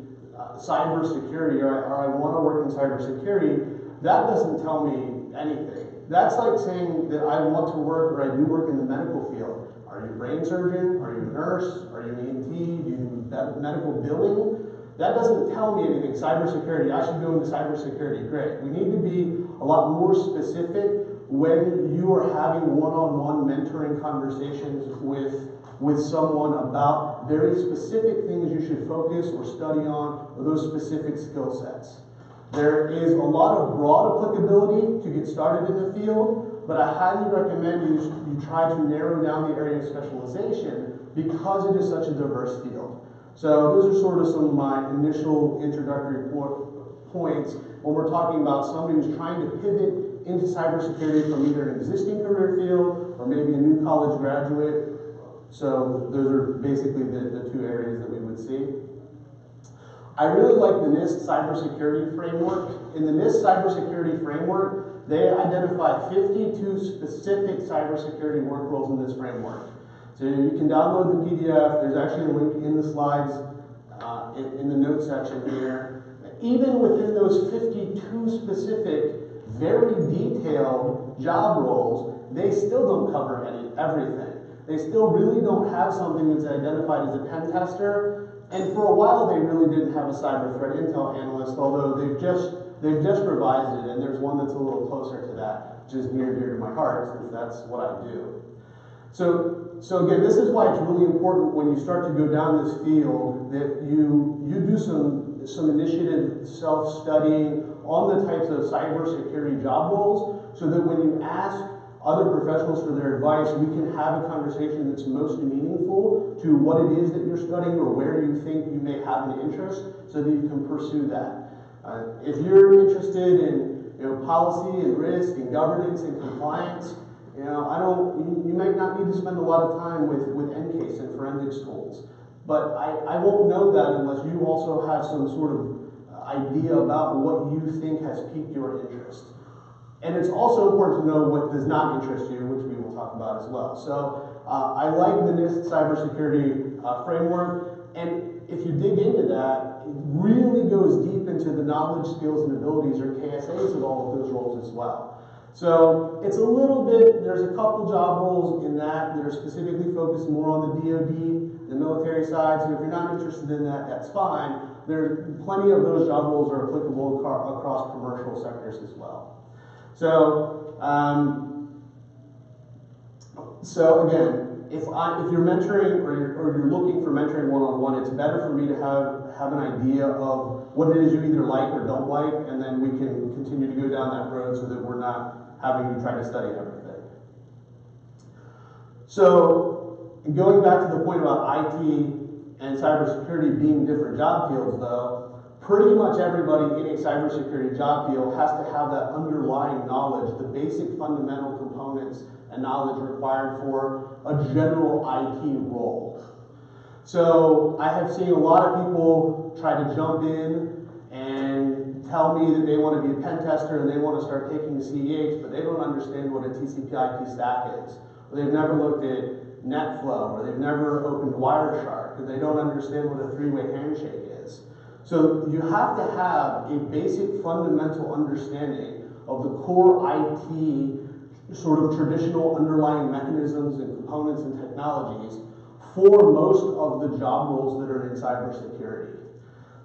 cybersecurity or I want to work in cybersecurity, that doesn't tell me anything. That's like saying that I want to work or I do work in the medical field. Are you a brain surgeon? Are you a nurse? Are you an ENT? Do you do medical billing? That doesn't tell me anything. Cybersecurity, I should go into cybersecurity. Great. We need to be a lot more specific when you are having one-on-one mentoring conversations with someone about very specific things you should focus or study on, or those specific skill sets. There is a lot of broad applicability to get started in the field, but I highly recommend you try to narrow down the area of specialization because it is such a diverse field. So those are sort of some of my initial introductory points when we're talking about somebody who's trying to pivot into cybersecurity from either an existing career field or maybe a new college graduate. So those are basically the two areas that we would see. I really like the NIST cybersecurity framework. In the NIST cybersecurity framework, they identify 52 specific cybersecurity work roles in this framework. So you can download the PDF. There's actually a link in the slides in the notes section here. Even within those 52 specific, very detailed job roles, they still don't cover everything. They still really don't have something that's identified as a pen tester. And for a while, they really didn't have a cyber threat intel analyst, although they've just revised it, and there's one that's a little closer to that, which is near and dear to my heart, since that's what I do. So again, this is why it's really important when you start to go down this field that you do some initiative self-studying on the types of cybersecurity job roles, so that when you ask other professionals for their advice, we can have a conversation that's most meaningful to what it is that you're studying or where you think you may have an interest, so that you can pursue that. If you're interested in policy and risk and governance and compliance, you might not need to spend a lot of time with NCASE and forensics tools. But I won't know that unless you also have some sort of idea about what you think has piqued your interest. And it's also important to know what does not interest you, which we will talk about as well. So I like the NIST cybersecurity framework, and if you dig into that, it really goes deep into the knowledge, skills, and abilities, or KSAs, of all of those roles as well. So it's a little bit, there's a couple job roles in that are specifically focused more on the DoD, the military side, so if you're not interested in that, that's fine. There, plenty of those job roles are applicable across commercial sectors as well. So, so again, if you're mentoring or you're looking for mentoring one-on-one, it's better for me to have an idea of what it is you either like or don't like, and then we can continue to go down that road so that we're not having to try to study everything. So, going back to the point about IT and cybersecurity being different job fields, though, pretty much everybody in a cybersecurity job field has to have that underlying knowledge, the basic fundamental components and knowledge required for a general IT role. So I have seen a lot of people try to jump in and tell me that they want to be a pen tester and they want to start taking CEH, but they don't understand what a TCP/IP stack is. Or they've never looked at NetFlow, or they've never opened Wireshark, or they don't understand what a three-way handshake is. So you have to have a basic fundamental understanding of the core IT sort of traditional underlying mechanisms and components and technologies for most of the job roles that are in cybersecurity.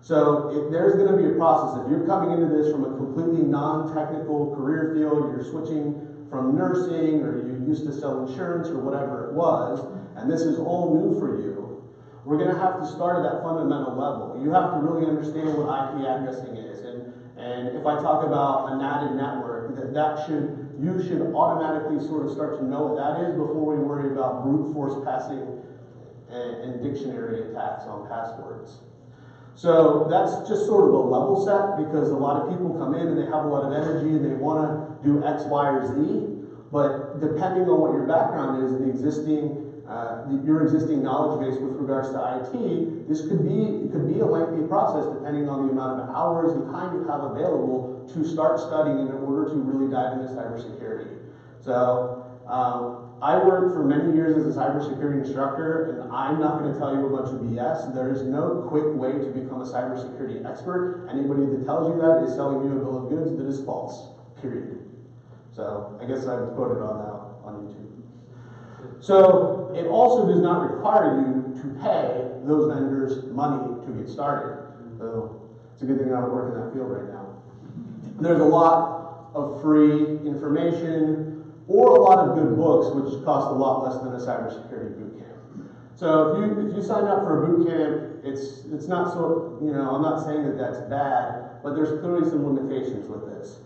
So there's going to be a process. If you're coming into this from a completely non-technical career field, you're switching from nursing, or you used to sell insurance or whatever it was, and this is all new for you, we're going to have to start at that fundamental level. You have to really understand what IP addressing is, and if I talk about a NATed network, you should automatically sort of start to know what that is before we worry about brute force passing and dictionary attacks on passwords. So that's just sort of a level set, because a lot of people come in and they have a lot of energy and they want to do X, Y, or Z, but depending on what your background is and your existing knowledge base with regards to IT, it could be a lengthy process depending on the amount of hours and time you have available to start studying in order to really dive into cybersecurity. So I worked for many years as a cybersecurity instructor, and I'm not going to tell you a bunch of BS. There is no quick way to become a cybersecurity expert. Anybody that tells you that is selling you a bill of goods that is false, period. So I guess I've quoted on that on YouTube. So it also does not require you to pay those vendors money to get started. So it's a good thing I don't work in that field right now. There's a lot of free information or a lot of good books, which cost a lot less than a cybersecurity boot camp. So if you sign up for a boot camp, it's not so, I'm not saying that that's bad, but there's clearly some limitations with this.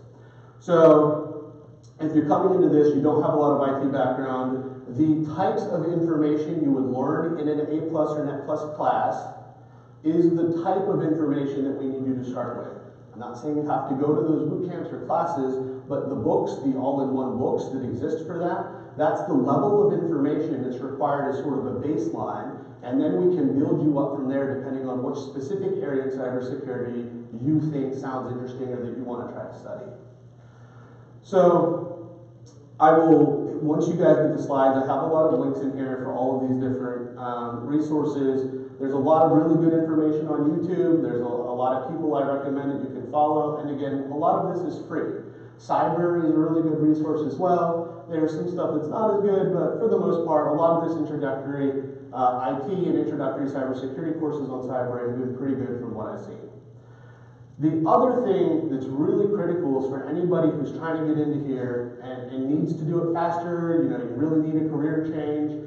So if you're coming into this, you don't have a lot of IT background, the types of information you would learn in an A+ or Net+ class is the type of information that we need you to start with. I'm not saying you have to go to those boot camps or classes, but the books, the all-in-one books that exist for that, that's the level of information that's required as sort of a baseline, and then we can build you up from there depending on which specific area in cybersecurity you think sounds interesting or that you want to try to study. So once you guys get the slides, I have a lot of links in here for all of these different resources. There's a lot of really good information on YouTube. There's a lot of people I recommend that you can follow. And again, a lot of this is free. Cyber is a really good resource as well. There's some stuff that's not as good, but for the most part, a lot of this introductory IT and introductory cybersecurity courses on cyber have been pretty good from what I've seen. The other thing that's really critical is for anybody who's trying to get into here and needs to do it faster, you really need a career change,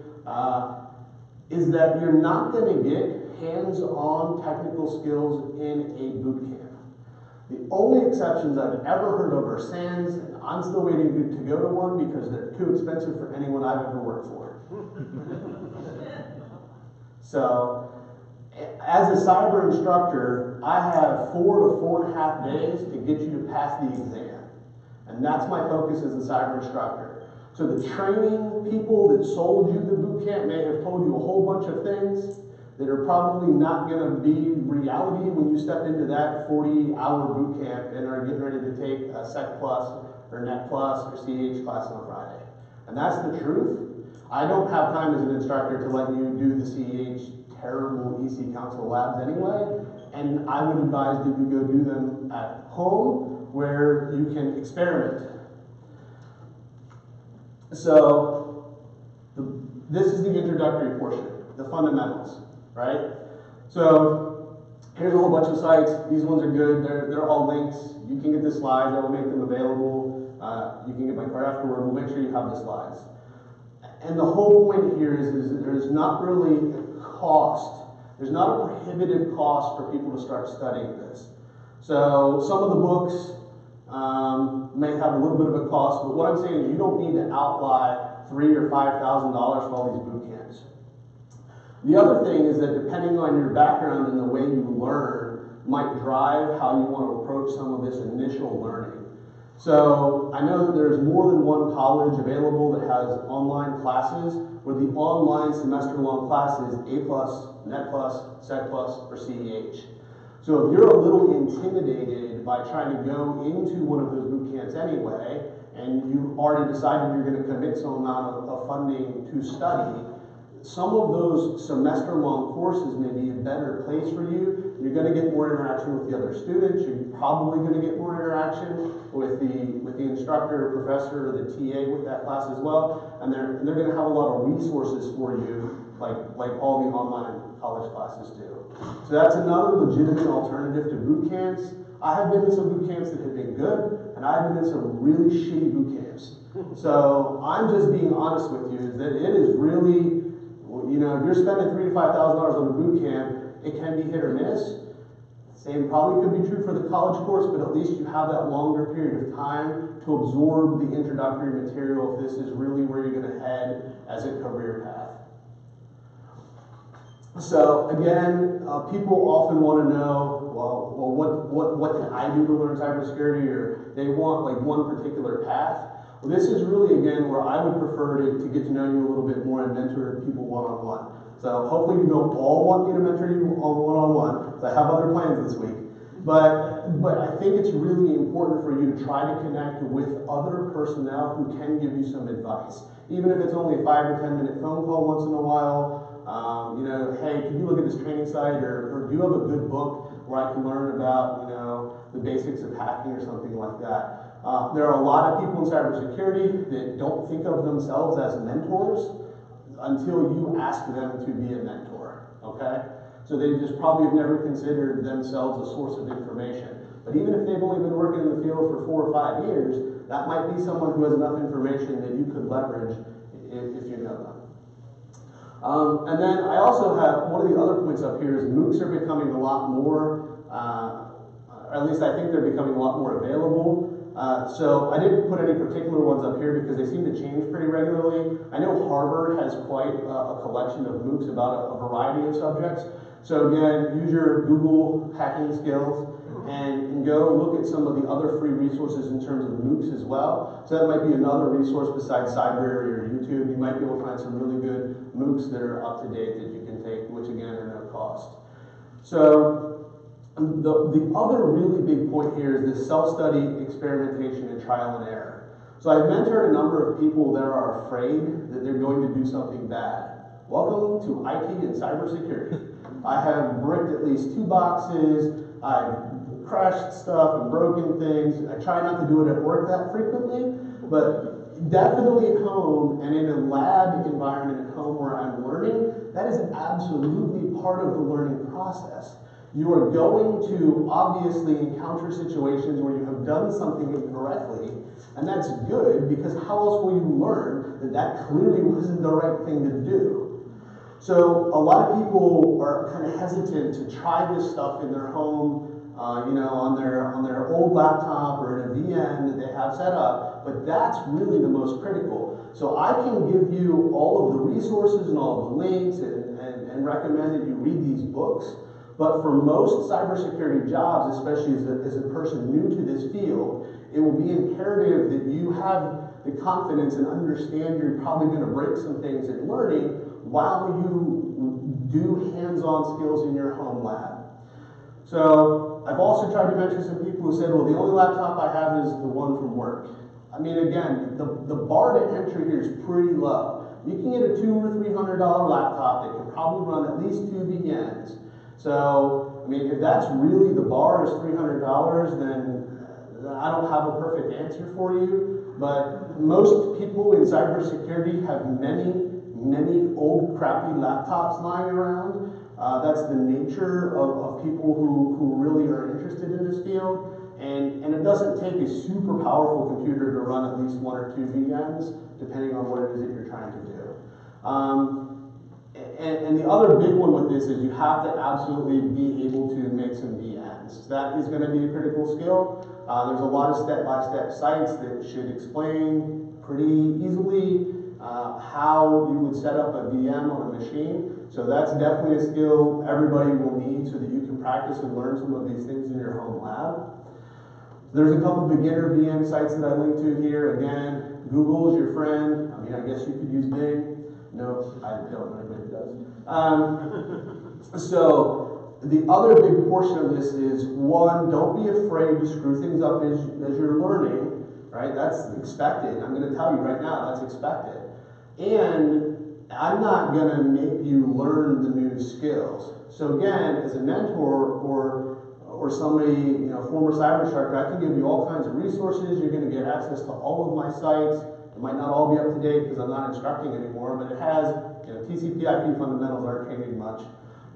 is that you're not going to get hands-on technical skills in a boot camp. The only exceptions I've ever heard of are SANS, and I'm still waiting to go to one because they're too expensive for anyone I've ever worked for. So, as a cyber instructor, I have 4 to 4.5 days to get you to pass the exam. And that's my focus as a cyber instructor. So the training people that sold you the boot camp may have told you a whole bunch of things, that are probably not going to be reality when you step into that 40-hour boot camp and are getting ready to take a Sec Plus or Net Plus or CH class on a Friday. And that's the truth. I don't have time as an instructor to let you do the CH terrible EC Council labs anyway, and I would advise that you go do them at home where you can experiment. So, this is the introductory portion, the fundamentals, right? So, here's a whole bunch of sites. These ones are good. They're all links. You can get the slides. I will make them available. You can get my card afterward. We'll make sure you have the slides. And the whole point here is that there's not really a cost. There's not a prohibitive cost for people to start studying this. So some of the books may have a little bit of a cost, but what I'm saying is you don't need to outlay $3,000 or $5,000 for all these boot camps. The other thing is that depending on your background and the way you learn might drive how you want to approach some of this initial learning. So I know that there's more than one college available that has online classes where the online semester-long class is A+, Net Plus, Sec Plus, or CEH. So if you're a little intimidated by trying to go into one of those boot camps anyway, and you've already decided you're going to commit some amount of funding to study, some of those semester-long courses may be a better place for you. You're going to get more interaction with the other students. You're probably going to get more interaction with the instructor, professor, or the TA with that class as well. And they're going to have a lot of resources for you, like all the online college classes do. So that's another legitimate alternative to boot camps. I have been in some boot camps that have been good, and I've been in some really shitty boot camps. So I'm just being honest with you, is that it is really, you know, if you're spending $3,000 to $5,000 on a boot camp, it can be hit or miss. Same probably could be true for the college course, but at least you have that longer period of time to absorb the introductory material if this is really where you're going to head as a career path. So again, people often want to know, well, what can I do to learn cybersecurity, or they want like one particular path. Well, this is really, again, where I would prefer to get to know you a little bit more and mentor people one-on-one. So hopefully you don't all want me to mentor you one-on-one, because I have other plans this week. But I think it's really important for you to try to connect with other personnel who can give you some advice. Even if it's only a 5 or 10 minute phone call once in a while. You know, hey, can you look at this training site, or do you have a good book where I can learn about, you know, the basics of hacking or something like that. There are a lot of people in cybersecurity that don't think of themselves as mentors until you ask them to be a mentor, okay? So they just probably have never considered themselves a source of information. But even if they've only been working in the field for 4 or 5 years, that might be someone who has enough information that you could leverage if you know them. And then I also have, one of the other points up here is MOOCs are becoming a lot more, or at least I think they're becoming a lot more available. So I didn't put any particular ones up here because they seem to change pretty regularly. I know Harvard has quite a collection of MOOCs about a variety of subjects. So again, use your Google hacking skills and go look at some of the other free resources in terms of MOOCs as well. So that might be another resource besides Cybrary or YouTube. You might be able to find some really good MOOCs that are up to date that you can take, which again are no cost. So the other really big point here is this self-study, experimentation, and trial and error. So I've mentored a number of people that are afraid that they're going to do something bad. Welcome to IT and cybersecurity. I have bricked at least 2 boxes. I've crashed stuff and broken things. I try not to do it at work that frequently, but definitely at home and in a lab environment at home where I'm learning, that is absolutely part of the learning process. You are going to obviously encounter situations where you have done something incorrectly, and that's good because how else will you learn that that clearly wasn't the right thing to do? So a lot of people are kind of hesitant to try this stuff in their home, you know, on their old laptop or in a VM that they have set up, but that's really the most critical. So I can give you all of the resources and all of the links and recommend that you read these books, but for most cybersecurity jobs, especially as a person new to this field, it will be imperative that you have the confidence and understand you're probably going to break some things in learning while you do hands-on skills in your home lab. So I've also tried to mention some people who said, well, the only laptop I have is the one from work. I mean, again, the bar to entry here is pretty low. You can get a $200 or $300 laptop that can probably run at least 2 VMs. So, I mean, if that's really the bar is $300, then I don't have a perfect answer for you. But most people in cybersecurity have many old crappy laptops lying around. That's the nature of people who really are interested in this field. And it doesn't take a super powerful computer to run at least 1 or 2 VMs, depending on what it is that you're trying to do. And the other big one with this is you have to absolutely be able to make some VMs. That is going to be a critical skill. There's a lot of step-by-step sites that should explain pretty easily how you would set up a VM on a machine. So that's definitely a skill everybody will need so that you can practice and learn some of these things in your home lab. There's a couple beginner VM sites that I linked to here. Again, Google's your friend. I mean, I guess you could use Bing. No, I don't know anybody who does. So the other big portion of this is, one, don't be afraid to screw things up as you're learning, right? That's expected. I'm going to tell you right now, that's expected. And I'm not going to make you learn the new skills. So again, as a mentor or somebody, you know, former Cybershark, I can give you all kinds of resources. You're going to get access to all of my sites. It might not all be up to date because I'm not instructing anymore, but it has, you know, TCP/IP fundamentals aren't changing much.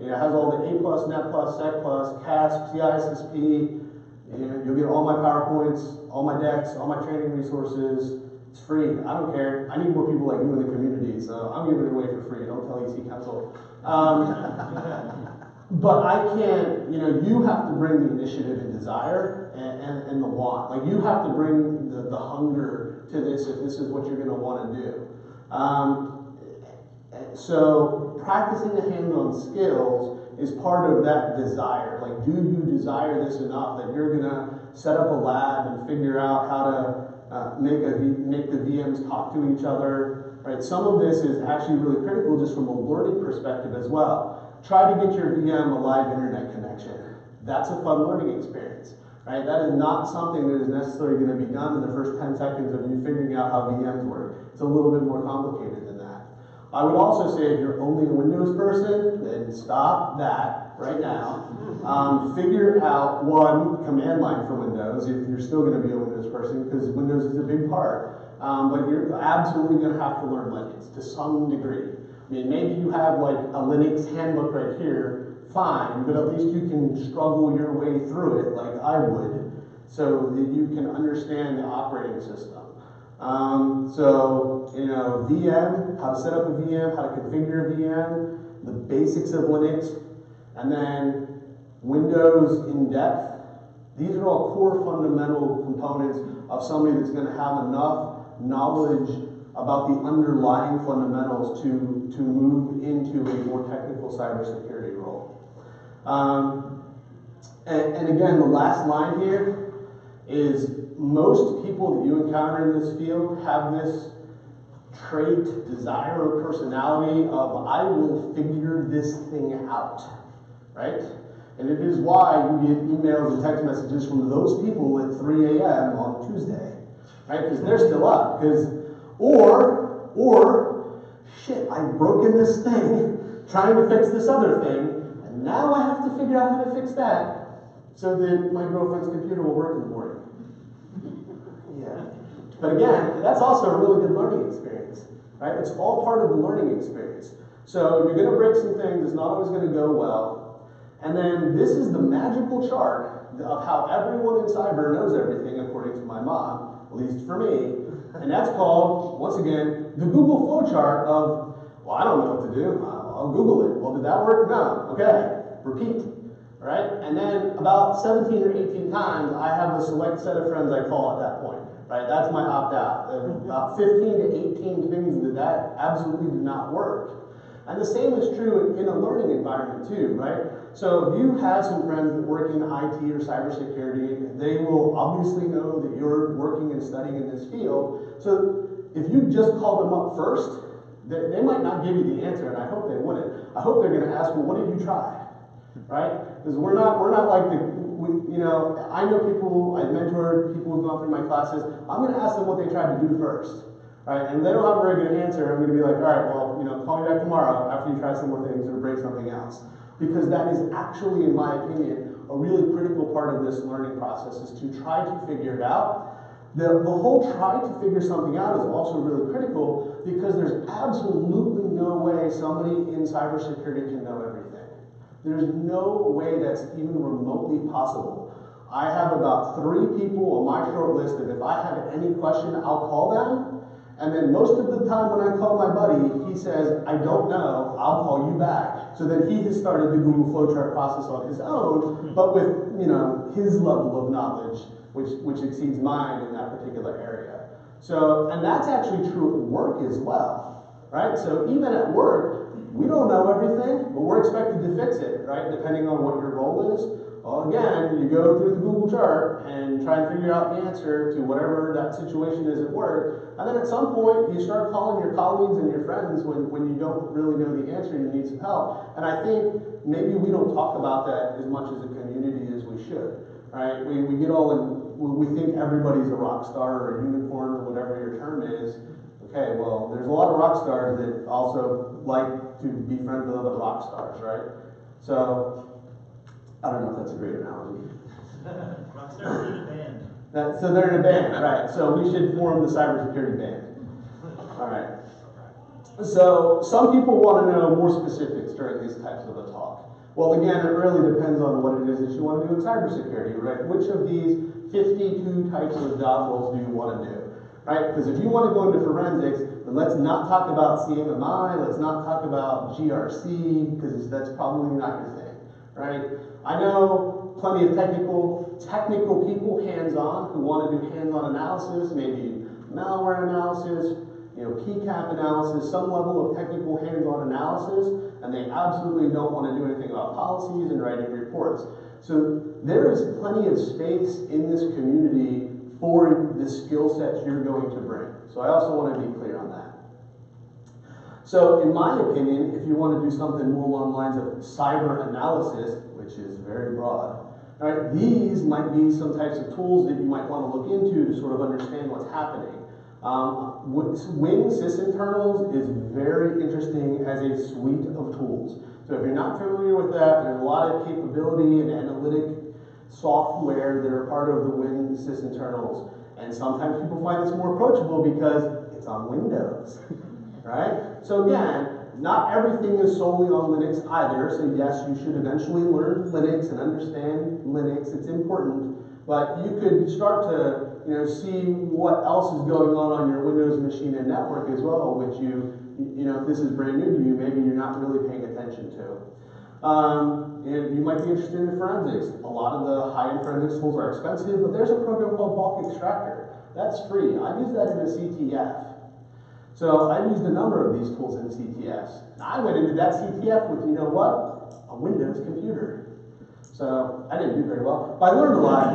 It has all the A+, Net+, Sec+, CASP, CISSP. You know, you'll get all my PowerPoints, all my decks, all my training resources. It's free. I don't care. I need more people like you in the community, so I'm giving it away for free. Don't tell EC Council. But I can't, you know, you have to bring the initiative and desire and the want. Like, you have to bring the hunger to this if this is what you're going to want to do. So practicing the hands-on skills is part of that desire. Like, do you desire this enough that you're going to set up a lab and figure out how to make the VMs talk to each other, right? Some of this is actually really critical just from a learning perspective as well. Try to get your VM a live internet connection. That's a fun learning experience, right? That is not something that is necessarily going to be done in the first 10 seconds of you figuring out how VMs work. It's a little bit more complicated than that. I would also say if you're only a Windows person, then stop that right now. Figure out one command line for Windows if you're still going to be a Windows person, because Windows is a big part. But you're absolutely going to have to learn Linux to some degree. I mean, maybe you have like a Linux handbook right here, fine, but at least you can struggle your way through it like I would, so that you can understand the operating system. So, you know, VM, how to set up a VM, how to configure a VM, the basics of Linux, and then Windows in depth. These are all core fundamental components of somebody that's going to have enough knowledge about the underlying fundamentals to move into a more technical cybersecurity role. And again, the last line here is most people that you encounter in this field have this trait, desire, or personality of, I will figure this thing out, right? And it is why you get emails and text messages from those people at 3 a.m. on Tuesday, right? Because they're still up. Or, shit, I've broken this thing trying to fix this other thing, and now I have to figure out how to fix that so that my girlfriend's computer will work in the morning. Yeah. But again, that's also a really good learning experience, right? It's all part of the learning experience. So you're going to break some things, it's not always going to go well. And then this is the magical chart of how everyone in cyber knows everything, according to my mom, at least for me. And that's called, once again, the Google flowchart of, well, I don't know what to do. I'll Google it. Well, did that work? No. Okay. Repeat. Right? And then about 17 or 18 times, I have a select set of friends I call at that point. Right? That's my opt-out. About 15 to 18 things that absolutely did not work. And the same is true in a learning environment too, right? So if you have some friends that work in IT or cybersecurity, they will obviously know that you're working and studying in this field. So if you just call them up first, they might not give you the answer, and I hope they wouldn't. I I hope they're gonna ask, well, what did you try? Right? Because we're not like you know, I know people, I've mentored people who've gone through my classes, I'm gonna ask them what they tried to do first. Right? And if they don't have a very good answer, I'm gonna be like, all right, well, you know, call me back tomorrow after you try some more things or break something else. Because that is actually, in my opinion, a really critical part of this learning process is to try to figure it out. The whole try to figure something out is also really critical because there's absolutely no way somebody in cybersecurity can know everything. There's no way that's even remotely possible. I have about 3 people on my short list that if I have any question, I'll call them. And then most of the time when I call my buddy, he says, I don't know, I'll call you back. So then he has started the Google flowchart process on his own, but with, you know, his level of knowledge, which exceeds mine in that particular area. So, and that's actually true at work as well, right? So even at work, we don't know everything, but we're expected to fix it, right? Depending on what your role is. Well, again, you go through the Google chart and try and figure out the answer to whatever that situation is at work. And then at some point, you start calling your colleagues and your friends when you don't really know the answer and you need some help. And I think maybe we don't talk about that as much as a community as we should, right? We get all in, we think everybody's a rock star or a unicorn or whatever your term is. Okay, well, there's a lot of rock stars that also like to be friends with other rock stars, right? So, I don't know if that's a great analogy. Rock stars in a band. So they're in a band, right? So we should form the cybersecurity band. All right. So some people want to know more specifics during these types of a talk. Well, again, it really depends on what it is that you want to do in cybersecurity, right? Which of these 52 types of job roles do you want to do? Right? Because if you want to go into forensics, then let's not talk about CMMI, let's not talk about GRC, because that's probably not your thing, right? I know plenty of technical people, hands-on, who want to do hands-on analysis, maybe malware analysis, you know, PCAP analysis, some level of technical hands-on analysis, and they absolutely don't want to do anything about policies and writing reports. So there is plenty of space in this community for the skill sets you're going to bring. So I also want to be clear on that. So in my opinion, if you want to do something more along the lines of cyber analysis, which is very broad, right, these might be some types of tools that you might want to look into to sort of understand what's happening. Wing sysinternals is very interesting as a suite of tools. So if you're not familiar with that, there's a lot of capability and analytic software that are part of the Wing sysinternals. And sometimes people find this more approachable because it's on Windows, right? So again, not everything is solely on Linux either. So yes, you should eventually learn Linux and understand Linux. It's important. But you could start to see what else is going on your Windows machine and network as well, which if this is brand new to you, maybe you're not really paying attention to. And you might be interested in forensics. A lot of the high-end forensics tools are expensive, but there's a program called Bulk Extractor. That's free. I've used that in a CTF. So I've used a number of these tools in CTFs. I went into that CTF with, you know what? A Windows computer. So I didn't do very well, but I learned a lot.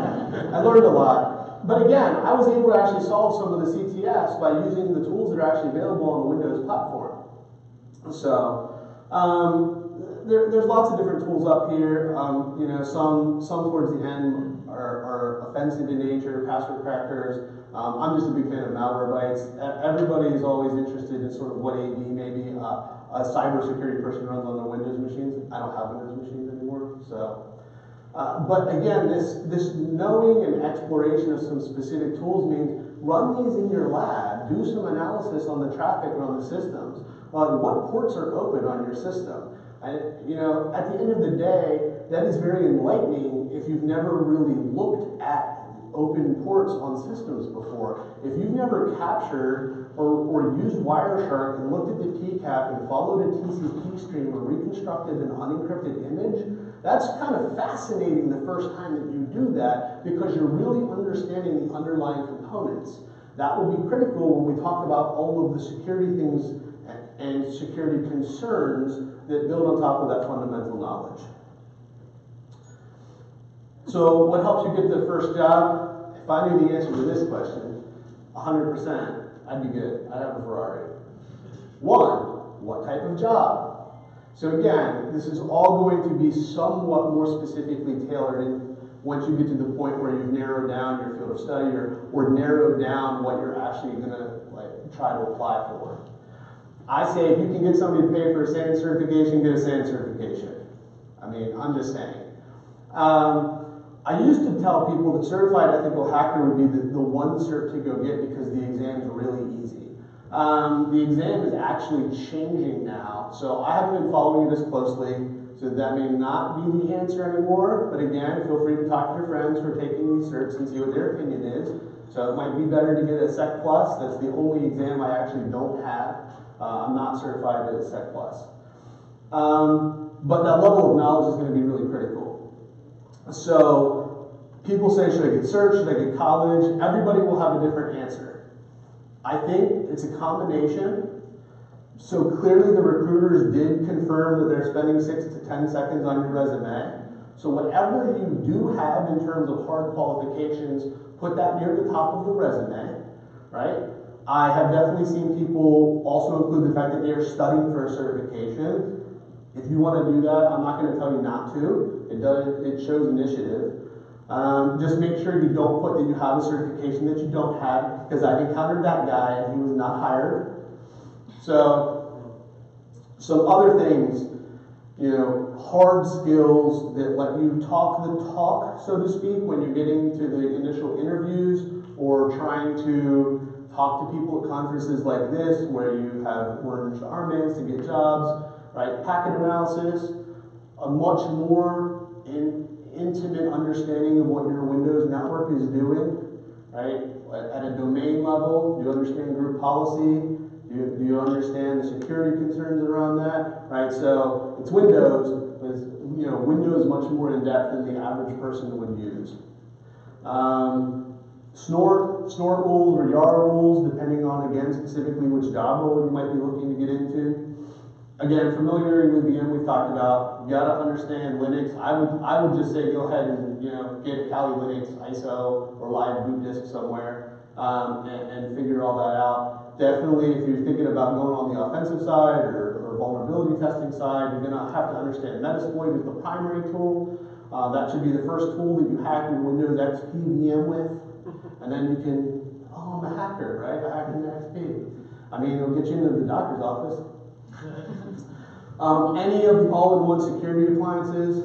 I learned a lot. But again, I was able to actually solve some of the CTFs by using the tools that are actually available on the Windows platform. So there's lots of different tools up here. Some towards the end are offensive in nature, password crackers. I'm just a big fan of Malwarebytes. Everybody is always interested in sort of what AV maybe a cybersecurity person runs on their Windows machines. I don't have Windows machines anymore, so. But again, this knowing and exploration of some specific tools means run these in your lab, do some analysis on the traffic and on the systems. What ports are open on your system? At the end of the day, that is very enlightening if you've never really looked at open ports on systems before. If you've never captured or used Wireshark and looked at the PCAP and followed a TCP stream or reconstructed an unencrypted image, that's kind of fascinating the first time that you do that because you're really understanding the underlying components. That will be critical when we talk about all of the security things and security concerns that build on top of that fundamental knowledge. So what helps you get the first job? If I knew the answer to this question, 100%, I'd be good. I'd have a Ferrari. 1, what type of job? So again, this is all going to be somewhat more specifically tailored in once you get to the point where you've narrowed down your field of study or narrowed down what you're actually gonna try to apply for. I say if you can get somebody to pay for a SAN certification, get a SAN certification. I mean, I'm just saying. I used to tell people that certified ethical hacker would be the one cert to go get because the exam's really easy. The exam is actually changing now, so I haven't been following it as closely, so that may not be the answer anymore, but again, feel free to talk to your friends who are taking these certs and see what their opinion is. So it might be better to get a Sec Plus. That's the only exam I actually don't have. I'm not certified as Sec Plus. But that level of knowledge is going to be really critical. So people say, should I get cert, should I get college? Everybody will have a different answer. I think it's a combination. So clearly the recruiters did confirm that they're spending 6 to 10 seconds on your resume. So whatever you do have in terms of hard qualifications, put that near the top of the resume, right? I have definitely seen people also include the fact that they are studying for a certification. If you want to do that, I'm not going to tell you not to. It shows initiative. Just make sure you don't put that you have a certification that you don't have, because I've encountered that guy and he was not hired. So, some other things, hard skills that let you talk the talk, so to speak, when you're getting to the initial interviews or trying to talk to people at conferences like this where you have orange armbands to get jobs, right? Packet analysis, a much more intimate understanding of what your Windows network is doing, right? At a domain level, do you understand group policy? Do you understand the security concerns around that, right? So it's Windows, but it's, Windows is much more in depth than the average person would use. Snort rules or YAR rules, depending on, again, specifically which job role you might be looking to get into. Again, familiarity with VM we've talked about. You gotta understand Linux. I would just say go ahead and get Kali Linux, ISO, or live boot disk somewhere, and figure all that out. Definitely, if you're thinking about going on the offensive side or vulnerability testing side, you're gonna have to understand Metasploit is the primary tool. That should be the first tool that you hack your Windows XP VM with, and then you can, I'm a hacker, right? I hacked into XP. I mean, it'll get you into the doctor's office. Any of the all-in-one security appliances,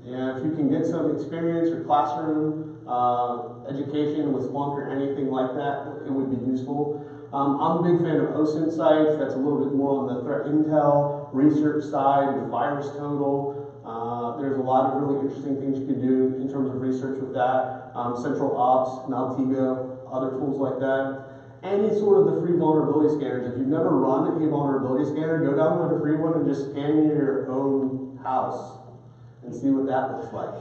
if you can get some experience or classroom education with Splunk or anything like that, it would be useful. I'm a big fan of OSINT sites. That's a little bit more on the threat intel, research side with VirusTotal. There's a lot of really interesting things you can do in terms of research with that. Central Ops, Maltego, other tools like that. Any sort of the free vulnerability scanners. If you've never run a vulnerability scanner, go download a free one and just scan your own house and see what that looks like.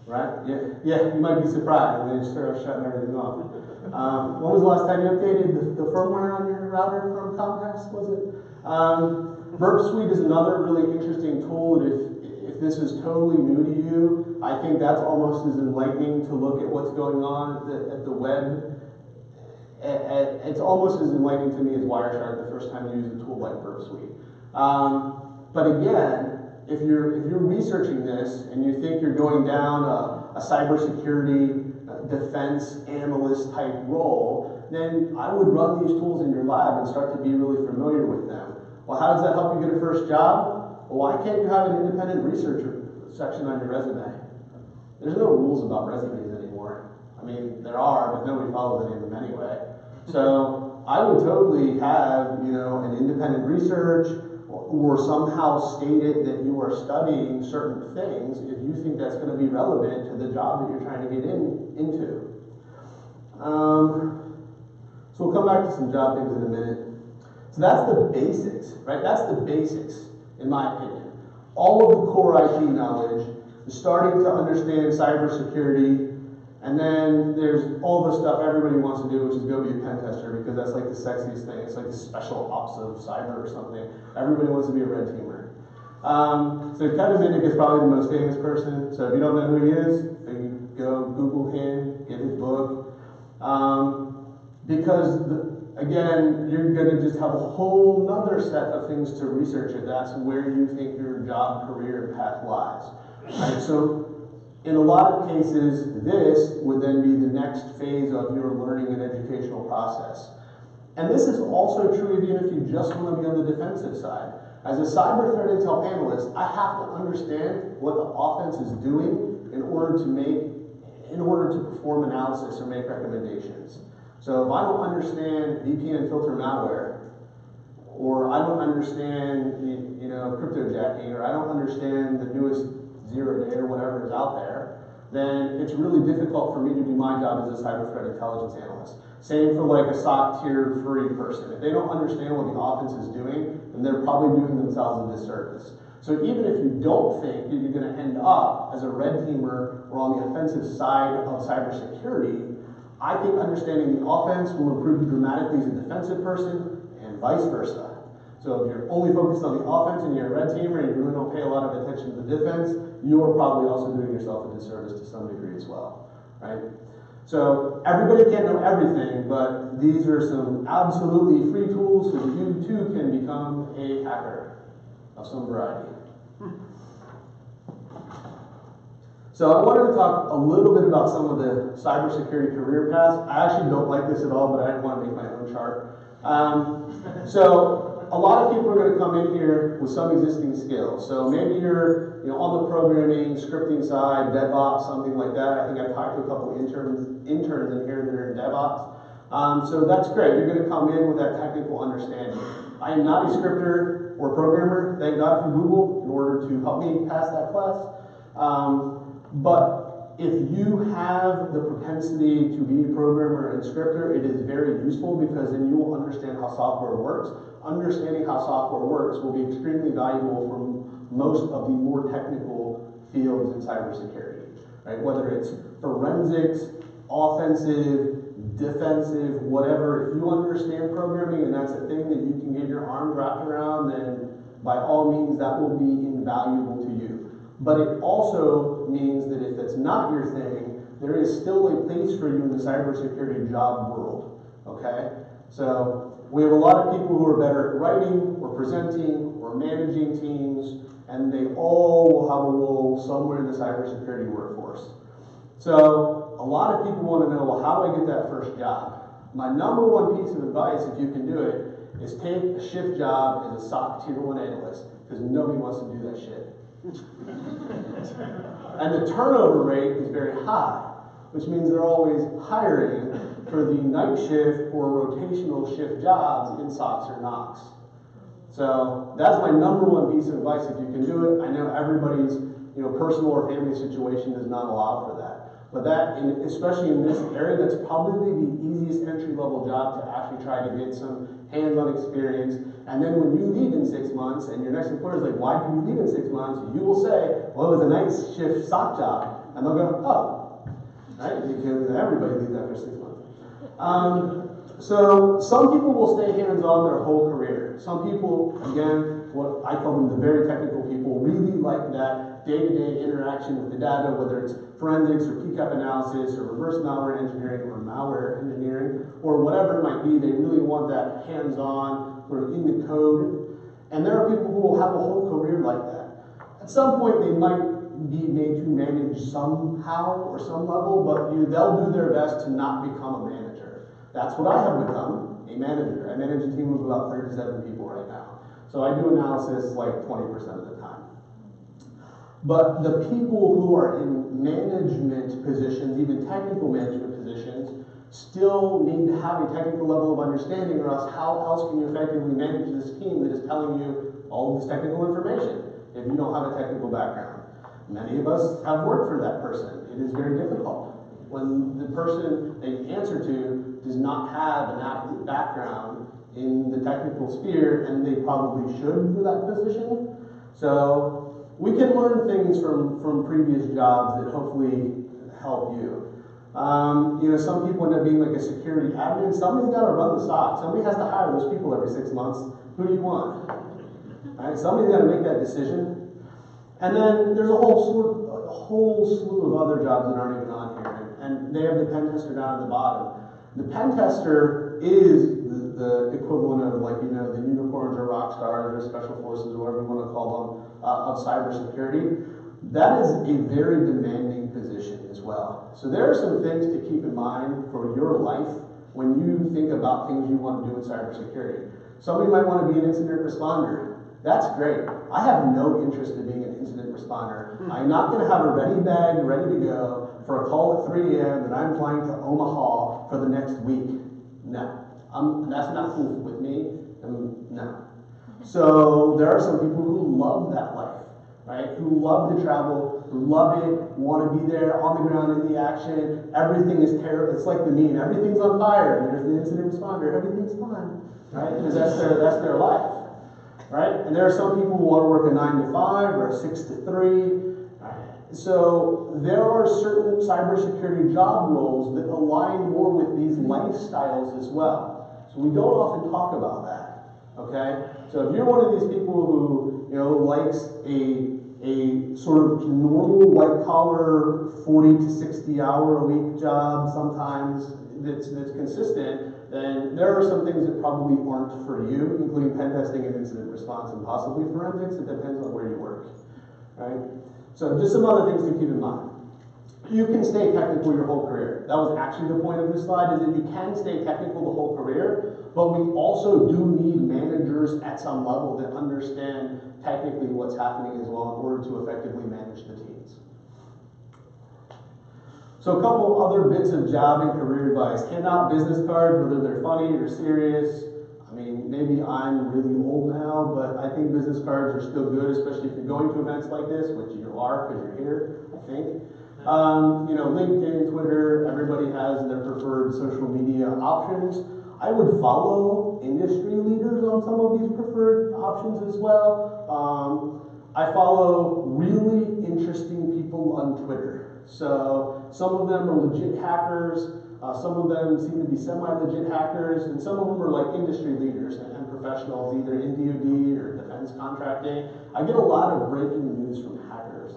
Right? Yeah, you might be surprised, and then you start shutting everything off. When was the last time you updated the firmware on your router from Comcast, was it? Burp Suite is another really interesting tool that if this is totally new to you, I think that's almost as enlightening to look at what's going on at the web. It's almost as enlightening to me as Wireshark the first time you use a tool like Burp Suite. But again, if you're researching this and you think you're going down a cybersecurity defense analyst type role, then I would run these tools in your lab and start to be really familiar with them. Well, how does that help you get a first job? Well, why can't you have an independent researcher section on your resume? There's no rules about resumes anymore. I mean, there are, but nobody follows any of them anyway. So I would totally have, an independent research or somehow state it that you are studying certain things if you think that's going to be relevant to the job that you're trying to get into. So we'll come back to some job things in a minute. So that's the basics, right? That's the basics, in my opinion. All of the core IT knowledge, starting to understand cybersecurity, and then there's all the stuff everybody wants to do, which is go be a pen tester, because that's like the sexiest thing. It's like the special ops of cyber or something. Everybody wants to be a red teamer. So Kevin Minnick is probably the most famous person. So if you don't know who he is, you go Google him, get his book. Because again, you're gonna just have a whole nother set of things to research if that's where you think your job, career, path lies. Right? So in a lot of cases, this would then be the next phase of your learning and educational process. And this is also true even if you just want to be on the defensive side. As a cyber threat intel analyst, I have to understand what the offense is doing in order to perform analysis or make recommendations. So if I don't understand VPN filter malware, or I don't understand cryptojacking, or I don't understand the newest 0-day or whatever is out there, then it's really difficult for me to do my job as a cyber threat intelligence analyst. Same for like a SOC tier 3 person. If they don't understand what the offense is doing, then they're probably doing themselves a disservice. So even if you don't think that you're going to end up as a red teamer or on the offensive side of cybersecurity, I think understanding the offense will improve you dramatically as a defensive person and vice versa. So if you're only focused on the offense and you're a red teamer and you really don't pay a lot of attention to the defense, you're probably also doing yourself a disservice to some degree as well, right? So everybody can't know everything, but these are some absolutely free tools so that you too can become a hacker of some variety. So I wanted to talk a little bit about some of the cybersecurity career paths. I actually don't like this at all, but I didn't want to make my own chart. So a lot of people are going to come in here with some existing skills. So maybe you're on the programming, scripting side, DevOps, something like that. I think I've talked to a couple interns in here that are in DevOps. So that's great. You're going to come in with that technical understanding. I am not a scripter or programmer, thank God for Google, in order to help me pass that class. But if you have the propensity to be a programmer and scripter, it is very useful because then you will understand how software works. Understanding how software works will be extremely valuable for most of the more technical fields in cybersecurity, right? Whether it's forensics, offensive, defensive, whatever. If you understand programming and that's a thing that you can get your arms wrapped around, then by all means that will be invaluable to you. But it also means that if that's not your thing, there is still a place for you in the cybersecurity job world, okay? So we have a lot of people who are better at writing or presenting or managing teams, and they all will have a role somewhere in the cybersecurity workforce. So a lot of people want to know, well, how do I get that first job? My number one piece of advice, if you can do it, is take a shift job as a SOC tier 1 analyst, because nobody wants to do that shit. And the turnover rate is very high, which means they're always hiring for the night shift or rotational shift jobs in SOCs or NOCs. So that's my number one piece of advice if you can do it. I know everybody's personal or family situation does not allow for that. But that, especially in this area, that's probably the easiest entry-level job to actually try to get some hands-on experience. And then when you leave in 6 months, and your next employer is like, why did you leave in 6 months? You will say, well, it was a night shift SOC job. And they'll go, oh, right? Because everybody leaves after 6 months. So some people will stay hands-on their whole career. Some people, again, what I call them the very technical people, really like that day-to-day interaction with the data, whether it's forensics or PCAP analysis or reverse malware engineering or malware engineering or whatever it might be. They really want that hands-on, sort of in the code. And there are people who will have a whole career like that. At some point, they might be made to manage somehow or some level, but they'll do their best to not become a manager. That's what I have become, a manager. I manage a team of about 37 people right now. So I do analysis like 20% of the time. But the people who are in management positions, even technical management positions, still need to have a technical level of understanding, or else how else can you effectively manage this team that is telling you all of this technical information if you don't have a technical background? Many of us have worked for that person. It is very difficult when the person that you answer to does not have an adequate background in the technical sphere, and they probably should for that position. So we can learn things from previous jobs that hopefully help you. Some people end up being like a security admin. Somebody's got to run the SOC. Somebody has to hire those people every 6 months. Who do you want? Right? Somebody's got to make that decision. And then there's a whole slew of other jobs that aren't even on here. And they have the pen tester down at the bottom. The pen tester is the equivalent of like, you know, the unicorns or rock stars or special forces or whatever you want to call them of cybersecurity. That is a very demanding position as well. So there are some things to keep in mind for your life when you think about things you want to do in cybersecurity. Somebody might want to be an incident responder. That's great. I have no interest in being an incident responder. I'm not going to have a ready bag ready to go for a call at 3 a.m. that I'm flying to Omaha for the next week. No. That's not cool with me. No. So there are some people who love that life, right? Who love to travel, who love it, want to be there on the ground in the action. Everything is terrible. It's like the meme. Everything's on fire, and there's the incident responder. Everything's fine, right? Because that's their life. Right? And there are some people who want to work a 9 to 5 or a 6 to 3. So there are certain cybersecurity job roles that align more with these lifestyles as well. So we don't often talk about that. Okay? So if you're one of these people who, you know, likes a sort of normal white collar 40 to 60 hour a week job sometimes that's consistent, then there are some things that probably aren't for you, including pen testing and incident response and possibly forensics. It depends on where you work, right? So just some other things to keep in mind. You can stay technical your whole career. That was actually the point of this slide, is that you can stay technical the whole career, but we also do need managers at some level that understand technically what's happening as well in order to effectively manage the teams. So a couple other bits of job and career advice. Hand out business cards, whether they're funny or serious. I mean, maybe I'm really old now, but I think business cards are still good, especially if you're going to events like this, which you are because you're here, I think. You know, LinkedIn, Twitter, everybody has their preferred social media options. I would follow industry leaders on some of these preferred options as well. I follow really interesting people on Twitter. So some of them are legit hackers, some of them seem to be semi-legit hackers, and some of them are like industry leaders and professionals, either in DoD or defense contracting. I get a lot of breaking news from hackers.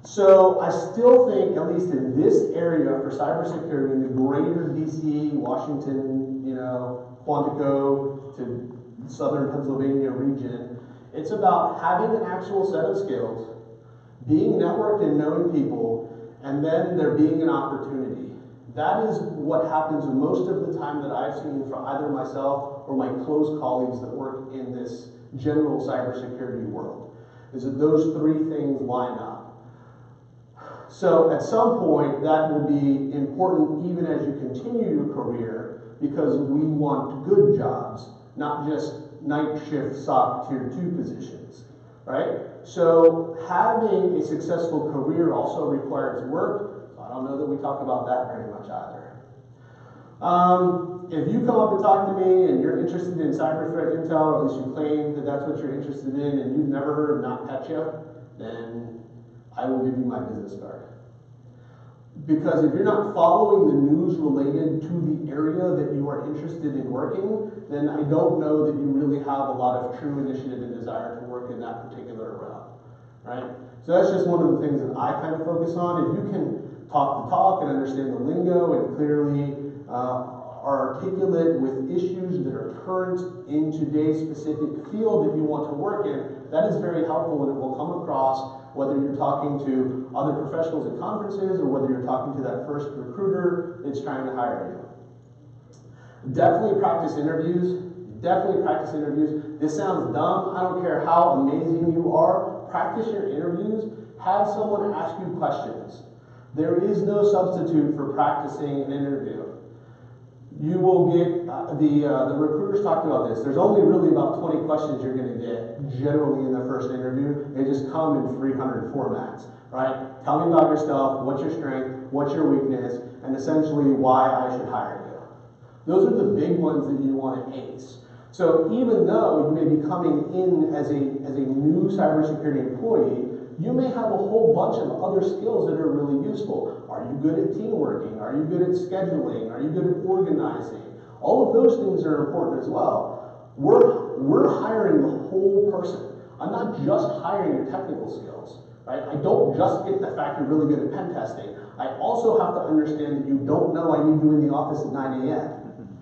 So I still think, at least in this area for cybersecurity, in the greater DC, Washington, you know, Quantico to southern Pennsylvania region, it's about having an actual set of skills, being networked and knowing people, and then there being an opportunity. That is what happens most of the time that I've seen for either myself or my close colleagues that work in this general cybersecurity world, is that those three things line up. So at some point, that will be important even as you continue your career, because we want good jobs, not just night shift SOC tier 2 positions, right? So having a successful career also requires work. So I don't know that we talk about that very much either. If you come up and talk to me and you're interested in cyber threat intel, or at least you claim that that's what you're interested in, and you've never heard of NotPetya, then I will give you my business card. Because if you're not following the news related to the area that you are interested in working, then I don't know that you really have a lot of true initiative and desire to work in that particular realm, right? So that's just one of the things that I kind of focus on. If you can talk the talk and understand the lingo and clearly are articulate with issues that are current in today's specific field that you want to work in, that is very helpful, and it will come across whether you're talking to other professionals at conferences or whether you're talking to that first recruiter that's trying to hire you. Definitely practice interviews. Definitely practice interviews. This sounds dumb. I don't care how amazing you are. Practice your interviews. Have someone ask you questions. There is no substitute for practicing an interview. You will get, the recruiters talked about this, there's only really about 20 questions you're going to get generally in the first interview. They just come in 300 formats, right? Tell me about yourself, what's your strength, what's your weakness, and essentially why I should hire you. Those are the big ones that you want to ace. So even though you may be coming in as a new cybersecurity employee, you may have a whole bunch of other skills that are really useful. Are you good at team working? Are you good at scheduling? Are you good at organizing? All of those things are important as well. We're hiring the whole person. I'm not just hiring your technical skills, right? I don't just get the fact you're really good at pen testing. I also have to understand that you don't know I need you in the office at 9 a.m.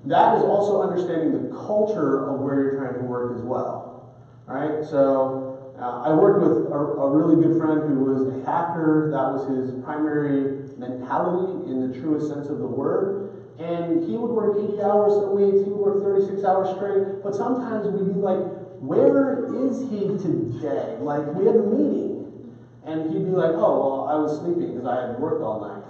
that is also understanding the culture of where you're trying to work as well. All right, so I worked with a really good friend who was a hacker. That was his primary mentality in the truest sense of the word. And he would work 80 hours a week, he would work 36 hours straight, but sometimes we'd be like, where is he today? Like, we had a meeting, and he'd be like, oh, well, I was sleeping because I had worked all night.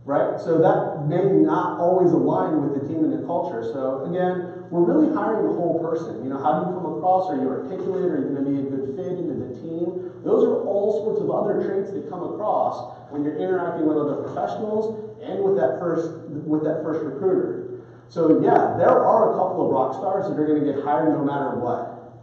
Right? So that may not always align with the team and the culture. So again, we're really hiring the whole person. You know, how do you come across? Are you articulate? Are you going to be a good fit into the team? Those are all sorts of other traits that come across when you're interacting with other professionals and with that first recruiter. So yeah, there are a couple of rock stars that are going to get hired no matter what.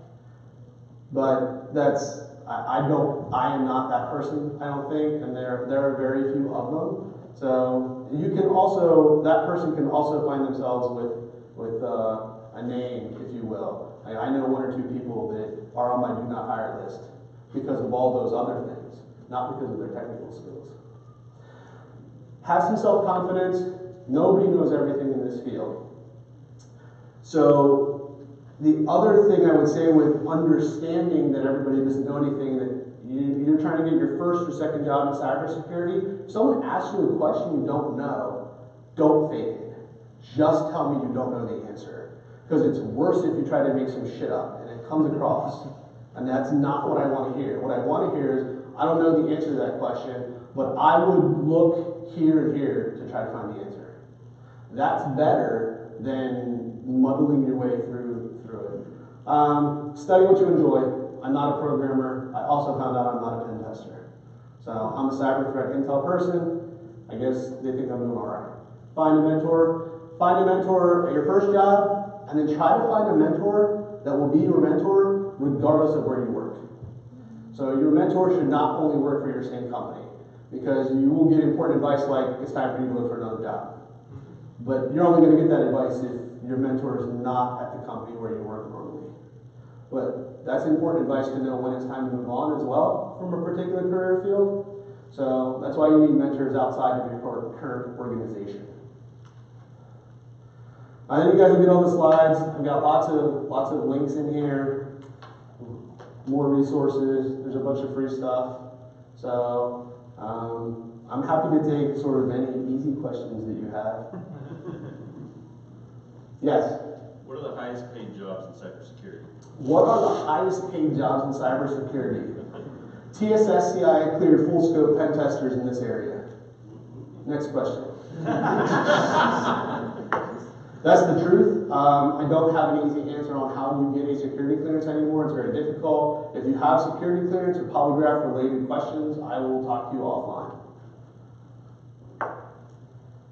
But that's, I am not that person, I don't think, and there are very few of them. So you can also, that person can also find themselves with a name, if you will. I know one or two people that are on my do not hire list because of all those other things, not because of their technical skills. Have some self-confidence. Nobody knows everything in this field. So the other thing I would say with understanding that everybody doesn't know anything, that you're trying to get your first or second job in cybersecurity, if someone asks you a question you don't know, don't fake it. Just tell me you don't know the answer. Because it's worse if you try to make some shit up and it comes across. And that's not what I want to hear. What I want to hear is, I don't know the answer to that question, but I would look here and here to try to find the answer. That's better than muddling your way through it. Study what you enjoy. I'm not a programmer. I also found out I'm not a pen tester. So I'm a cyber threat intel person. I guess they think I'm doing all right. Find a mentor. Find a mentor at your first job, and then try to find a mentor that will be your mentor regardless of where you work. So your mentor should not only work for your same company, because you will get important advice like, it's time for you to look for another job. But you're only going to get that advice if your mentor is not at the company where you work normally. But that's important advice to know when it's time to move on as well from a particular career field. So that's why you need mentors outside of your current organization. I think you guys will get all the slides. I've got lots of links in here, more resources. There's a bunch of free stuff. So I'm happy to take sort of any easy questions that you have. Yes? What are the highest paid jobs in cybersecurity? What are the highest paid jobs in cybersecurity? TSSCI cleared full scope pen testers in this area. Next question. That's the truth. I don't have an easy answer on how you get a security clearance anymore. It's very difficult. If you have security clearance or polygraph related questions, I will talk to you offline.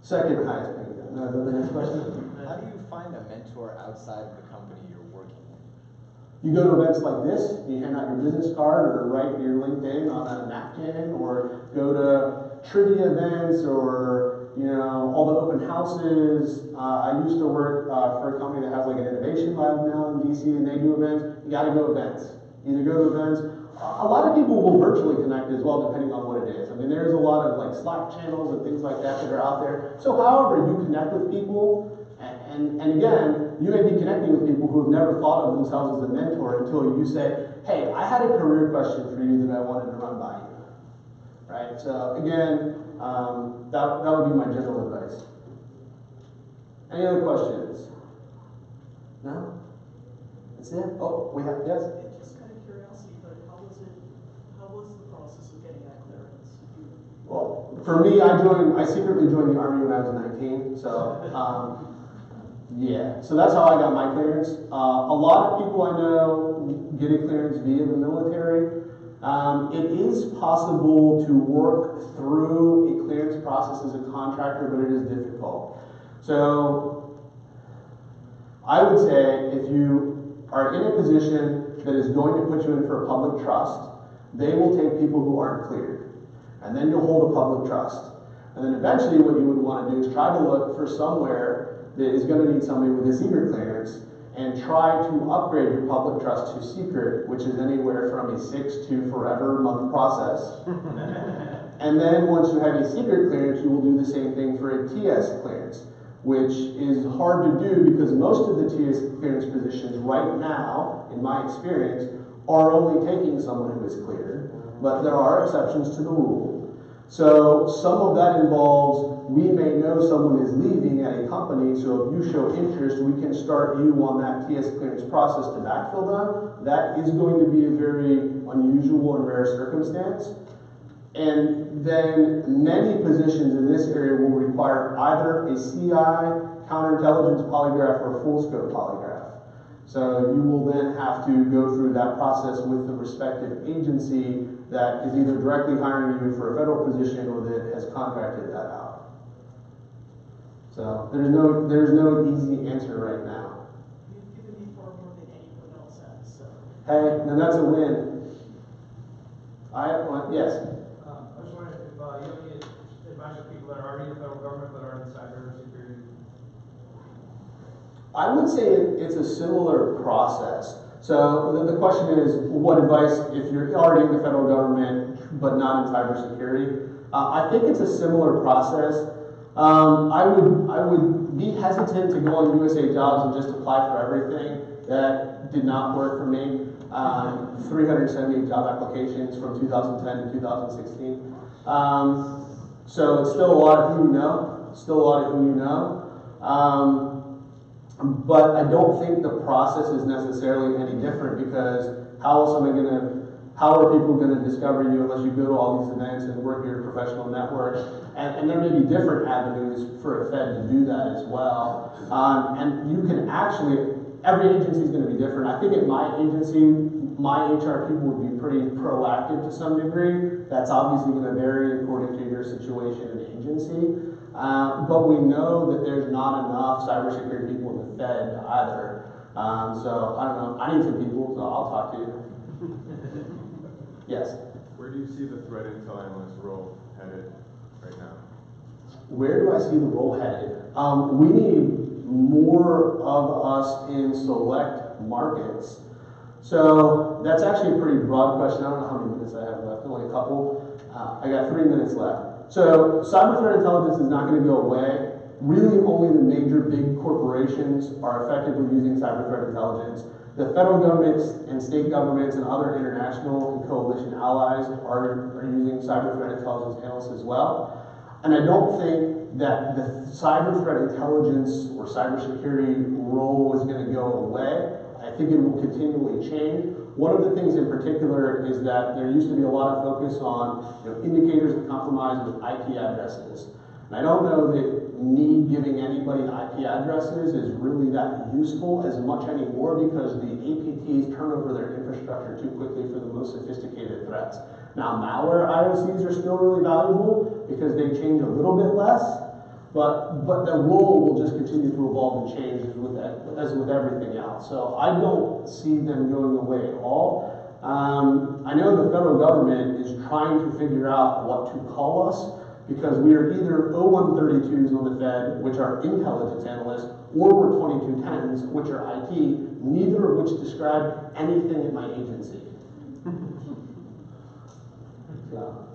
Second highest paid job. No, the next question. How do you find a mentor outside of the company you're working in? You go to events like this, you hand out your business card or write your LinkedIn on a napkin, or go to trivia events, or all the open houses. I used to work for a company that has like an innovation lab now in DC, and they do events. You got to go to events. Either go to events. A lot of people will virtually connect as well, depending on what it is. I mean, there's a lot of like Slack channels and things like that that are out there. So however you connect with people, and again, you may be connecting with people who have never thought of themselves as a mentor until you say, hey, I had a career question for you that I wanted to run by you. Right? So again, that would be my general advice. Any other questions? No? That's it? Oh, we have, yes? Just kind of curiosity, but how was the process of getting that clearance? Well, for me, I secretly joined the Army when I was 19, so yeah. So that's how I got my clearance. A lot of people I know get a clearance via the military. It is possible to work through a clearance process as a contractor, but it is difficult. So I would say if you are in a position that is going to put you in for a public trust, they will take people who aren't cleared. And then you'll hold a public trust. And then eventually what you would want to do is try to look for somewhere that is going to need somebody with a secret clearance, and try to upgrade your public trust to secret, which is anywhere from a 6 to forever month process. And then once you have a secret clearance, you will do the same thing for a TS clearance. which is hard to do because most of the TS clearance positions right now, in my experience, are only taking someone who is cleared, but there are exceptions to the rule. So some of that involves, we may know someone is leaving at a company, so if you show interest, we can start you on that TS clearance process to backfill them. That is going to be a very unusual and rare circumstance. And then many positions in this area will require either a CI, counterintelligence polygraph, or a full scope polygraph. So you will then have to go through that process with the respective agency that is either directly hiring you for a federal position or that has contracted that out. So there's no easy answer right now. You've given me far more than anyone else has, so. Hey, then that's a win. Yes. I was wondering if you have any advice for people that are already in the federal government but are in cybersecurity? I would say it's a similar process. So the question is, what advice if you're already in the federal government but not in cybersecurity? I think it's a similar process. I would be hesitant to go on USA Jobs and just apply for everything. That did not work for me. 378 job applications from 2010 to 2016. So it's still a lot of who you know. Still a lot of who you know. But I don't think the process is necessarily any different because how are people going to discover you unless you go to all these events and work your professional network? And there may be different avenues for a Fed to do that as well. And you can actually, every agency is going to be different. I think at my agency, my HR people would be pretty proactive to some degree. That's obviously going to vary according to your situation and agency. But we know that there's not enough cybersecurity people in the Fed either. So I don't know. I need some people, so I'll talk to you. Yes? Where do you see the threat intel analyst role headed right now? Where do I see the role headed? We need more of us in select markets. So that's actually a pretty broad question. I don't know how many minutes I have left, only a couple. I got 3 minutes left. So cyber threat intelligence is not going to go away. Really only the major big corporations are effectively using cyber threat intelligence. The federal governments and state governments and other international and coalition allies are using cyber threat intelligence analysts as well. And I don't think that the cyber threat intelligence or cybersecurity role is going to go away. I think it will continually change. One of the things in particular is that there used to be a lot of focus on indicators of compromise with IP addresses. And I don't know that me giving anybody IP addresses is really that useful as much anymore because the APTs turn over their infrastructure too quickly for the most sophisticated threats. Now, malware IOCs are still really valuable because they change a little bit less, but the role will just continue to evolve and change as with everything else. So I don't see them going away at all. I know the federal government is trying to figure out what to call us because we are either O132s on the Fed, which are intelligence analysts, or we're 2210s, which are IT, neither of which describe anything in my agency. So,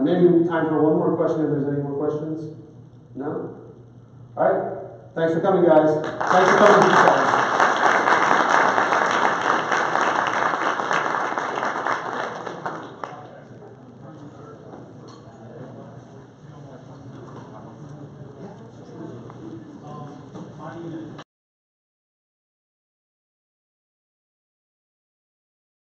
maybe time for one more question if there's any more questions. No? All right. Thanks for coming, guys. Thanks for coming.